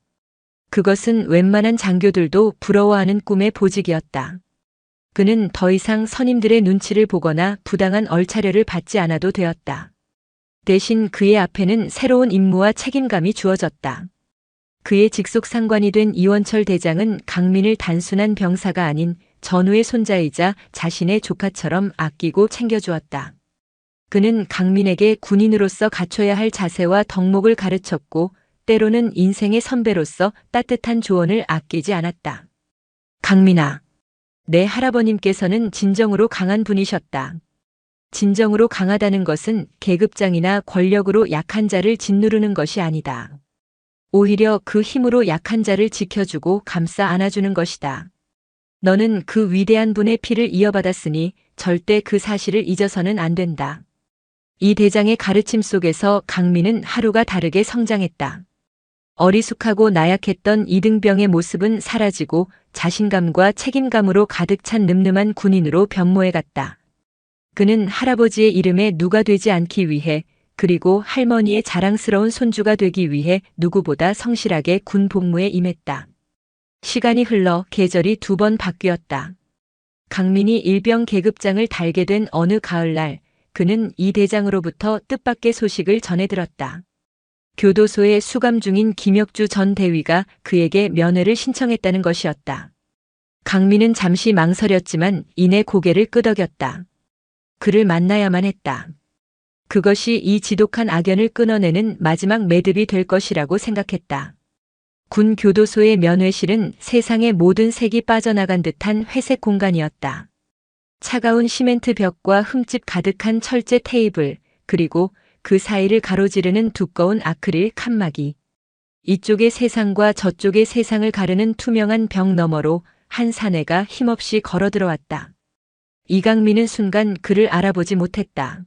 그것은 웬만한 장교들도 부러워하는 꿈의 보직이었다. 그는 더 이상 선임들의 눈치를 보거나 부당한 얼차려를 받지 않아도 되었다. 대신 그의 앞에는 새로운 임무와 책임감이 주어졌다. 그의 직속 상관이 된 이원철 대장은 강민을 단순한 병사가 아닌 전우의 손자이자 자신의 조카처럼 아끼고 챙겨주었다. 그는 강민에게 군인으로서 갖춰야 할 자세와 덕목을 가르쳤고 때로는 인생의 선배로서 따뜻한 조언을 아끼지 않았다. 강민아, 내 할아버님께서는 진정으로 강한 분이셨다. 진정으로 강하다는 것은 계급장이나 권력으로 약한 자를 짓누르는 것이 아니다. 오히려 그 힘으로 약한 자를 지켜주고 감싸 안아주는 것이다. 너는 그 위대한 분의 피를 이어받았으니 절대 그 사실을 잊어서는 안 된다. 이 대장의 가르침 속에서 강민은 하루가 다르게 성장했다. 어리숙하고 나약했던 이등병의 모습은 사라지고 자신감과 책임감으로 가득 찬 늠름한 군인으로 변모해갔다. 그는 할아버지의 이름에 누가 되지 않기 위해, 그리고 할머니의 자랑스러운 손주가 되기 위해 누구보다 성실하게 군 복무에 임했다. 시간이 흘러 계절이 2번 바뀌었다. 강민이 일병 계급장을 달게 된 어느 가을날, 그는 이 대장으로부터 뜻밖의 소식을 전해 들었다. 교도소에 수감 중인 김혁주 전 대위가 그에게 면회를 신청했다는 것이었다. 강민은 잠시 망설였지만 이내 고개를 끄덕였다. 그를 만나야만 했다. 그것이 이 지독한 악연을 끊어내는 마지막 매듭이 될 것이라고 생각했다. 군 교도소의 면회실은 세상의 모든 색이 빠져나간 듯한 회색 공간이었다. 차가운 시멘트 벽과 흠집 가득한 철제 테이블, 그리고 그 사이를 가로지르는 두꺼운 아크릴 칸막이. 이쪽의 세상과 저쪽의 세상을 가르는 투명한 벽 너머로 한 사내가 힘없이 걸어 들어왔다. 이강민은 순간 그를 알아보지 못했다.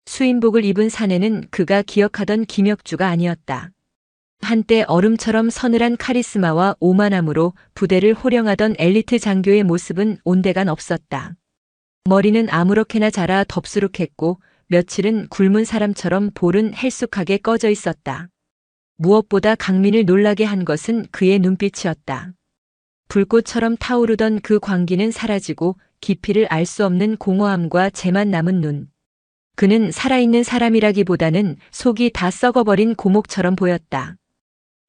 수인복을 입은 사내는 그가 기억하던 김혁주가 아니었다. 한때 얼음처럼 서늘한 카리스마와 오만함으로 부대를 호령하던 엘리트 장교의 모습은 온데간 없었다. 머리는 아무렇게나 자라 덥수룩했고 며칠은 굶은 사람처럼 볼은 헬쑥하게 꺼져 있었다. 무엇보다 강민을 놀라게 한 것은 그의 눈빛이었다. 불꽃처럼 타오르던 그 광기는 사라지고 깊이를 알 수 없는 공허함과 재만 남은 눈. 그는 살아있는 사람이라기보다는 속이 다 썩어버린 고목처럼 보였다.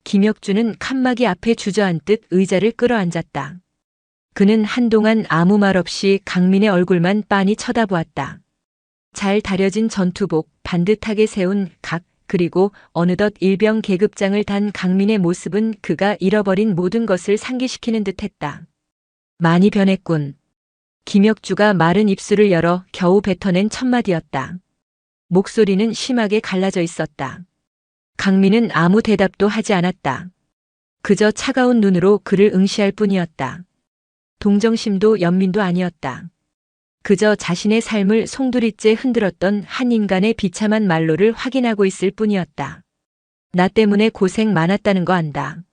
김혁주는 칸막이 앞에 주저앉듯 의자를 끌어앉았다. 그는 한동안 아무 말 없이 강민의 얼굴만 빤히 쳐다보았다. 잘 다려진 전투복, 반듯하게 세운 각, 그리고 어느덧 일병 계급장을 단 강민의 모습은 그가 잃어버린 모든 것을 상기시키는 듯했다. 많이 변했군. 김혁주가 마른 입술을 열어 겨우 뱉어낸 첫마디였다. 목소리는 심하게 갈라져 있었다. 강민은 아무 대답도 하지 않았다. 그저 차가운 눈으로 그를 응시할 뿐이었다. 동정심도 연민도 아니었다. 그저 자신의 삶을 송두리째 흔들었던 한 인간의 비참한 말로를 확인하고 있을 뿐이었다. 나 때문에 고생 많았다는 거 안다.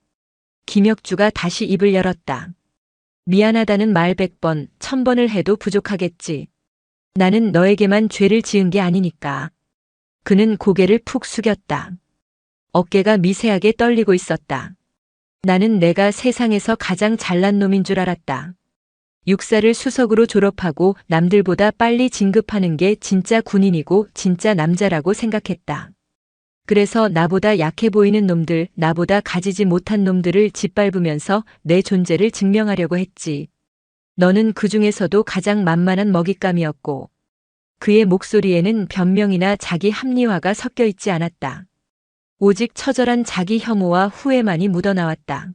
김혁주가 다시 입을 열었다. 미안하다는 말 100번, 1000번을 해도 부족하겠지. 나는 너에게만 죄를 지은 게 아니니까. 그는 고개를 푹 숙였다. 어깨가 미세하게 떨리고 있었다. 나는 내가 세상에서 가장 잘난 놈인 줄 알았다. 육사를 수석으로 졸업하고 남들보다 빨리 진급하는 게 진짜 군인이고 진짜 남자라고 생각했다. 그래서 나보다 약해 보이는 놈들, 나보다 가지지 못한 놈들을 짓밟으면서 내 존재를 증명하려고 했지. 너는 그 중에서도 가장 만만한 먹잇감이었고, 그의 목소리에는 변명이나 자기 합리화가 섞여 있지 않았다. 오직 처절한 자기 혐오와 후회만이 묻어나왔다.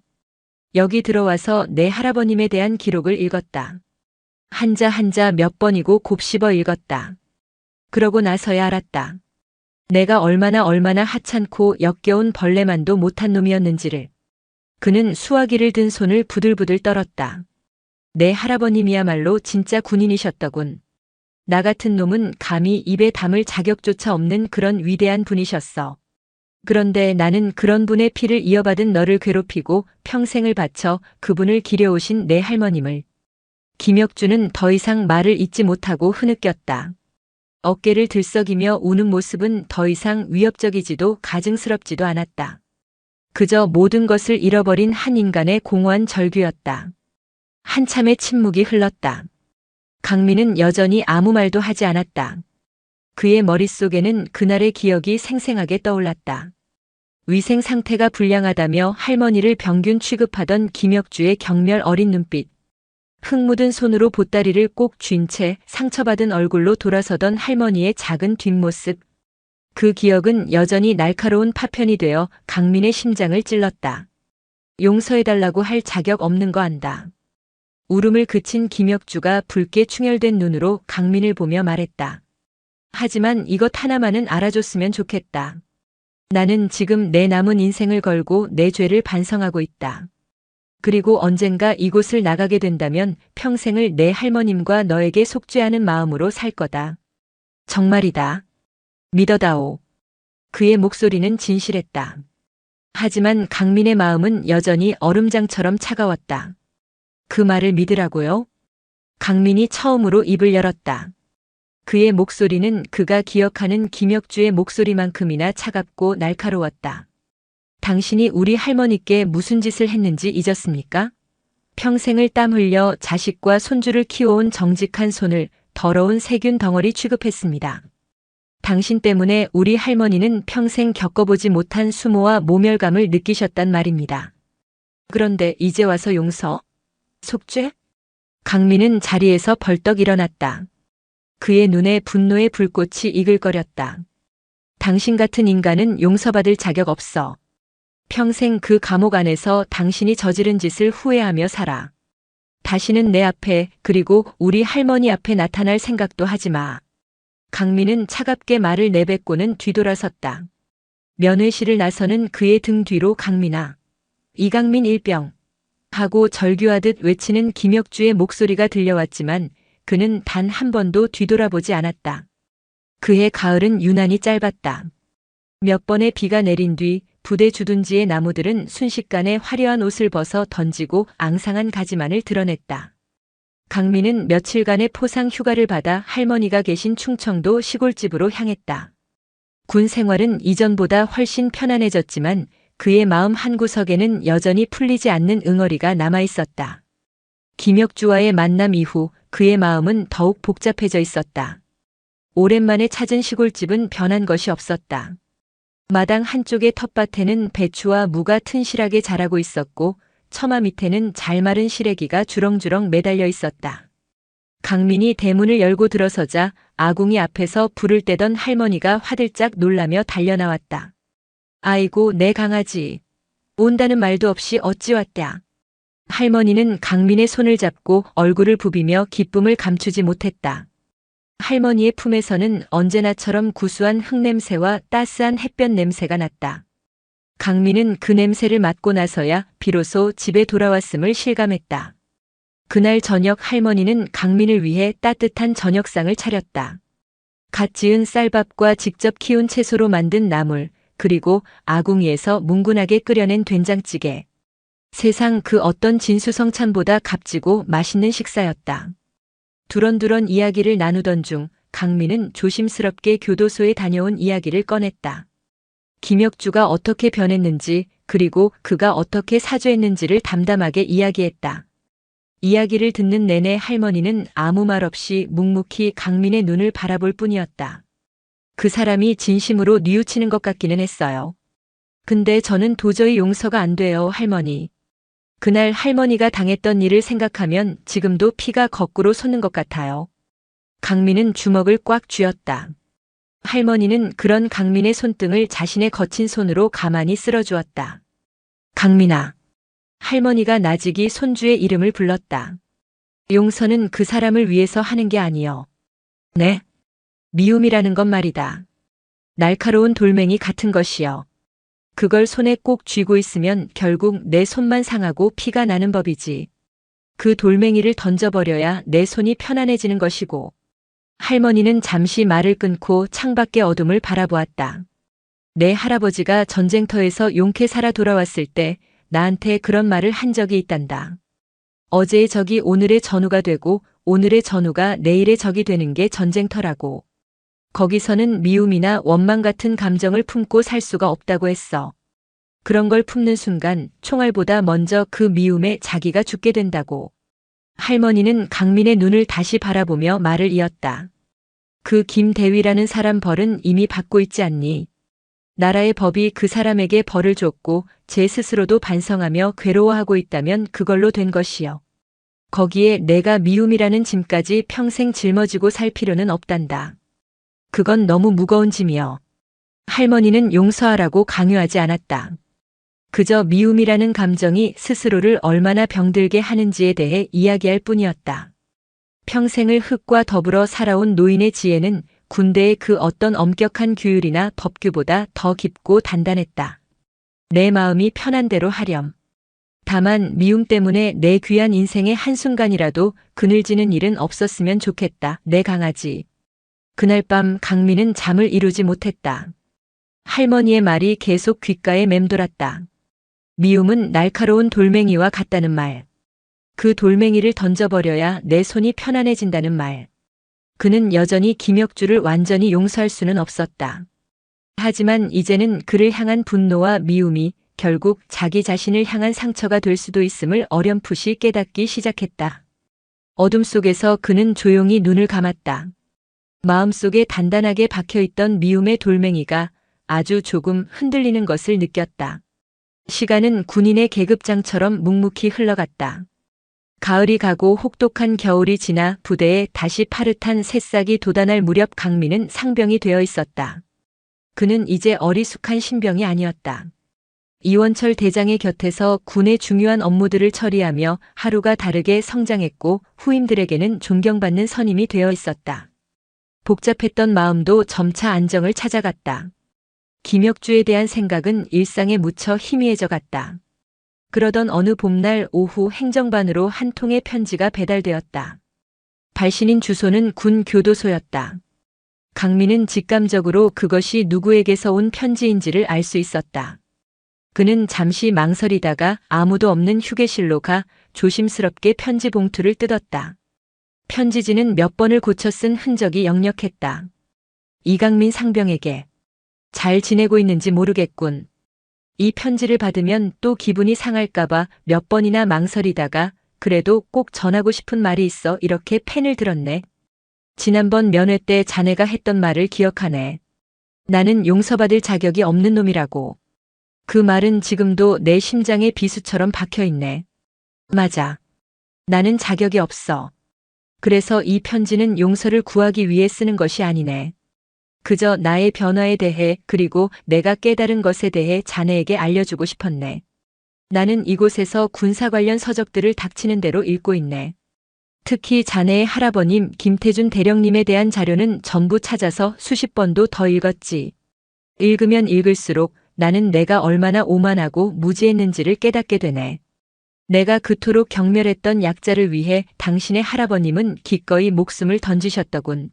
여기 들어와서 내 할아버님에 대한 기록을 읽었다. 한자 한자 몇 번이고 곱씹어 읽었다. 그러고 나서야 알았다. 내가 얼마나 하찮고 역겨운 벌레만도 못한 놈이었는지를. 그는 수화기를 든 손을 부들부들 떨었다. 내 할아버님이야말로 진짜 군인이셨더군. 나 같은 놈은 감히 입에 담을 자격조차 없는 그런 위대한 분이셨어. 그런데 나는 그런 분의 피를 이어받은 너를 괴롭히고 평생을 바쳐 그분을 기려오신 내 할머님을. 김혁주는 더 이상 말을 잇지 못하고 흐느꼈다. 어깨를 들썩이며 우는 모습은 더 이상 위협적이지도 가증스럽지도 않았다. 그저 모든 것을 잃어버린 한 인간의 공허한 절규였다. 한참의 침묵이 흘렀다. 강민은 여전히 아무 말도 하지 않았다. 그의 머릿속에는 그날의 기억이 생생하게 떠올랐다. 위생 상태가 불량하다며 할머니를 병균 취급하던 김혁주의 경멸 어린 눈빛. 흙 묻은 손으로 보따리를 꼭 쥔 채 상처받은 얼굴로 돌아서던 할머니의 작은 뒷모습. 그 기억은 여전히 날카로운 파편이 되어 강민의 심장을 찔렀다. 용서해달라고 할 자격 없는 거 안다. 울음을 그친 김혁주가 붉게 충혈된 눈으로 강민을 보며 말했다. 하지만 이것 하나만은 알아줬으면 좋겠다. 나는 지금 내 남은 인생을 걸고 내 죄를 반성하고 있다. 그리고 언젠가 이곳을 나가게 된다면 평생을 내 할머님과 너에게 속죄하는 마음으로 살 거다. 정말이다. 믿어다오. 그의 목소리는 진실했다. 하지만 강민의 마음은 여전히 얼음장처럼 차가웠다. 그 말을 믿으라고요? 강민이 처음으로 입을 열었다. 그의 목소리는 그가 기억하는 김혁주의 목소리만큼이나 차갑고 날카로웠다. 당신이 우리 할머니께 무슨 짓을 했는지 잊었습니까? 평생을 땀 흘려 자식과 손주를 키워온 정직한 손을 더러운 세균 덩어리 취급했습니다. 당신 때문에 우리 할머니는 평생 겪어보지 못한 수모와 모멸감을 느끼셨단 말입니다. 그런데 이제 와서 용서? 속죄? 강민은 자리에서 벌떡 일어났다. 그의 눈에 분노의 불꽃이 이글거렸다. 당신 같은 인간은 용서받을 자격 없어. 평생 그 감옥 안에서 당신이 저지른 짓을 후회하며 살아. 다시는 내 앞에 그리고 우리 할머니 앞에 나타날 생각도 하지 마. 강민은 차갑게 말을 내뱉고는 뒤돌아섰다. 면회실을 나서는 그의 등 뒤로 강민아. 이강민 일병. 하고 절규하듯 외치는 김혁주의 목소리가 들려왔지만 그는 단 한 번도 뒤돌아보지 않았다. 그의 가을은 유난히 짧았다. 몇 번의 비가 내린 뒤 부대 주둔지의 나무들은 순식간에 화려한 옷을 벗어 던지고 앙상한 가지만을 드러냈다. 강민은 며칠간의 포상 휴가를 받아 할머니가 계신 충청도 시골집으로 향했다. 군 생활은 이전보다 훨씬 편안해졌지만 그의 마음 한구석에는 여전히 풀리지 않는 응어리가 남아 있었다. 김혁주와의 만남 이후 그의 마음은 더욱 복잡해져 있었다. 오랜만에 찾은 시골집은 변한 것이 없었다. 마당 한쪽의 텃밭에는 배추와 무가 튼실하게 자라고 있었고 처마 밑에는 잘 마른 시래기가 주렁주렁 매달려 있었다. 강민이 대문을 열고 들어서자 아궁이 앞에서 불을 떼던 할머니가 화들짝 놀라며 달려나왔다. 아이고 내 강아지. 온다는 말도 없이 어찌 왔랴. 할머니는 강민의 손을 잡고 얼굴을 부비며 기쁨을 감추지 못했다. 할머니의 품에서는 언제나처럼 구수한 흙냄새와 따스한 햇볕 냄새가 났다. 강민은 그 냄새를 맡고 나서야 비로소 집에 돌아왔음을 실감했다. 그날 저녁 할머니는 강민을 위해 따뜻한 저녁상을 차렸다. 갓 지은 쌀밥과 직접 키운 채소로 만든 나물, 그리고 아궁이에서 뭉근하게 끓여낸 된장찌개. 세상 그 어떤 진수성찬보다 값지고 맛있는 식사였다. 두런두런 이야기를 나누던 중 강민은 조심스럽게 교도소에 다녀온 이야기를 꺼냈다. 김혁주가 어떻게 변했는지 그리고 그가 어떻게 사죄했는지를 담담하게 이야기했다. 이야기를 듣는 내내 할머니는 아무 말 없이 묵묵히 강민의 눈을 바라볼 뿐이었다. 그 사람이 진심으로 뉘우치는 것 같기는 했어요. 근데 저는 도저히 용서가 안 돼요, 할머니. 그날 할머니가 당했던 일을 생각하면 지금도 피가 거꾸로 솟는 것 같아요. 강민은 주먹을 꽉 쥐었다. 할머니는 그런 강민의 손등을 자신의 거친 손으로 가만히 쓸어주었다. 강민아. 할머니가 나직이 손주의 이름을 불렀다. 용서는 그 사람을 위해서 하는 게 아니여. 네? 미움이라는 건 말이다. 날카로운 돌멩이 같은 것이여. 그걸 손에 꼭 쥐고 있으면 결국 내 손만 상하고 피가 나는 법이지. 그 돌멩이를 던져버려야 내 손이 편안해지는 것이고. 할머니는 잠시 말을 끊고 창밖의 어둠을 바라보았다. 내 할아버지가 전쟁터에서 용케 살아 돌아왔을 때 나한테 그런 말을 한 적이 있단다. 어제의 적이 오늘의 전우가 되고 오늘의 전우가 내일의 적이 되는 게 전쟁터라고. 거기서는 미움이나 원망 같은 감정을 품고 살 수가 없다고 했어. 그런 걸 품는 순간 총알보다 먼저 그 미움에 자기가 죽게 된다고. 할머니는 강민의 눈을 다시 바라보며 말을 이었다. 그 김대위라는 사람 벌은 이미 받고 있지 않니? 나라의 법이 그 사람에게 벌을 줬고 제 스스로도 반성하며 괴로워하고 있다면 그걸로 된 것이요. 거기에 내가 미움이라는 짐까지 평생 짊어지고 살 필요는 없단다. 그건 너무 무거운 짐이여. 할머니는 용서하라고 강요하지 않았다. 그저 미움이라는 감정이 스스로를 얼마나 병들게 하는지에 대해 이야기할 뿐이었다. 평생을 흙과 더불어 살아온 노인의 지혜는 군대의 그 어떤 엄격한 규율이나 법규보다 더 깊고 단단했다. 내 마음이 편한 대로 하렴. 다만 미움 때문에 내 귀한 인생의 한순간이라도 그늘지는 일은 없었으면 좋겠다. 내 강아지. 그날 밤 강민은 잠을 이루지 못했다. 할머니의 말이 계속 귓가에 맴돌았다. 미움은 날카로운 돌멩이와 같다는 말. 그 돌멩이를 던져버려야 내 손이 편안해진다는 말. 그는 여전히 김혁주를 완전히 용서할 수는 없었다. 하지만 이제는 그를 향한 분노와 미움이 결국 자기 자신을 향한 상처가 될 수도 있음을 어렴풋이 깨닫기 시작했다. 어둠 속에서 그는 조용히 눈을 감았다. 마음속에 단단하게 박혀있던 미움의 돌멩이가 아주 조금 흔들리는 것을 느꼈다. 시간은 군인의 계급장처럼 묵묵히 흘러갔다. 가을이 가고 혹독한 겨울이 지나 부대에 다시 파릇한 새싹이 돋아날 무렵 강민은 상병이 되어 있었다. 그는 이제 어리숙한 신병이 아니었다. 이원철 대장의 곁에서 군의 중요한 업무들을 처리하며 하루가 다르게 성장했고 후임들에게는 존경받는 선임이 되어 있었다. 복잡했던 마음도 점차 안정을 찾아갔다. 김혁주에 대한 생각은 일상에 묻혀 희미해져 갔다. 그러던 어느 봄날 오후 행정반으로 한 통의 편지가 배달되었다. 발신인 주소는 군 교도소였다. 강민은 직감적으로 그것이 누구에게서 온 편지인지를 알 수 있었다. 그는 잠시 망설이다가 아무도 없는 휴게실로 가 조심스럽게 편지 봉투를 뜯었다. 편지지는 몇 번을 고쳐 쓴 흔적이 역력했다. 이강민 상병에게. 잘 지내고 있는지 모르겠군. 이 편지를 받으면 또 기분이 상할까봐 몇 번이나 망설이다가 그래도 꼭 전하고 싶은 말이 있어 이렇게 펜을 들었네. 지난번 면회 때 자네가 했던 말을 기억하네. 나는 용서받을 자격이 없는 놈이라고. 그 말은 지금도 내 심장에 비수처럼 박혀있네. 맞아. 나는 자격이 없어. 그래서 이 편지는 용서를 구하기 위해 쓰는 것이 아니네. 그저 나의 변화에 대해 그리고 내가 깨달은 것에 대해 자네에게 알려주고 싶었네. 나는 이곳에서 군사 관련 서적들을 닥치는 대로 읽고 있네. 특히 자네의 할아버님 김태준 대령님에 대한 자료는 전부 찾아서 수십 번도 더 읽었지. 읽으면 읽을수록 나는 내가 얼마나 오만하고 무지했는지를 깨닫게 되네. 내가 그토록 경멸했던 약자를 위해 당신의 할아버님은 기꺼이 목숨을 던지셨더군.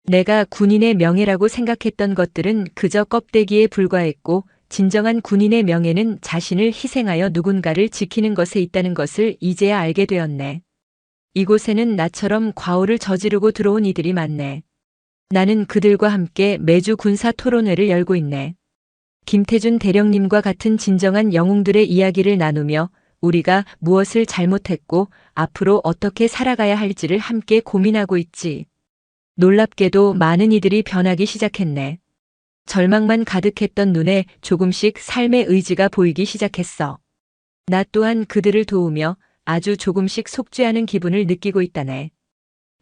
내가 군인의 명예라고 생각했던 것들은 그저 껍데기에 불과했고 진정한 군인의 명예는 자신을 희생하여 누군가를 지키는 것에 있다는 것을 이제야 알게 되었네. 이곳에는 나처럼 과오를 저지르고 들어온 이들이 많네. 나는 그들과 함께 매주 군사 토론회를 열고 있네. 김태준 대령님과 같은 진정한 영웅들의 이야기를 나누며 우리가 무엇을 잘못했고 앞으로 어떻게 살아가야 할지를 함께 고민하고 있지. 놀랍게도 많은 이들이 변하기 시작했네. 절망만 가득했던 눈에 조금씩 삶의 의지가 보이기 시작했어. 나 또한 그들을 도우며 아주 조금씩 속죄하는 기분을 느끼고 있다네.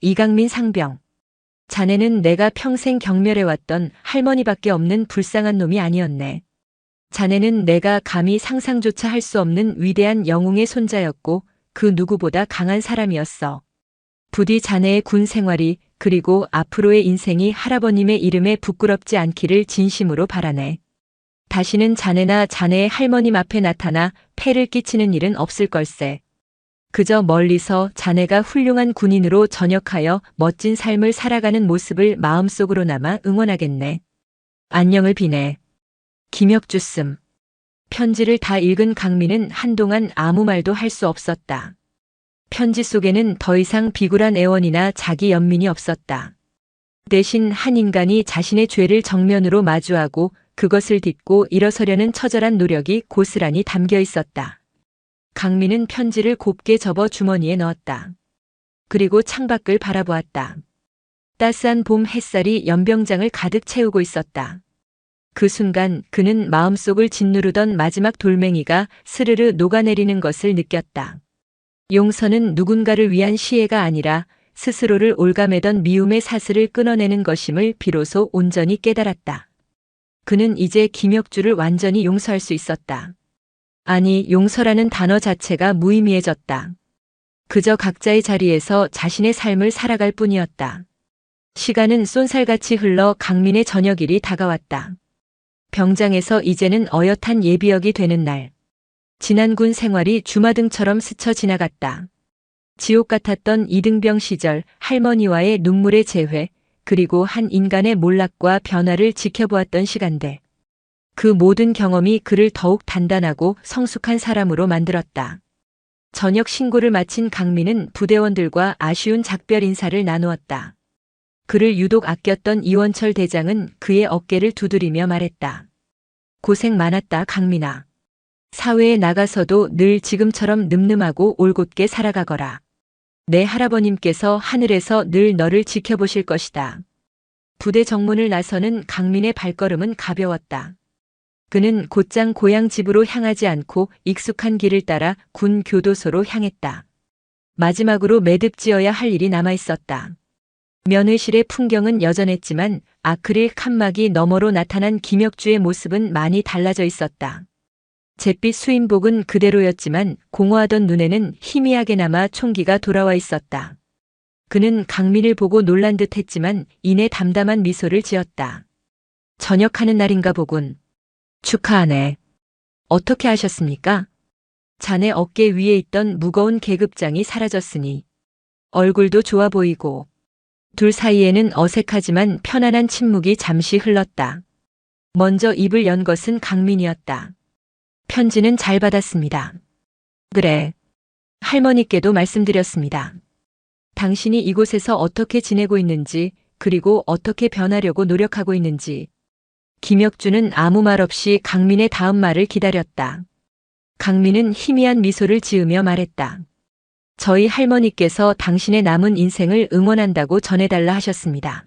이강민 상병. 자네는 내가 평생 경멸해왔던 할머니밖에 없는 불쌍한 놈이 아니었네. 자네는 내가 감히 상상조차 할 수 없는 위대한 영웅의 손자였고 그 누구보다 강한 사람이었어. 부디 자네의 군 생활이 그리고 앞으로의 인생이 할아버님의 이름에 부끄럽지 않기를 진심으로 바라네. 다시는 자네나 자네의 할머님 앞에 나타나 폐를 끼치는 일은 없을 걸세. 그저 멀리서 자네가 훌륭한 군인으로 전역하여 멋진 삶을 살아가는 모습을 마음속으로나마 응원하겠네. 안녕을 비네. 김혁주 씀. 편지를 다 읽은 강민은 한동안 아무 말도 할 수 없었다. 편지 속에는 더 이상 비굴한 애원이나 자기 연민이 없었다. 대신 한 인간이 자신의 죄를 정면으로 마주하고 그것을 딛고 일어서려는 처절한 노력이 고스란히 담겨 있었다. 강민은 편지를 곱게 접어 주머니에 넣었다. 그리고 창밖을 바라보았다. 따스한 봄 햇살이 연병장을 가득 채우고 있었다. 그 순간 그는 마음속을 짓누르던 마지막 돌멩이가 스르르 녹아내리는 것을 느꼈다. 용서는 누군가를 위한 시혜가 아니라 스스로를 올가매던 미움의 사슬을 끊어내는 것임을 비로소 온전히 깨달았다. 그는 이제 김혁주를 완전히 용서할 수 있었다. 아니, 용서라는 단어 자체가 무의미해졌다. 그저 각자의 자리에서 자신의 삶을 살아갈 뿐이었다. 시간은 쏜살같이 흘러 강민의 저녁일이 다가왔다. 병장에서 이제는 어엿한 예비역이 되는 날. 지난 군 생활이 주마등처럼 스쳐 지나갔다. 지옥 같았던 이등병 시절 할머니와의 눈물의 재회, 그리고 한 인간의 몰락과 변화를 지켜보았던 시간들. 그 모든 경험이 그를 더욱 단단하고 성숙한 사람으로 만들었다. 저녁 신고를 마친 강민은 부대원들과 아쉬운 작별 인사를 나누었다. 그를 유독 아꼈던 이원철 대장은 그의 어깨를 두드리며 말했다. 고생 많았다, 강민아. 사회에 나가서도 늘 지금처럼 늠름하고 올곧게 살아가거라. 내 할아버님께서 하늘에서 늘 너를 지켜보실 것이다. 부대 정문을 나서는 강민의 발걸음은 가벼웠다. 그는 곧장 고향 집으로 향하지 않고 익숙한 길을 따라 군 교도소로 향했다. 마지막으로 매듭지어야 할 일이 남아 있었다. 면회실의 풍경은 여전했지만 아크릴 칸막이 너머로 나타난 김혁주의 모습은 많이 달라져 있었다. 잿빛 수인복은 그대로였지만 공허하던 눈에는 희미하게 남아 총기가 돌아와 있었다. 그는 강민을 보고 놀란 듯 했지만 이내 담담한 미소를 지었다. 전역하는 날인가 보군. 축하하네. 어떻게 하셨습니까? 자네 어깨 위에 있던 무거운 계급장이 사라졌으니 얼굴도 좋아 보이고. 둘 사이에는 어색하지만 편안한 침묵이 잠시 흘렀다. 먼저 입을 연 것은 강민이었다. 편지는 잘 받았습니다. 그래. 할머니께도 말씀드렸습니다. 당신이 이곳에서 어떻게 지내고 있는지, 그리고 어떻게 변하려고 노력하고 있는지. 김혁주는 아무 말 없이 강민의 다음 말을 기다렸다. 강민은 희미한 미소를 지으며 말했다. 저희 할머니께서 당신의 남은 인생을 응원한다고 전해달라 하셨습니다.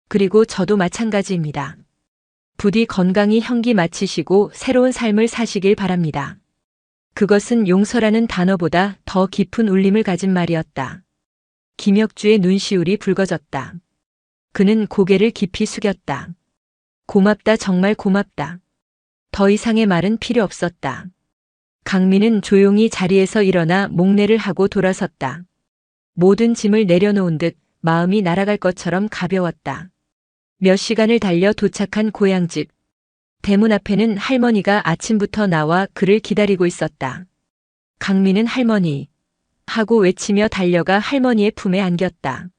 그리고 저도 마찬가지입니다. 부디 건강히 형기 마치시고 새로운 삶을 사시길 바랍니다. 그것은 용서라는 단어보다 더 깊은 울림을 가진 말이었다. 김혁주의 눈시울이 붉어졌다. 그는 고개를 깊이 숙였다. 고맙다, 정말 고맙다. 더 이상의 말은 필요 없었다. 강민은 조용히 자리에서 일어나 목례를 하고 돌아섰다. 모든 짐을 내려놓은 듯 마음이 날아갈 것처럼 가벼웠다. 몇 시간을 달려 도착한 고향집. 대문 앞에는 할머니가 아침부터 나와 그를 기다리고 있었다. 강민은 할머니 하고 외치며 달려가 할머니의 품에 안겼다.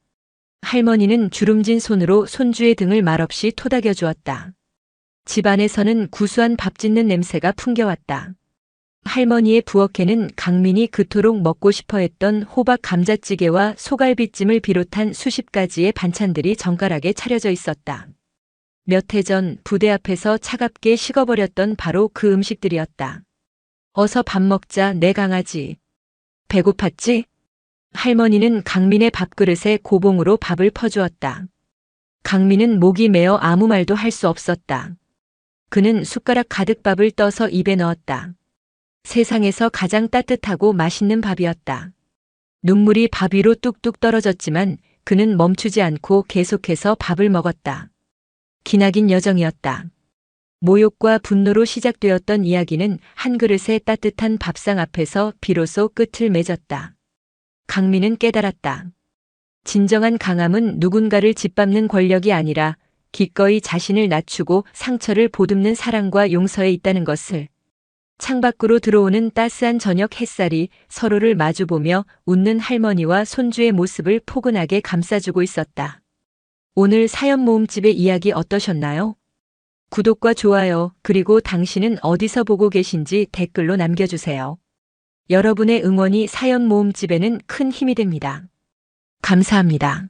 할머니는 주름진 손으로 손주의 등을 말없이 토닥여 주었다. 집 안에서는 구수한 밥 짓는 냄새가 풍겨왔다. 할머니의 부엌에는 강민이 그토록 먹고 싶어 했던 호박 감자찌개와 소갈비찜을 비롯한 수십 가지의 반찬들이 정갈하게 차려져 있었다. 몇 해 전 부대 앞에서 차갑게 식어버렸던 바로 그 음식들이었다. 어서 밥 먹자, 내 강아지. 배고팠지? 할머니는 강민의 밥그릇에 고봉으로 밥을 퍼주었다. 강민은 목이 메어 아무 말도 할 수 없었다. 그는 숟가락 가득 밥을 떠서 입에 넣었다. 세상에서 가장 따뜻하고 맛있는 밥이었다. 눈물이 밥 위로 뚝뚝 떨어졌지만 그는 멈추지 않고 계속해서 밥을 먹었다. 기나긴 여정이었다. 모욕과 분노로 시작되었던 이야기는 한 그릇의 따뜻한 밥상 앞에서 비로소 끝을 맺었다. 강민은 깨달았다. 진정한 강함은 누군가를 짓밟는 권력이 아니라 기꺼이 자신을 낮추고 상처를 보듬는 사랑과 용서에 있다는 것을. 창밖으로 들어오는 따스한 저녁 햇살이 서로를 마주보며 웃는 할머니와 손주의 모습을 포근하게 감싸주고 있었다. 오늘 사연 모음집의 이야기 어떠셨나요? 구독과 좋아요, 그리고 당신은 어디서 보고 계신지 댓글로 남겨주세요. 여러분의 응원이 사연 모음집에는 큰 힘이 됩니다. 감사합니다.